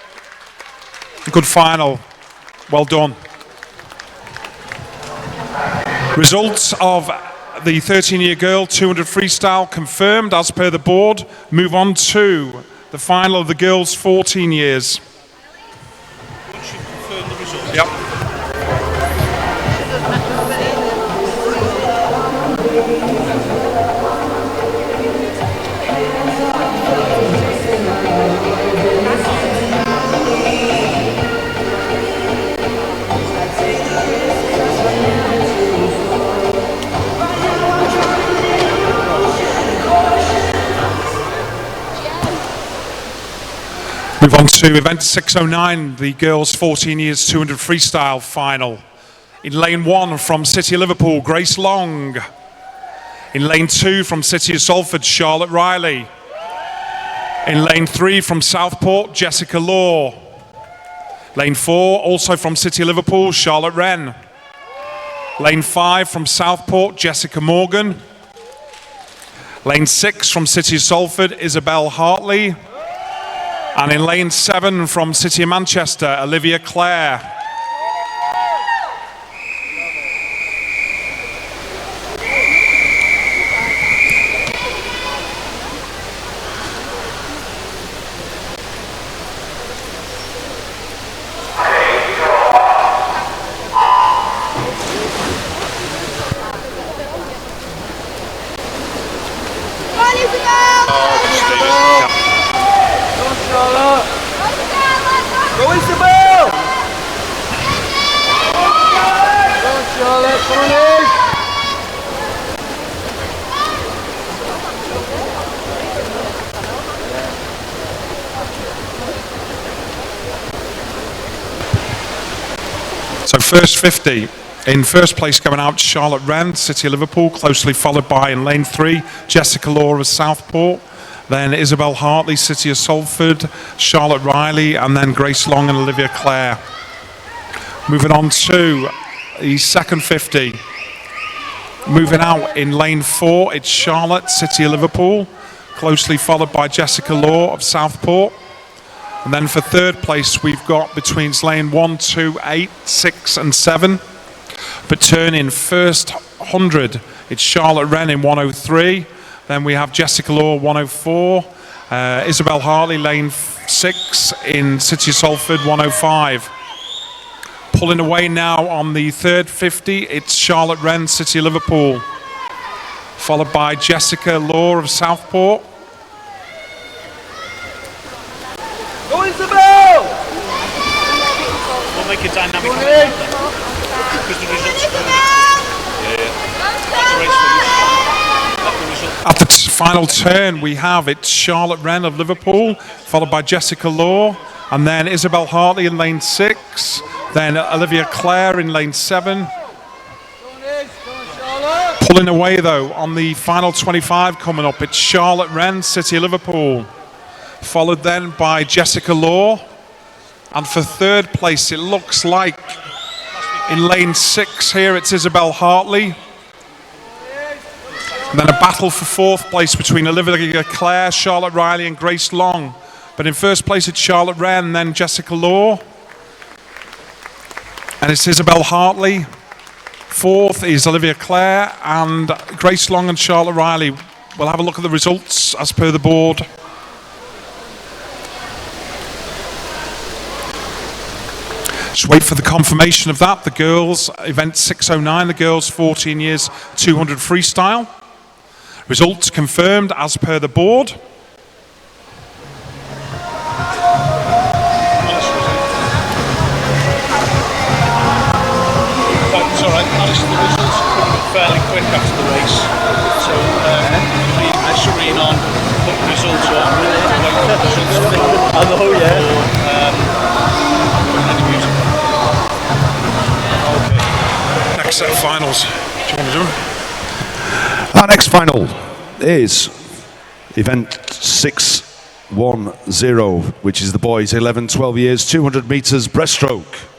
Good final. Well done. Results of the 13-year girl 200 freestyle confirmed as per the board. Move on to the final of the girls 14 years. Once you've confirmed the results. Yep. Move on to event 609, the girls 14 years 200 freestyle final. In lane 1 from City of Liverpool, Grace Long. In lane 2 from City of Salford, Charlotte Riley. In lane 3 from Southport, Jessica Law. Lane 4 also from City of Liverpool, Charlotte Wren. Lane 5 from Southport, Jessica Morgan. Lane 6 from City of Salford, Isabel Hartley. And in lane 7 from City of Manchester, Olivia Clare. Go Isabel! Go on, Charlotte, come on in! So first 50. In first place going out, Charlotte Wren, City of Liverpool, closely followed by in lane 3, Jessica Law of Southport. Then Isabel Hartley, City of Salford, Charlotte Riley, and then Grace Long and Olivia Clare. Moving on to the second 50. Moving out in lane 4, it's Charlotte, City of Liverpool, closely followed by Jessica Law of Southport. And then for third place, we've got between lane 1, 2, 8, 6, and 7. But turning first 100, it's Charlotte Wren in 103. Then we have Jessica Law, 104. Isabel Hartley, lane 6 in City of Salford, 105. Pulling away now on the third 50, it's Charlotte Wren, City of Liverpool. Followed by Jessica Law of Southport. Go Isabel! We'll make a dynamic because the results are At the final turn, we have it's Charlotte Wren of Liverpool, followed by Jessica Law, and then Isabel Hartley in lane 6, then Olivia Clare in lane 7. Pulling away though on the final 25 coming up, it's Charlotte Wren, City of Liverpool, followed then by Jessica Law. And for third place, it looks like in lane 6 here, it's Isabel Hartley. And then a battle for fourth place between Olivia Clare, Charlotte Riley and Grace Long. But in first place, it's Charlotte Wren and then Jessica Law. And it's Isabel Hartley. Fourth is Olivia Clare, and Grace Long and Charlotte Riley. We'll have a look at the results as per the board. Just wait for the confirmation of that. The girls, event 609, the girls 14 years, 200 freestyle. Results confirmed as per the board. It's all right, Alice, the results are coming up fairly quick after the race. So leave the screen on, put the results on, wait for the results to come. I know, yeah. Any music. Next set of finals. Do you want to do them? Our next final is event 610, which is the boys 11-12 years, 200 meters breaststroke.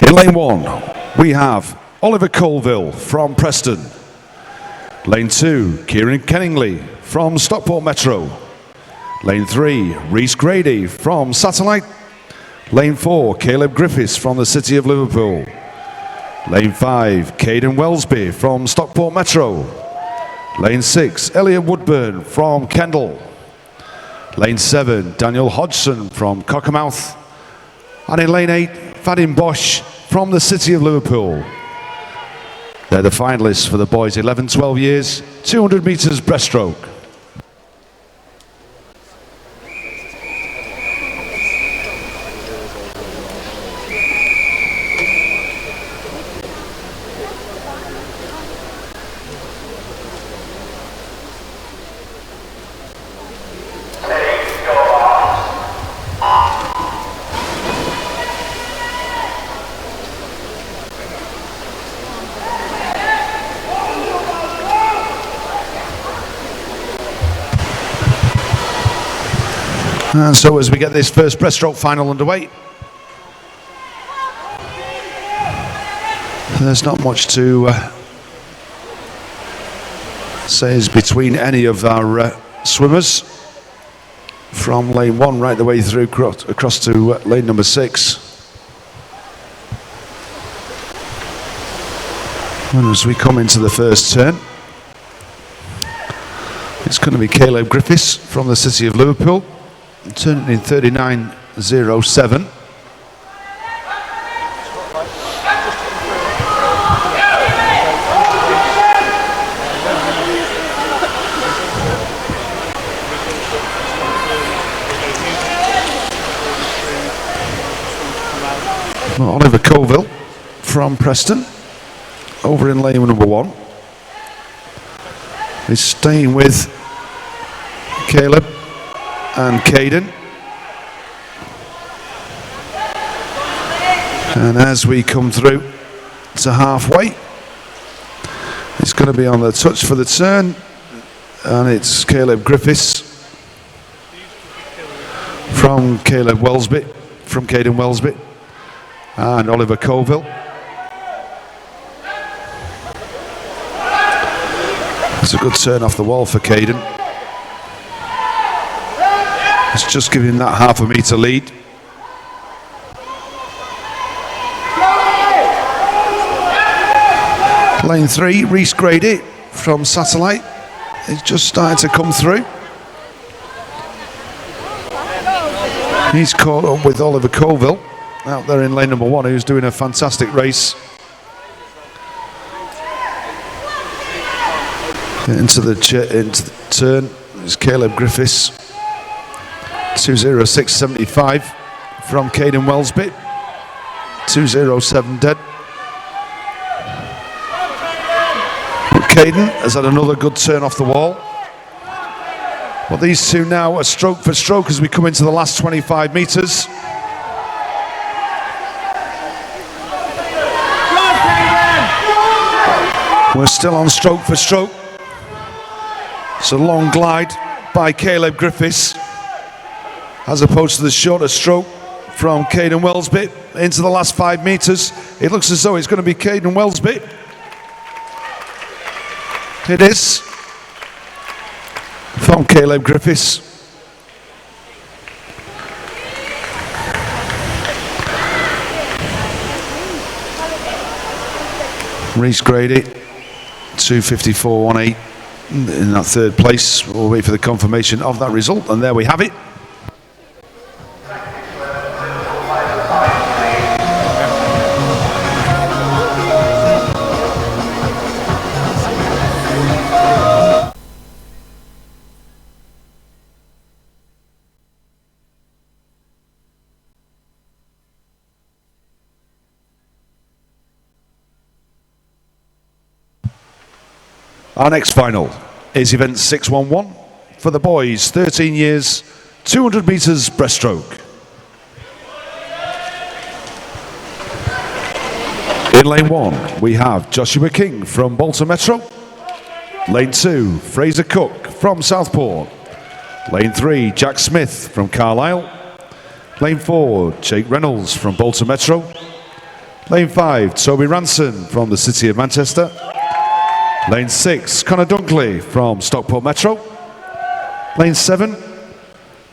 In lane 1, we have Oliver Colville from Preston. Lane 2, Kieran Kenningley from Stockport Metro. Lane 3, Rhys Grady from Satellite. Lane 4, Caleb Griffiths from the City of Liverpool. Lane 5, Caden Wellesby from Stockport Metro. Lane 6, Elliot Woodburn from Kendal. Lane 7, Daniel Hodgson from Cockermouth. And in lane 8, Vadim Bosch from the City of Liverpool. They're the finalists for the boys 11-12 years, 200 meters breaststroke. And so as we get this first breaststroke final underway, there's not much to say is between any of our swimmers from lane 1 right the way through across to lane number 6. And as we come into the first turn, it's going to be Caleb Griffiths from the City of Liverpool, turning in 39.07. Oliver Colville from Preston, over in lane number 1, is staying with Caleb and Caden. And as we come through to halfway, it's going to be on the touch for the turn, and it's Caleb Griffiths from Caleb Wellesby, from Caden Wellesby, and Oliver Colville. It's a good turn off the wall for Caden. It's just giving that half a metre lead. Lane 3, Rhys Grady from Satellite is just starting to come through. He's caught up with Oliver Colville out there in lane number 1, who's doing a fantastic race. Into the turn is Caleb Griffiths, 2:06.75 from Caden Wellesby, 2:07 dead. But Caden has had another good turn off the wall. Well, these two now are stroke for stroke as we come into the last 25 metres. We're still on stroke for stroke. It's a long glide by Caleb Griffiths, as opposed to the shorter stroke from Caden Wellsby into the last 5 metres. It looks as though it's going to be Caden Wellsby. It is from Caleb Griffiths. Reece Grady, 2:54.18 in that third place. We'll wait for the confirmation of that result, and there we have it. Our next final is event 611 for the boys, 13 years, 200 metres breaststroke. In lane 1, we have Joshua King from Bolton Metro. Lane 2, Fraser Cook from Southport. Lane 3, Jack Smith from Carlisle. Lane 4, Jake Reynolds from Bolton Metro. Lane 5, Toby Ranson from the City of Manchester. Lane 6, Connor Dunkley from Stockport Metro. Lane 7,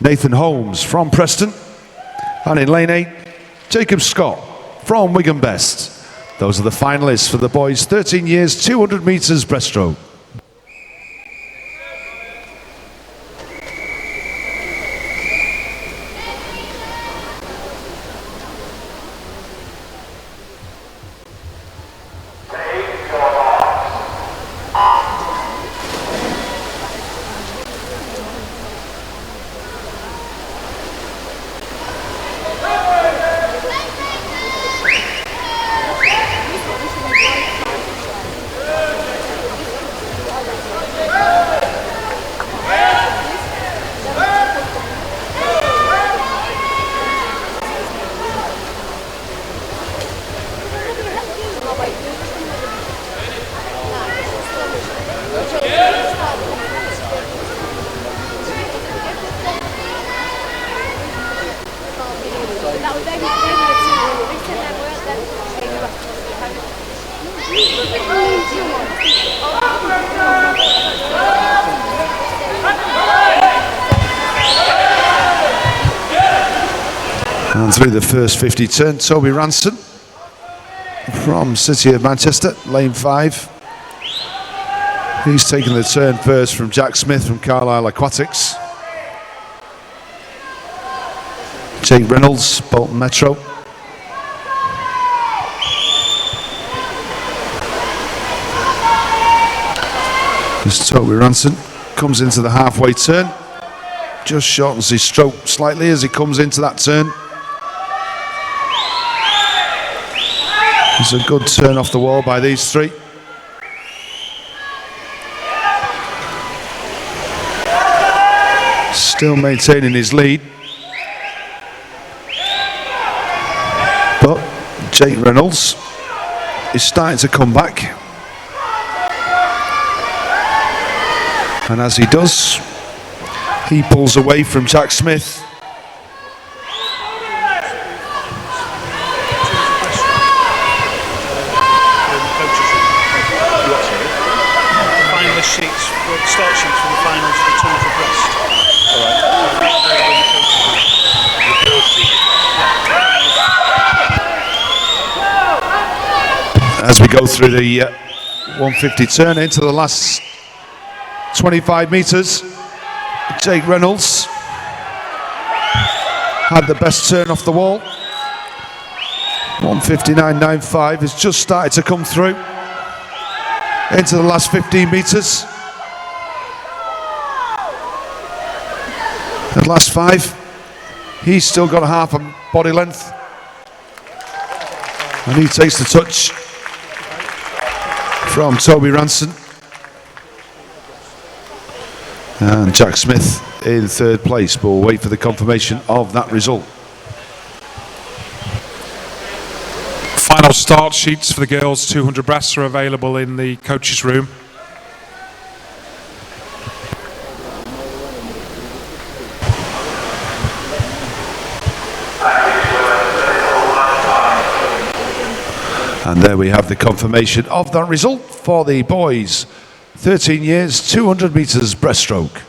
Nathan Holmes from Preston. And in lane 8, Jacob Scott from Wigan Best. Those are the finalists for the boys, 13 years, 200 metres breaststroke. And through the first 50 turn, Toby Ranson from City of Manchester, lane 5. He's taken the turn first from Jack Smith from Carlisle Aquatics. Jake Reynolds, Bolton Metro. As Toby Ranson comes into the halfway turn, just shortens his stroke slightly as he comes into that turn. It's a good turn off the wall by these three. Still maintaining his lead. But Jake Reynolds is starting to come back. And as he does, he pulls away from Jack Smith. Start sheets for the finals of the Tour for Brest. As we go through the 150 turn into the last 25 metres, Jake Reynolds had the best turn off the wall. 159.95 has just started to come through into the last 15 metres. The last 5, he's still got a half a body length. And he takes the touch from Toby Ranson. And Jack Smith in third place, but we'll wait for the confirmation of that result. Final start sheets for the girls 200 breasts are available in the coaches room. And there we have the confirmation of that result for the boys. 13 years, 200 metres breaststroke.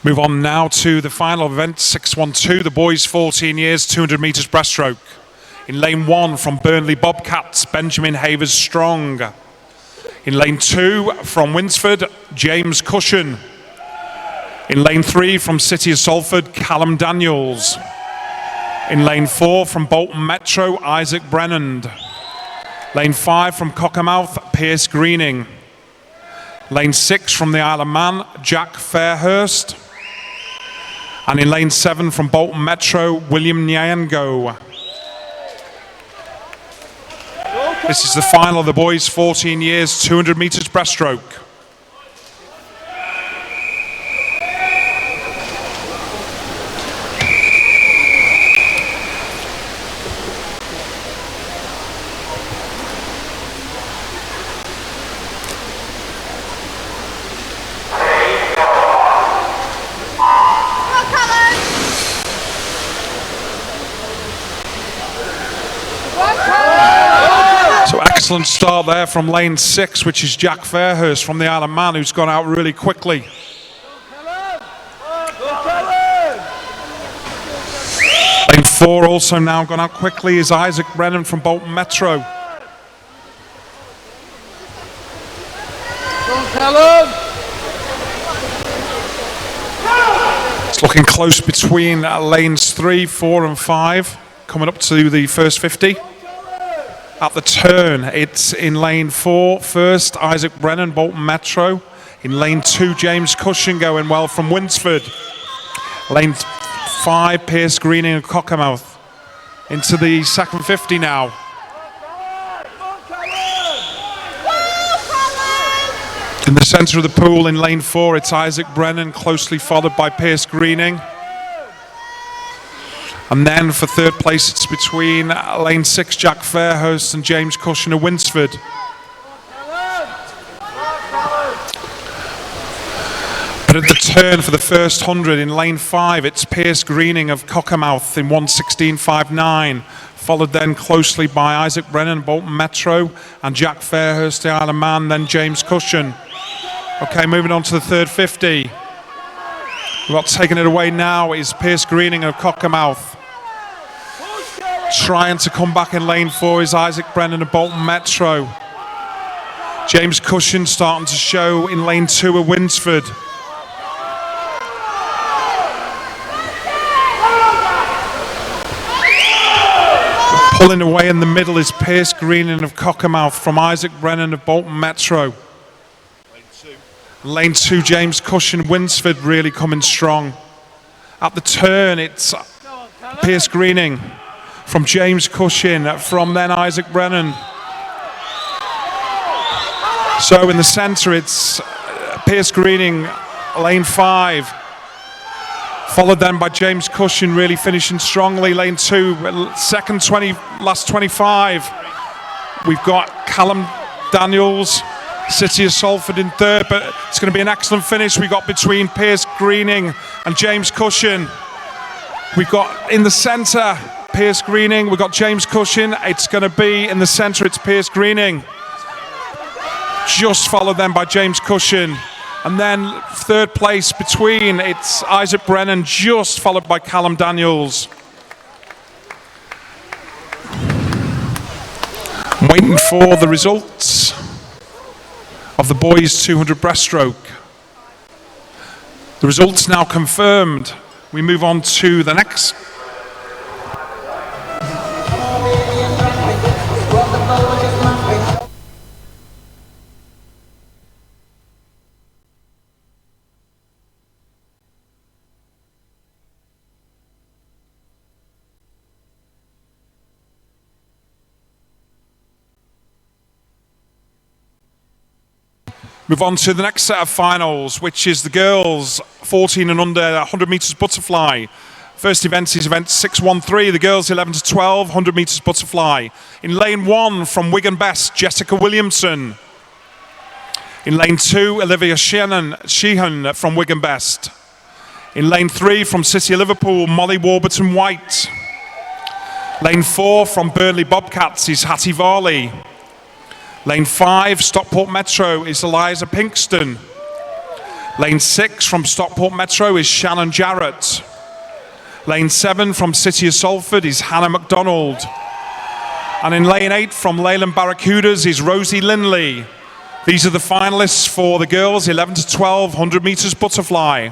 Move on now to the final event, 612, the boys 14 years, 200 metres breaststroke. In lane 1 from Burnley Bobcats, Benjamin Havers Strong. In lane 2 from Winsford, James Cushion. In lane 3 from City of Salford, Callum Daniels. In lane 4 from Bolton Metro, Isaac Brennan. Lane 5 from Cockermouth, Pierce Greening. Lane 6 from the Isle of Man, Jack Fairhurst. And in lane 7 from Bolton Metro, William Nyango. This is the final of the boys 14 years, 200 metres breaststroke. Excellent start there from lane 6, which is Jack Fairhurst from the Isle of Man, who's gone out really quickly. Lane 4 also now gone out quickly is Isaac Brennan from Bolton Metro. It's looking close between lanes 3, 4 and 5, coming up to the first 50. At the turn, it's in lane 4 first, Isaac Brennan, Bolton Metro. In lane 2, James Cushion going well from Winsford. Lane 5, Pierce Greening and Cockermouth. Into the second 50 now. In the centre of the pool in lane 4, it's Isaac Brennan, closely followed by Pierce Greening. And then for third place, it's between lane 6, Jack Fairhurst and James Cushion of Winsford. But at the turn for the first 100 in lane 5, it's Pierce Greening of Cockermouth in 1:16.59, followed then closely by Isaac Brennan, Bolton Metro, and Jack Fairhurst, the Isle of Man, then James Cushion. Okay, moving on to the third 50. Well, taking it away now is Pierce Greening of Cockermouth. Trying to come back in lane 4 is Isaac Brennan of Bolton Metro. James Cushion starting to show in lane 2 of Winsford. Pulling away in the middle is Pierce Greening of Cockermouth from Isaac Brennan of Bolton Metro. Lane 2, James Cushion, Winsford really coming strong. At the turn, it's Pierce Greening from James Cushion, from then Isaac Brennan. So in the centre, it's Pierce Greening, lane 5. Followed then by James Cushion, really finishing strongly. Lane 2, second 20, last 25. We've got Callum Daniels, City of Salford in third, but it's going to be an excellent finish we got between Pierce Greening and James Cushion. We've got in the centre, Pierce Greening, we've got James Cushion. It's going to be in the centre, it's Pierce Greening. Just followed then by James Cushion. And then third place between, it's Isaac Brennan, just followed by Callum Daniels. I'm waiting for the results of the boys 200 breaststroke. The results now confirmed. We move on to the next. Move on to the next set of finals, which is the girls 14 and under 100 metres butterfly. First event is event 613, the girls 11 to 12, 100 metres butterfly. In lane 1 from Wigan Best, Jessica Williamson. In lane 2, Olivia Sheehan from Wigan Best. In lane 3 from City of Liverpool, Molly Warburton White. Lane 4 from Burnley Bobcats is Hattie Varley. Lane 5, Stockport Metro, is Eliza Pinkston. Lane 6 from Stockport Metro is Shannon Jarrett. Lane 7 from City of Salford is Hannah MacDonald. And in lane 8 from Leyland Barracudas is Rosie Linley. These are the finalists for the girls 11 to 12, 100 metres butterfly.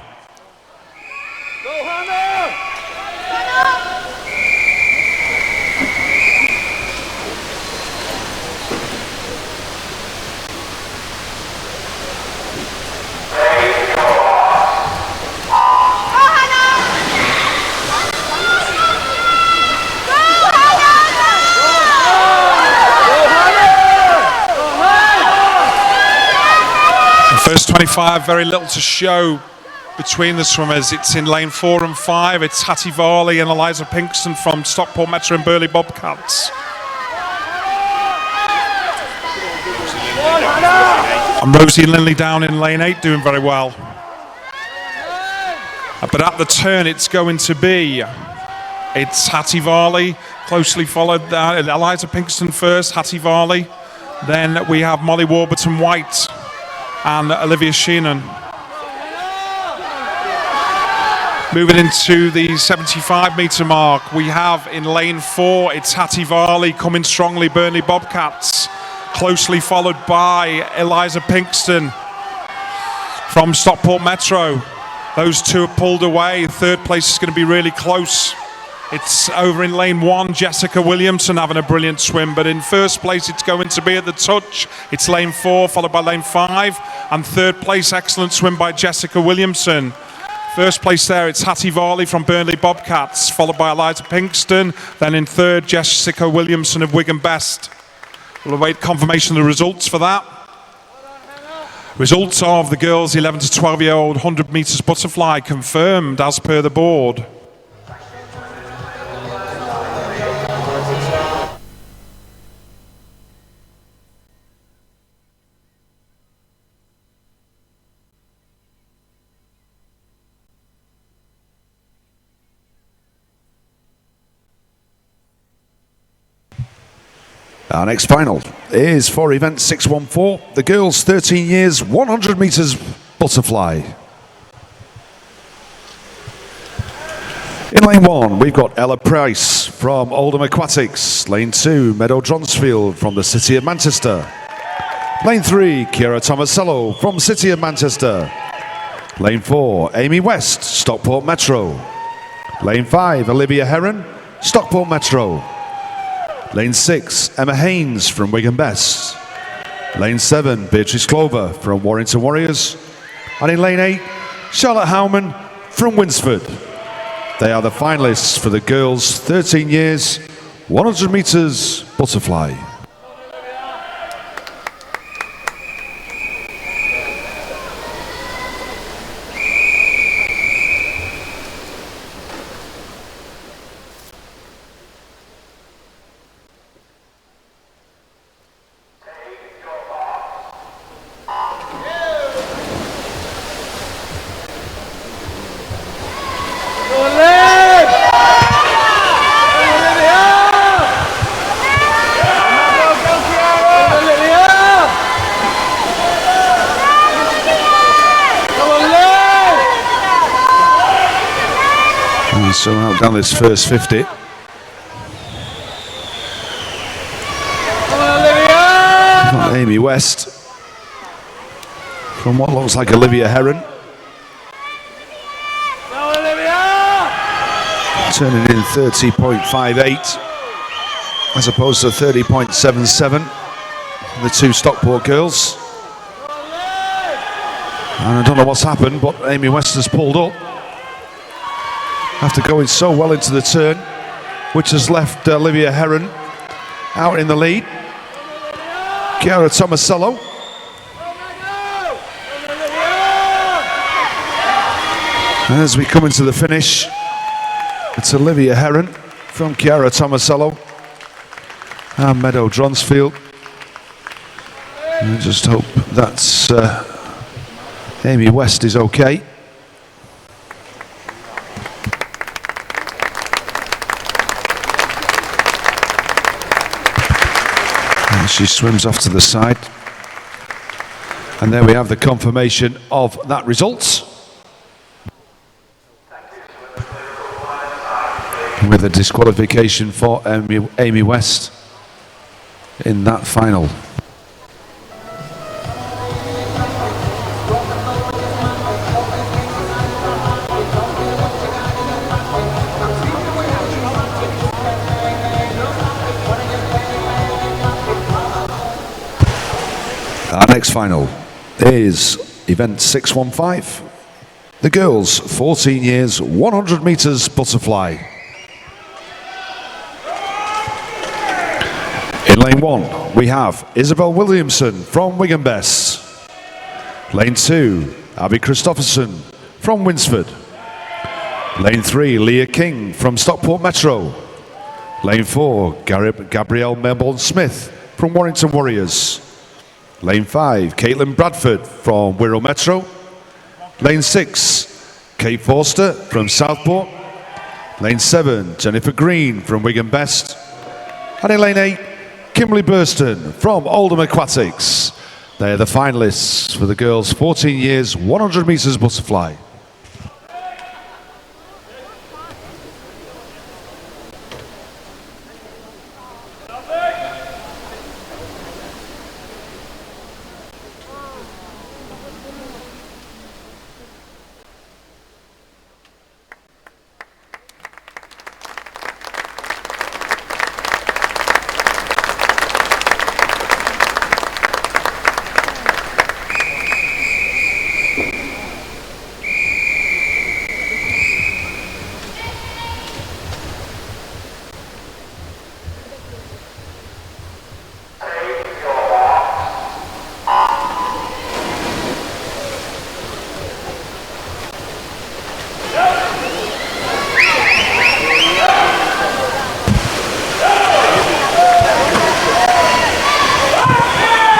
First 25, very little to show between the swimmers. It's in lane 4 and 5. It's Hattie Varley and Eliza Pinkston from Stockport Metro and Burley Bobcats. And Rosie Linley down in lane 8 doing very well. But at the turn it's going to be, it's Hattie Varley, closely followed, Eliza Pinkston first, Hattie Varley. Then we have Molly Warburton White and Olivia Sheehan. Moving into the 75-metre mark, we have in lane 4, it's Hattie Varley coming strongly, Burnley Bobcats, closely followed by Eliza Pinkston from Stockport Metro. Those two are pulled away. Third place is going to be really close. It's over in lane 1, Jessica Williamson having a brilliant swim, but in first place it's going to be at the touch. It's lane 4 followed by lane 5, and third place, excellent swim by Jessica Williamson. First place there, it's Hattie Varley from Burnley Bobcats, followed by Eliza Pinkston. Then in third, Jessica Williamson of Wigan Best. We'll await confirmation of the results for that. Results of the girls 11 to 12-year-old 100 metres butterfly confirmed as per the board. Our next final is for event 614, the girls 13 years, 100 metres butterfly. In lane 1, we've got Ella Price from Oldham Aquatics. Lane 2, Meadow Dronsfield from the City of Manchester. Lane 3, Ciara Tomasello from City of Manchester. Lane 4, Amy West, Stockport Metro. Lane 5, Olivia Heron, Stockport Metro. Lane 6, Emma Haynes from Wigan Best. Lane 7, Beatrice Clover from Warrington Warriors. And in lane 8, Charlotte Howman from Winsford. They are the finalists for the girls 13 years, 100 metres butterfly. So out down this first 50. Got Amy West from what looks like Olivia Heron. Turning in 30.58 as opposed to 30.77 the two Stockport girls. And I don't know what's happened, but Amy West has pulled up after going so well into the turn, which has left Olivia Heron out in the lead. Ciara Tomasello. As we come into the finish, It's Olivia Heron from Chiara Tomasello and Meadow Dronsfield. I just hope that's Amy West is okay. And she swims off to the side. And there we have the confirmation of that result. With a disqualification for Amy West in that final. Our next final is event 615. The girls, 14 years, 100 meters butterfly. In lane 1, we have Isabel Williamson from Wigan Bess. Lane 2, Abby Christopherson from Winsford. Lane 3, Leah King from Stockport Metro. Lane 4, Gabrielle Melbourne Smith from Warrington Warriors. Lane 5, Caitlin Bradford from Wirral Metro. Lane 6, Kate Forster from Southport. Lane 7, Jennifer Green from Wigan Best. And in lane 8, Kimberly Burston from Oldham Aquatics. They're the finalists for the girls' 14 years, 100 meters butterfly.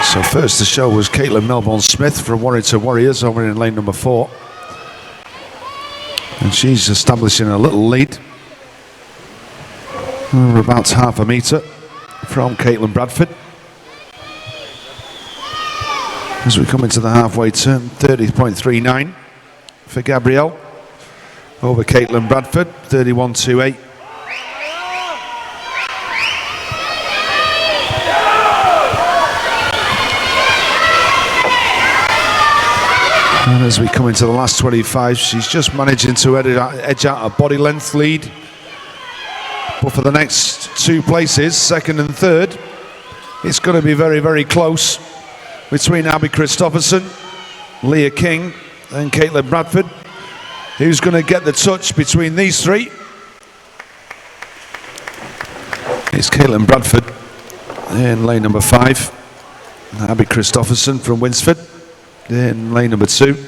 So first to show was Caitlin Melbourne Smith from Warrington Warriors over in lane number 4. And she's establishing a little lead. We're about half a metre from Caitlin Bradford. As we come into the halfway turn, 30.39 for Gabrielle. Over Caitlin Bradford, 31.28. And as we come into the last 25, she's just managing to edge out a body length lead. But for the next 2 places, second and third, it's going to be very, very close between Abby Christopherson, Leah King and Caitlin Bradford. Who's going to get the touch between these 3? It's Caitlin Bradford in lane number 5. Abby Christopherson from Winsford in lane number 2.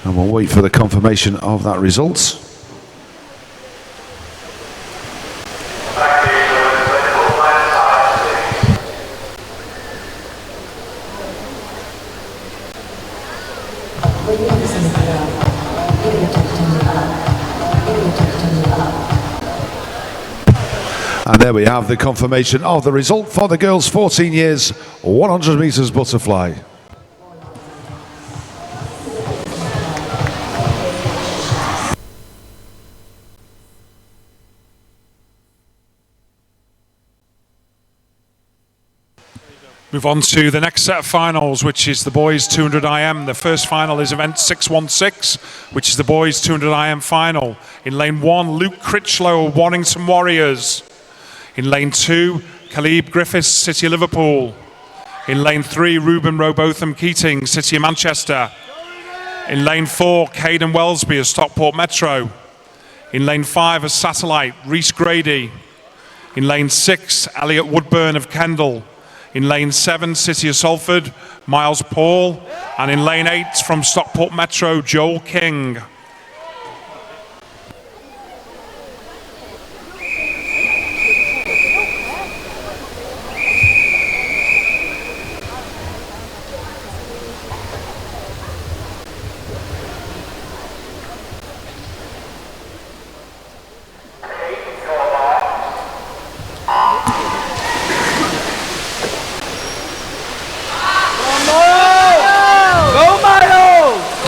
And we'll wait for the confirmation of that result. And there we have the confirmation of the result for the girls' 14 years, 100 meters butterfly. Move on to the next set of finals, which is the boys 200 IM. The first final is event 616, which is the boys 200 IM final. In lane 1, Luke Critchlow, Warrington Warriors. In lane 2, Caleb Griffiths, City of Liverpool. In lane 3, Ruben Robotham Keating, City of Manchester. In lane 4, Caden Wellesby of Stockport Metro. In lane 5, a satellite, Reese Grady. In lane 6, Elliot Woodburn of Kendal. In lane 7, City of Salford, Miles Paul. And in lane 8, from Stockport Metro, Joel King.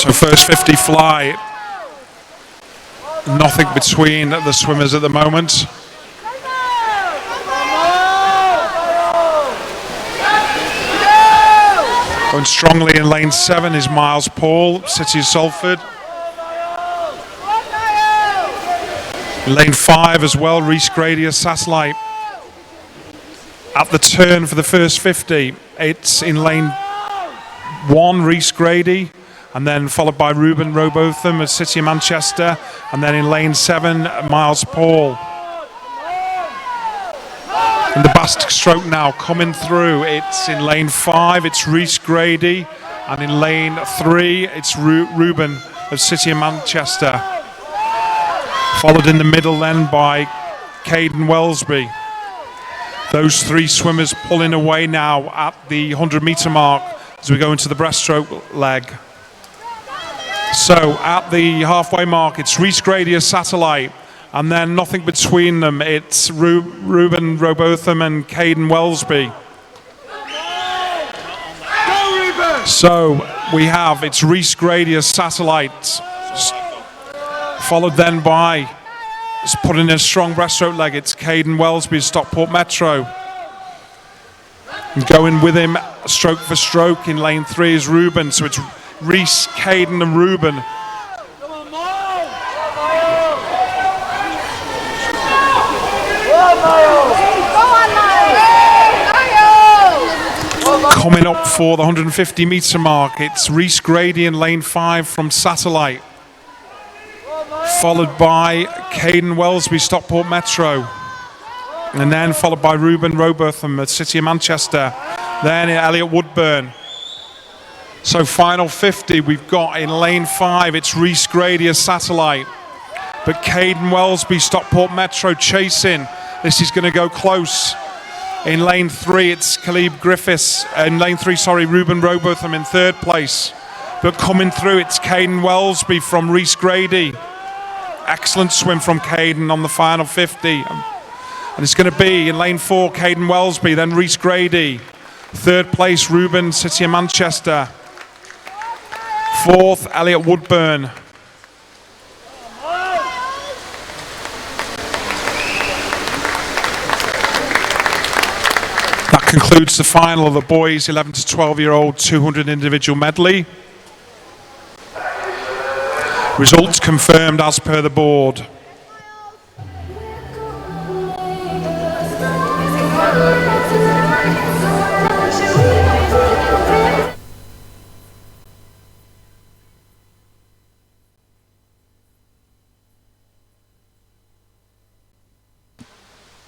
So first 50 fly. Nothing between the swimmers at the moment. Going strongly in lane 7 is Miles Paul, City of Salford. In lane 5 as well, Reese Grady of Satellite. At the turn for the first 50, it's in lane 1, Reese Grady, and then followed by Ruben Robotham of City of Manchester, and then in lane 7, Miles Paul. In the backstroke now coming through, it's in lane 5, it's Reese Grady, and in lane 3, it's Ruben of City of Manchester. Followed in the middle then by Caden Wellesby. Those 3 swimmers pulling away now at the 100-metre mark as we go into the breaststroke leg. So at the halfway mark, it's Reese Grady of Satellite, and then nothing between them. It's Ruben Robotham and Caden Wellesby. So we have, it's Reese Grady of Satellite, followed then by, putting in a strong breaststroke leg, it's Caden Wellesby of Stockport Metro. And going with him, stroke for stroke, in lane 3 is Ruben. So it's Reese, Caden and Ruben. Coming up for the 150-metre mark, it's Reese Grady in lane 5 from Satellite, followed by Caden Wellesby, Stockport Metro, and then followed by Ruben Robotham at City of Manchester, then Elliot Woodburn. So final 50, we've got in lane 5, it's Reese Grady of Satellite, but Caden Wellesby, Stockport Metro chasing. This is going to go close. In lane 3, it's Caleb Griffiths. In lane 3, Ruben Robotham in 3rd place. But coming through, it's Caden Wellesby from Reese Grady. Excellent swim from Caden on the final 50. And it's going to be in lane 4, Caden Wellesby, then Reese Grady. 3rd place, Ruben, City of Manchester. 4th, Elliot Woodburn. That concludes the final of the boys 11 to 12-year-old 200 individual medley. Results confirmed as per the board.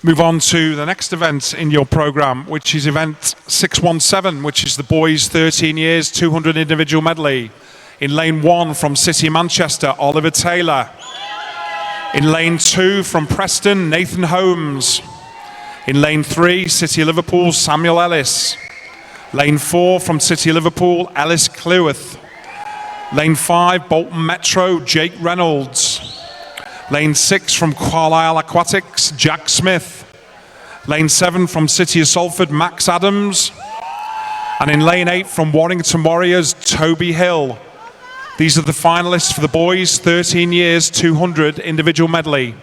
Move on to the next event in your programme, which is event 617, which is the boys 13 years 200 individual medley. In lane 1 from City Manchester, Oliver Taylor. In lane 2 from Preston, Nathan Holmes. In lane 3, City of Liverpool, Samuel Ellis. Lane 4 from City of Liverpool, Ellis Cleworth. Lane 5, Bolton Metro, Jake Reynolds. Lane 6 from Carlisle Aquatics, Jack Smith. Lane 7 from City of Salford, Max Adams. And in lane 8 from Warrington Warriors, Toby Hill. These are the finalists for the boys 13 years 200 individual medley.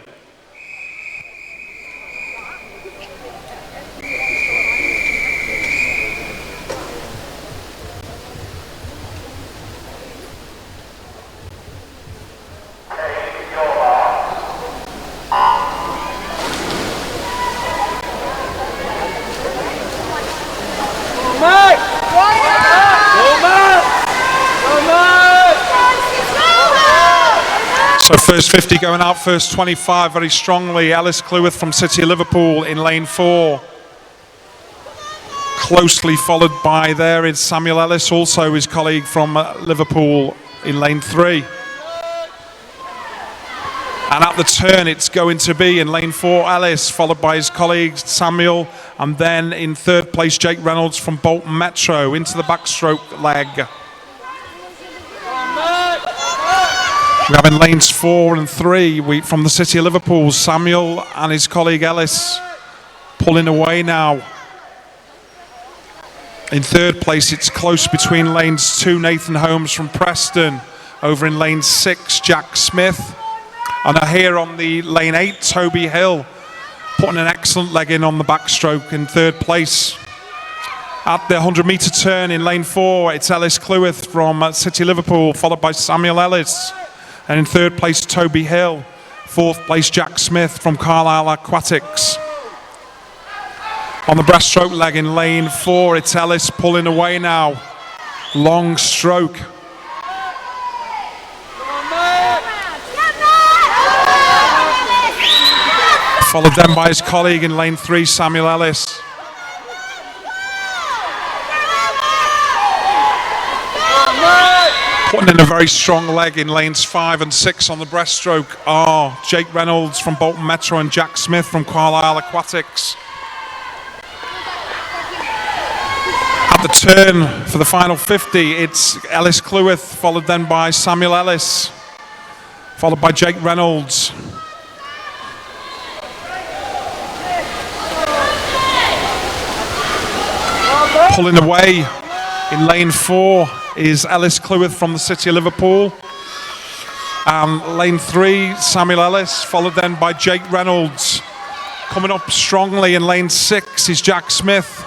So first 50 going out, first 25 very strongly. Ellis Cleworth from City of Liverpool in lane 4. Closely followed by there is Samuel Ellis, also his colleague from Liverpool in lane 3. And at the turn it's going to be in lane 4 Ellis, followed by his colleague Samuel, and then in 3rd place Jake Reynolds from Bolton Metro into the backstroke leg. We have in lanes 4 and 3 from the City of Liverpool, Samuel and his colleague Ellis pulling away now. In 3rd place, it's close between lanes 2, Nathan Holmes from Preston, Over in lane 6, Jack Smith. And here on the lane 8, Toby Hill, putting an excellent leg in on the backstroke in 3rd place. At the 100-metre turn in lane 4, it's Ellis Cleworth from City Liverpool, followed by Samuel Ellis. And in 3rd place, Toby Hill. 4th place, Jack Smith from Carlisle Aquatics. On the breaststroke leg in lane 4, it's Ellis pulling away now. Long stroke. Followed then by his colleague in lane 3, Samuel Ellis. Putting in a very strong leg in lanes 5 and 6 on the breaststroke are Jake Reynolds from Bolton Metro and Jack Smith from Carlisle Aquatics. At the turn for the final 50, it's Ellis Cleworth, followed then by Samuel Ellis, followed by Jake Reynolds. Pulling away in lane 4 is Ellis Cleworth from the City of Liverpool. Lane 3, Samuel Ellis, followed then by Jake Reynolds. Coming up strongly in lane 6 is Jack Smith.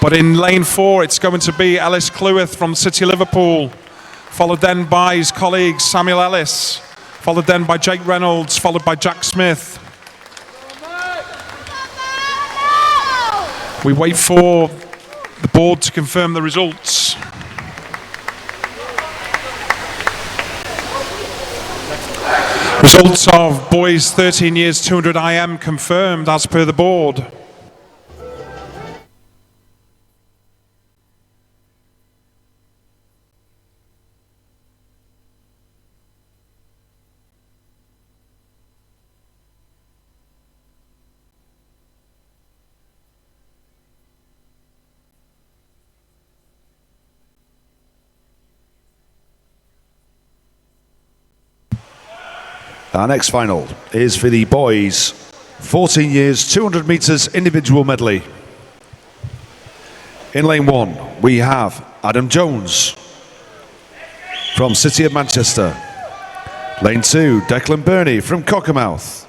But in lane 4, it's going to be Ellis Cleworth from City of Liverpool, followed then by his colleague Samuel Ellis, followed then by Jake Reynolds, followed by Jack Smith. We wait for the board to confirm the results. Results of boys 13 years 200 IM confirmed as per the board. Our next final is for the boys, 14 years, 200 metres individual medley. In lane 1, we have Adam Jones from City of Manchester. Lane 2, Declan Burney from Cockermouth.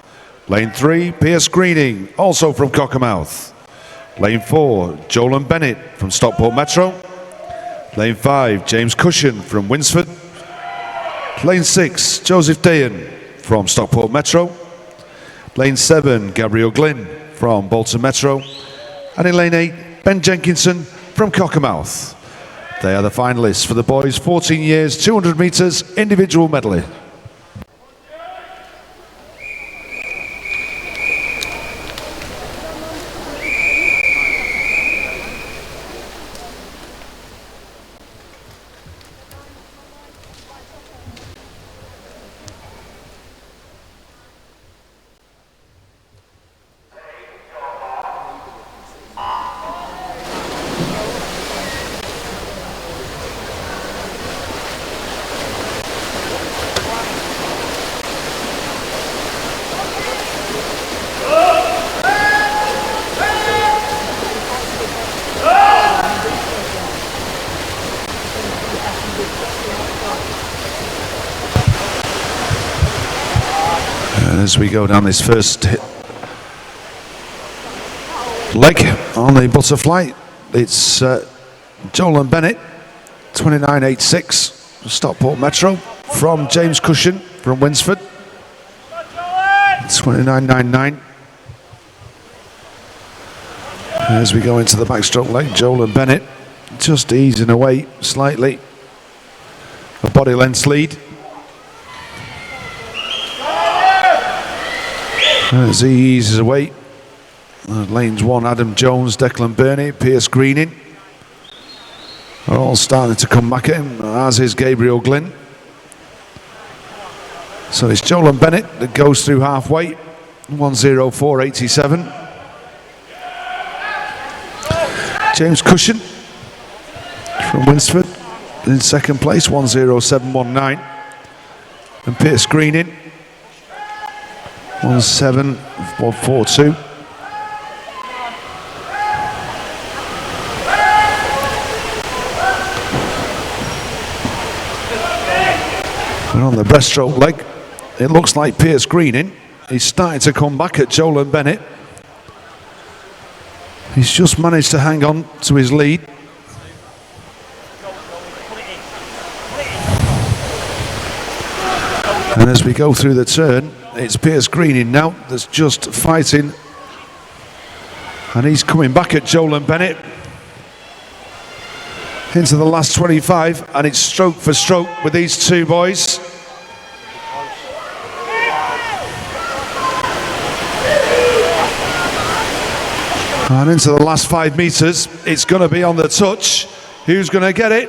Lane 3, Pierce Greening, also from Cockermouth. Lane 4, Jolan Bennett from Stockport Metro. Lane 5, James Cushion from Winsford. Lane 6, Joseph Dayan from Stockport Metro. Lane 7, Gabriel Glynn from Bolton Metro. And in lane 8, Ben Jenkinson from Cockermouth. They are the finalists for the boys 14 years, 200 metres individual medley. As we go down this first leg on the butterfly, it's Jolan Bennett, 29.86, Stockport Metro, from James Cushion from Winsford, 29.99. As we go into the backstroke leg, Jolan Bennett just easing away slightly, a body length lead. As he eases away, lanes 1, Adam Jones, Declan Burney, Pierce Greening are all starting to come back at him, as is Gabriel Glynn. So it's Jolan Bennett that goes through halfway, 1:04.87. James Cushion from Winsford in second place, 1:07.19. And Pierce Greening, 1:07.42. And on the breaststroke leg, it looks like Pierce Greening. He's starting to come back at Jolan Bennett. He's just managed to hang on to his lead. And as we go through the turn, it's Pierce Greening now that's just fighting. And he's coming back at Jolan Bennett into the last 25, and it's stroke for stroke with these two boys. And into the last 5 meters, it's going to be on the touch. Who's going to get it?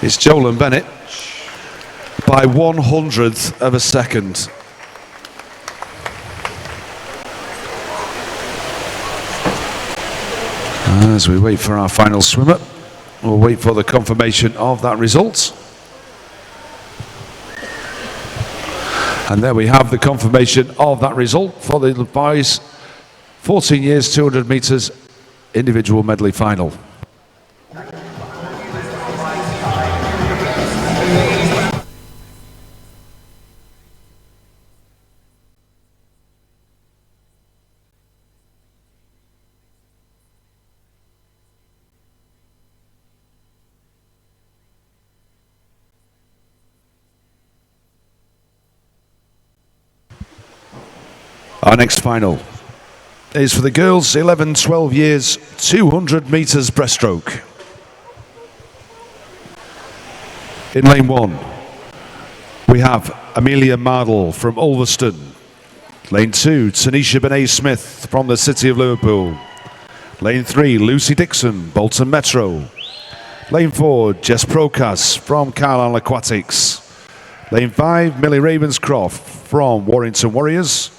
It's Jolan Bennett by 1/100th of a second. As we wait for our final swimmer, we'll wait for the confirmation of that result. And there we have the confirmation of that result for the boys 14 years, 200 meters individual medley final. Our next final is for the girls 11-12 years, 200 meters breaststroke. In lane 1, we have Amelia Mardle from Ulverston. Lane 2, Tanisha Benet-Smith from the City of Liverpool. Lane 3, Lucy Dixon, Bolton Metro. Lane 4, Jess Prokas from Carlisle Aquatics. Lane 5, Millie Ravenscroft from Warrington Warriors.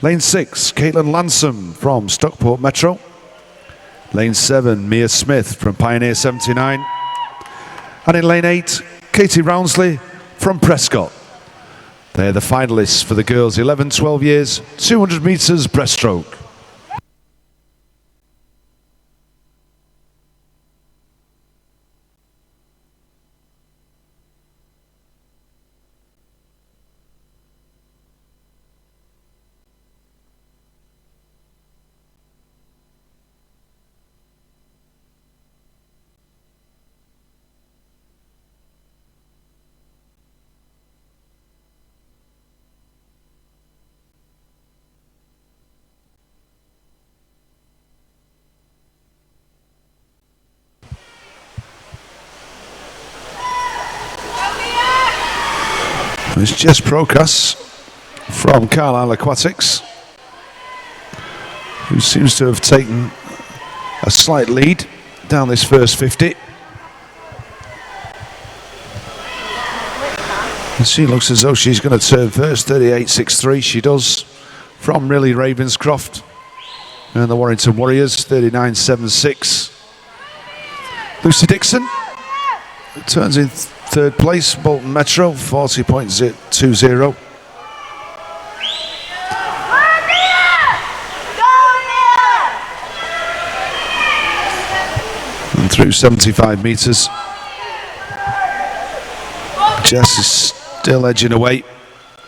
Lane 6, Caitlin Lansom from Stockport Metro. Lane 7, Mia Smith from Pioneer 79. And in lane 8, Katie Rounsley from Prescott. They're the finalists for the girls 11-12 years, 200 meters breaststroke. It's Jess Prokas from Carlisle Aquatics, who seems to have taken a slight lead down this first 50. And she looks as though she's going to turn first, 38.63. She does, from Millie Ravenscroft and the Warrington Warriors, 39.76. Lucy Dixon turns in third place, Bolton Metro, 40.20. And through 75 metres, Jess is still edging away,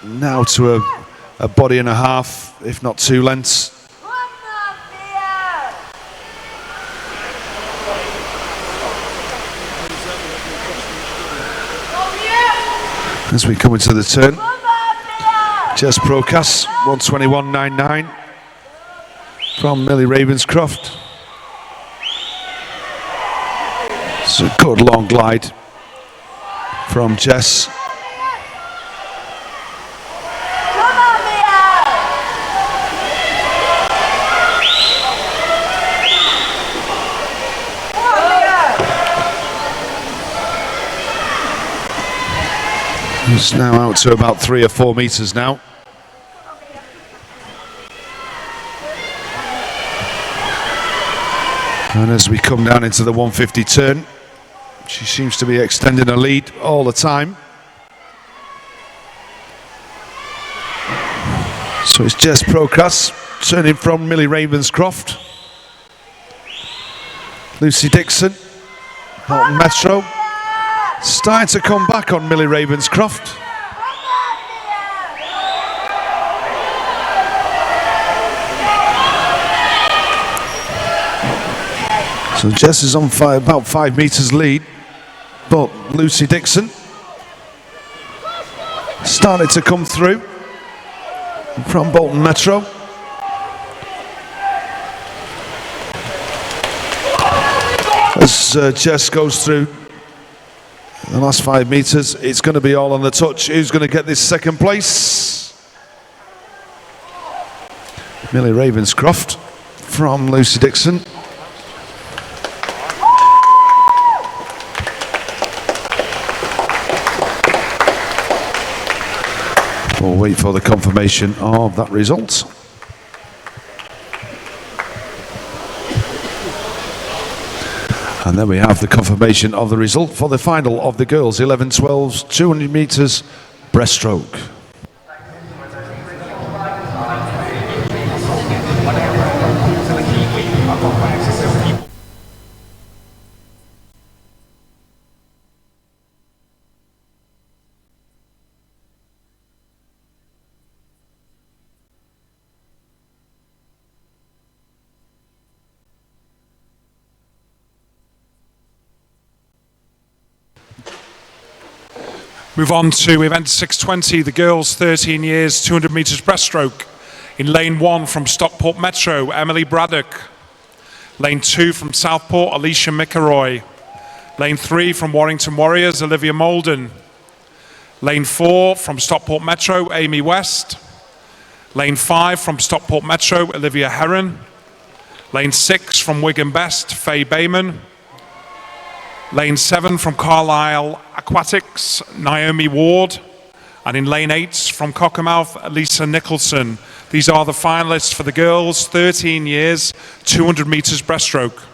now to a body and a half, if not 2 lengths. As we come into the turn, Jess Prokas, 121.99 from Millie Ravenscroft. It's a good long glide from Jess. It's now out to about 3 or 4 meters now. And as we come down into the 150 turn, she seems to be extending her lead all the time. So it's Jess Prokas turning from Millie Ravenscroft. Lucy Dixon, Bolton Metro. Starting to come back on Millie Ravenscroft. So Jess is on about 5 metres lead, but Lucy Dixon started to come through from Bolton Metro. As Jess goes through the last 5 metres, it's going to be all on the touch. Who's going to get this second place? Millie Ravenscroft from Lucy Dixon. We'll wait for the confirmation of that result. And then we have the confirmation of the result for the final of the girls 11-12s 200 metres breaststroke. Move on to event 620, the girls 13 years, 200 metres breaststroke. In lane 1 from Stockport Metro, Emily Braddock. Lane 2 from Southport, Alicia McElroy. Lane 3 from Warrington Warriors, Olivia Molden. Lane 4 from Stockport Metro, Amy West. Lane 5 from Stockport Metro, Olivia Heron. Lane 6 from Wigan Best, Faye Bayman. Lane 7 from Carlisle Aquatics, Naomi Ward. And in lane 8 from Cockermouth, Lisa Nicholson. These are the finalists for the girls, 13 years, 200 metres breaststroke.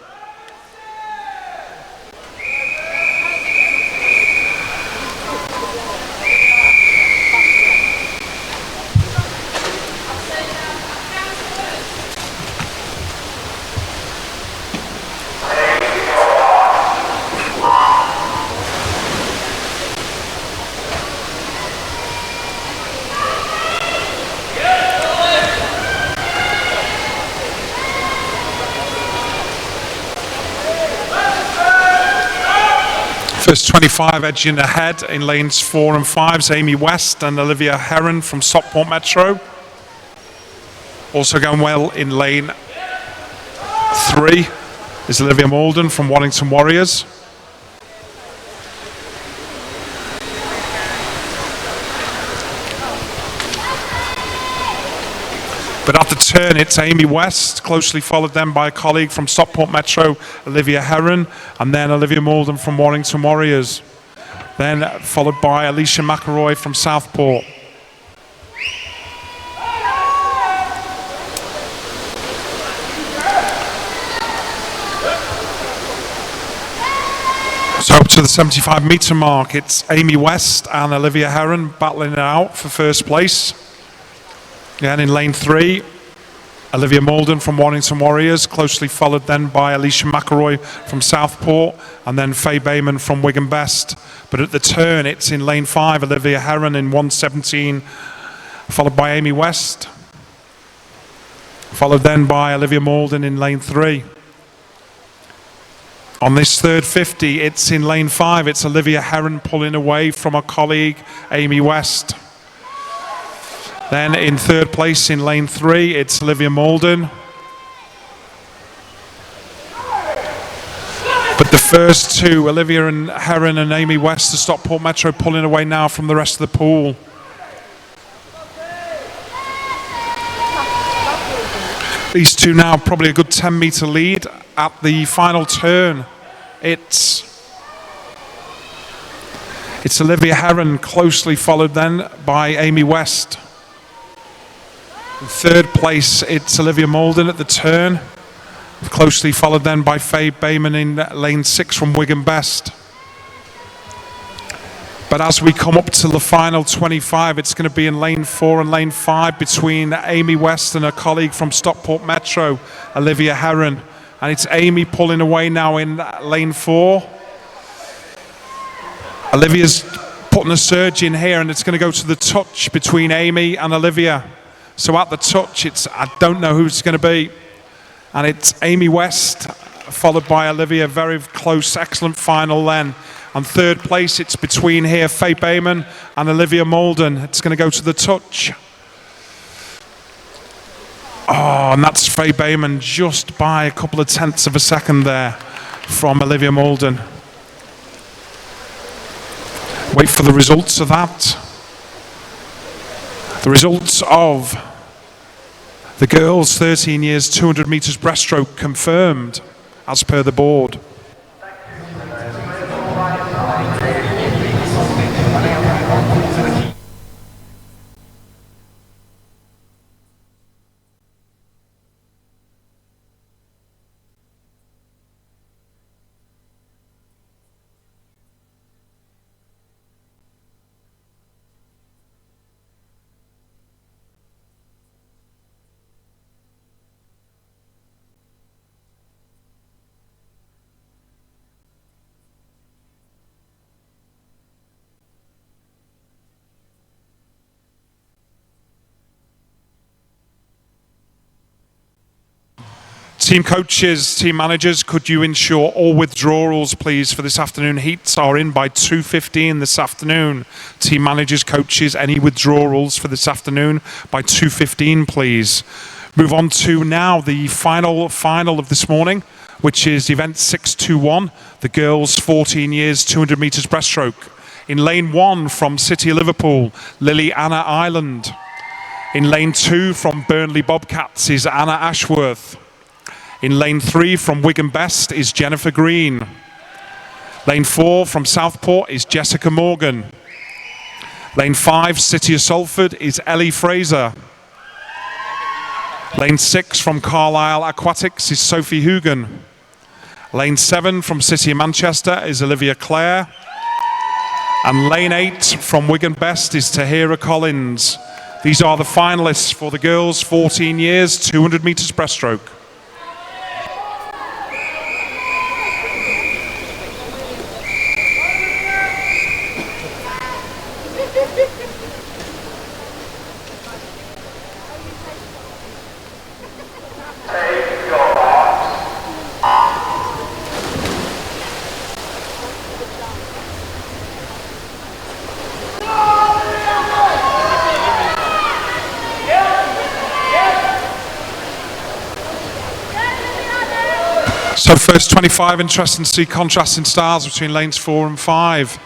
First 25 edging ahead in lanes 4 and 5 Amy West and Olivia Heron from Stockport Metro. Also going well in lane 3 is Olivia Molden from Warrington Warriors. But at the turn, it's Amy West, closely followed then by a colleague from Stockport Metro, Olivia Heron, and then Olivia Molden from Warrington Warriors. Then followed by Alicia McElroy from Southport. So up to the 75-metre mark, it's Amy West and Olivia Heron battling it out for first place. Again in lane 3, Olivia Molden from Warrington Warriors, closely followed then by Alicia McElroy from Southport, and then Faye Bayman from Wigan Best. But at the turn, it's in lane 5, Olivia Heron in 1:17, followed by Amy West, followed then by Olivia Molden in lane 3. On this third 50, it's in lane 5, it's Olivia Heron pulling away from her colleague, Amy West. Then in third place in lane 3, it's Olivia Molden. But the first two, Olivia and Heron and Amy West, the Stockport Metro, pulling away now from the rest of the pool. These two now probably a good 10-metre lead at the final turn. It's Olivia Heron, closely followed then by Amy West. In third place, it's Olivia Molden at the turn, closely followed then by Faye Bayman in lane 6 from Wigan Best. But as we come up to the final 25, it's going to be in lane 4 and lane 5 between Amy West and her colleague from Stockport Metro, Olivia Heron. And it's Amy pulling away now in lane 4. Olivia's putting a surge in here, and it's going to go to the touch between Amy and Olivia. So at the touch, I don't know who it's going to be. And it's Amy West, followed by Olivia. Very close, excellent final then. On third place, it's between here, Faye Bayman and Olivia Molden. It's going to go to the touch. Oh, and that's Faye Bayman just by a couple of tenths of a second there from Olivia Molden. Wait for the results of that. The results of the girls' 13 years, 200 metres breaststroke confirmed as per the board. Team coaches, team managers, could you ensure all withdrawals, please, for this afternoon? Heats are in by 2:15 this afternoon. Team managers, coaches, any withdrawals for this afternoon by 2:15, please. Move on to now the final of this morning, which is event 621, the girls' 14 years, 200 metres breaststroke. In lane 1 from City of Liverpool, Lily Anna Ireland. In lane 2 from Burnley Bobcats is Anna Ashworth. In lane 3 from Wigan Best is Jennifer Green. Lane 4 from Southport is Jessica Morgan. Lane 5, City of Salford, is Ellie Fraser. Lane 6 from Carlisle Aquatics is Sophie Hugan. Lane 7 from City of Manchester is Olivia Clare. And lane 8 from Wigan Best is Tahira Collins. These are the finalists for the girls' 14 years, 200 metres breaststroke. So first 25, interesting to see contrasting styles between lanes 4 and 5.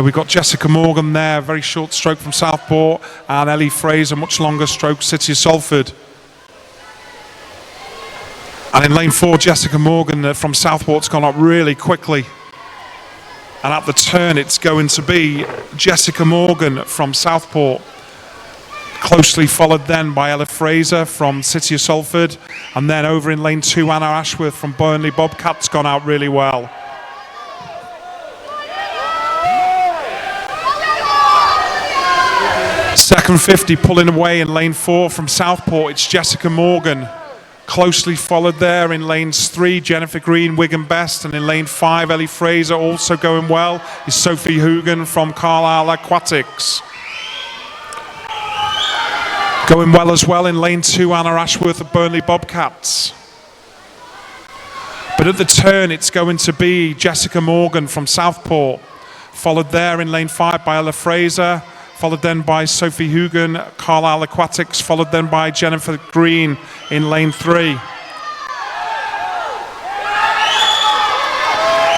We've got Jessica Morgan there, very short stroke from Southport, and Ellie Fraser, much longer stroke, City of Salford. And in lane 4, Jessica Morgan from Southport's gone up really quickly. And at the turn, it's going to be Jessica Morgan from Southport. Closely followed then by Ella Fraser from City of Salford. And then over in lane 2, Anna Ashworth from Burnley Bobcats gone out really well. Second 50 pulling away in lane 4 from Southport, it's Jessica Morgan. Closely followed there in lanes 3, Jennifer Green, Wigan Best, and in lane 5, Ellie Fraser also going well is Sophie Hugan from Carlisle Aquatics. Going well as well in lane 2, Anna Ashworth of Burnley Bobcats. But at the turn, it's going to be Jessica Morgan from Southport, followed there in lane 5 by Ella Fraser, followed then by Sophie Hugan, Carlisle Aquatics, followed then by Jennifer Green in lane 3.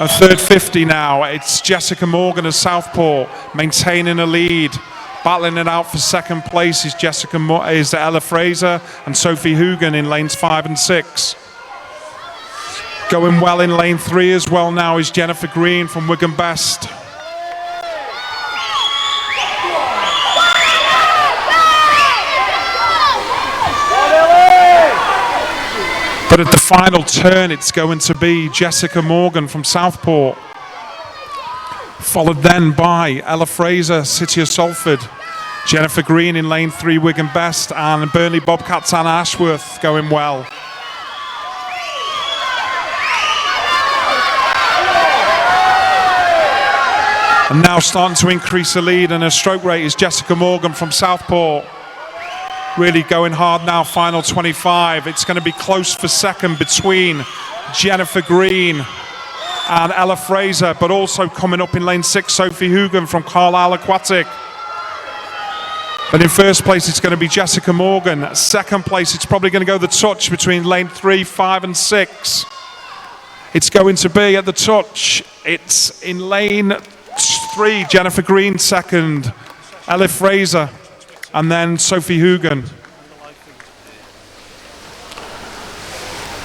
A third 50 now, it's Jessica Morgan of Southport, maintaining a lead. Battling it out for second place is Ella Fraser and Sophie Hugan in lanes 5 and 6. Going well in lane 3 as well now is Jennifer Green from Wigan Best. But at the final turn, it's going to be Jessica Morgan from Southport, followed then by Ella Fraser, City of Salford, Jennifer Green in lane 3, Wigan Best, and Burnley Bobcats, Anna Ashworth going well. And now starting to increase the lead, and her stroke rate is Jessica Morgan from Southport. Really going hard now, final 25. It's going to be close for second between Jennifer Green and Ella Fraser, but also coming up in lane 6, Sophie Hugan from Carlisle Aquatic. But in first place, it's going to be Jessica Morgan. Second place, it's probably going to go the touch between lane 3, 5 and 6. It's going to be at the touch. It's in lane 3, Jennifer Green second, Ella Fraser, and then Sophie Hugan.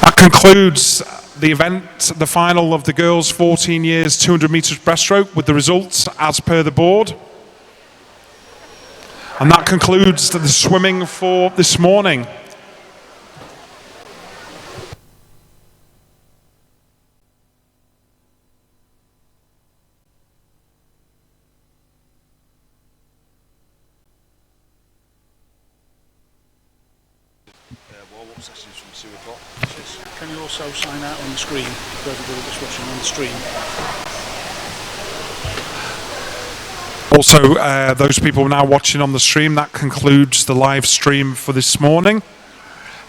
That concludes the event, the final of the girls' 14 years 200 metres breaststroke with the results as per the board. And that concludes the swimming for this morning. Warm-up sessions from 2 o'clock. Can you also sign out on the screen for everybody that's watching on the stream? Also, those people now watching on the stream, that concludes the live stream for this morning.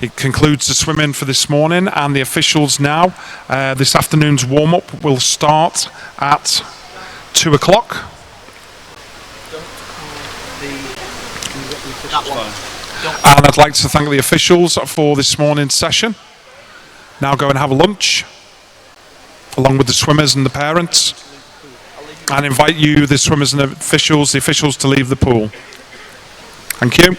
It concludes the swimming for this morning, and the officials now. This afternoon's warm-up will start at 2 o'clock. And I'd like to thank the officials for this morning's session. Now go and have a lunch, along with the swimmers and the parents, and invite you, the swimmers and the officials, to leave the pool. Thank you.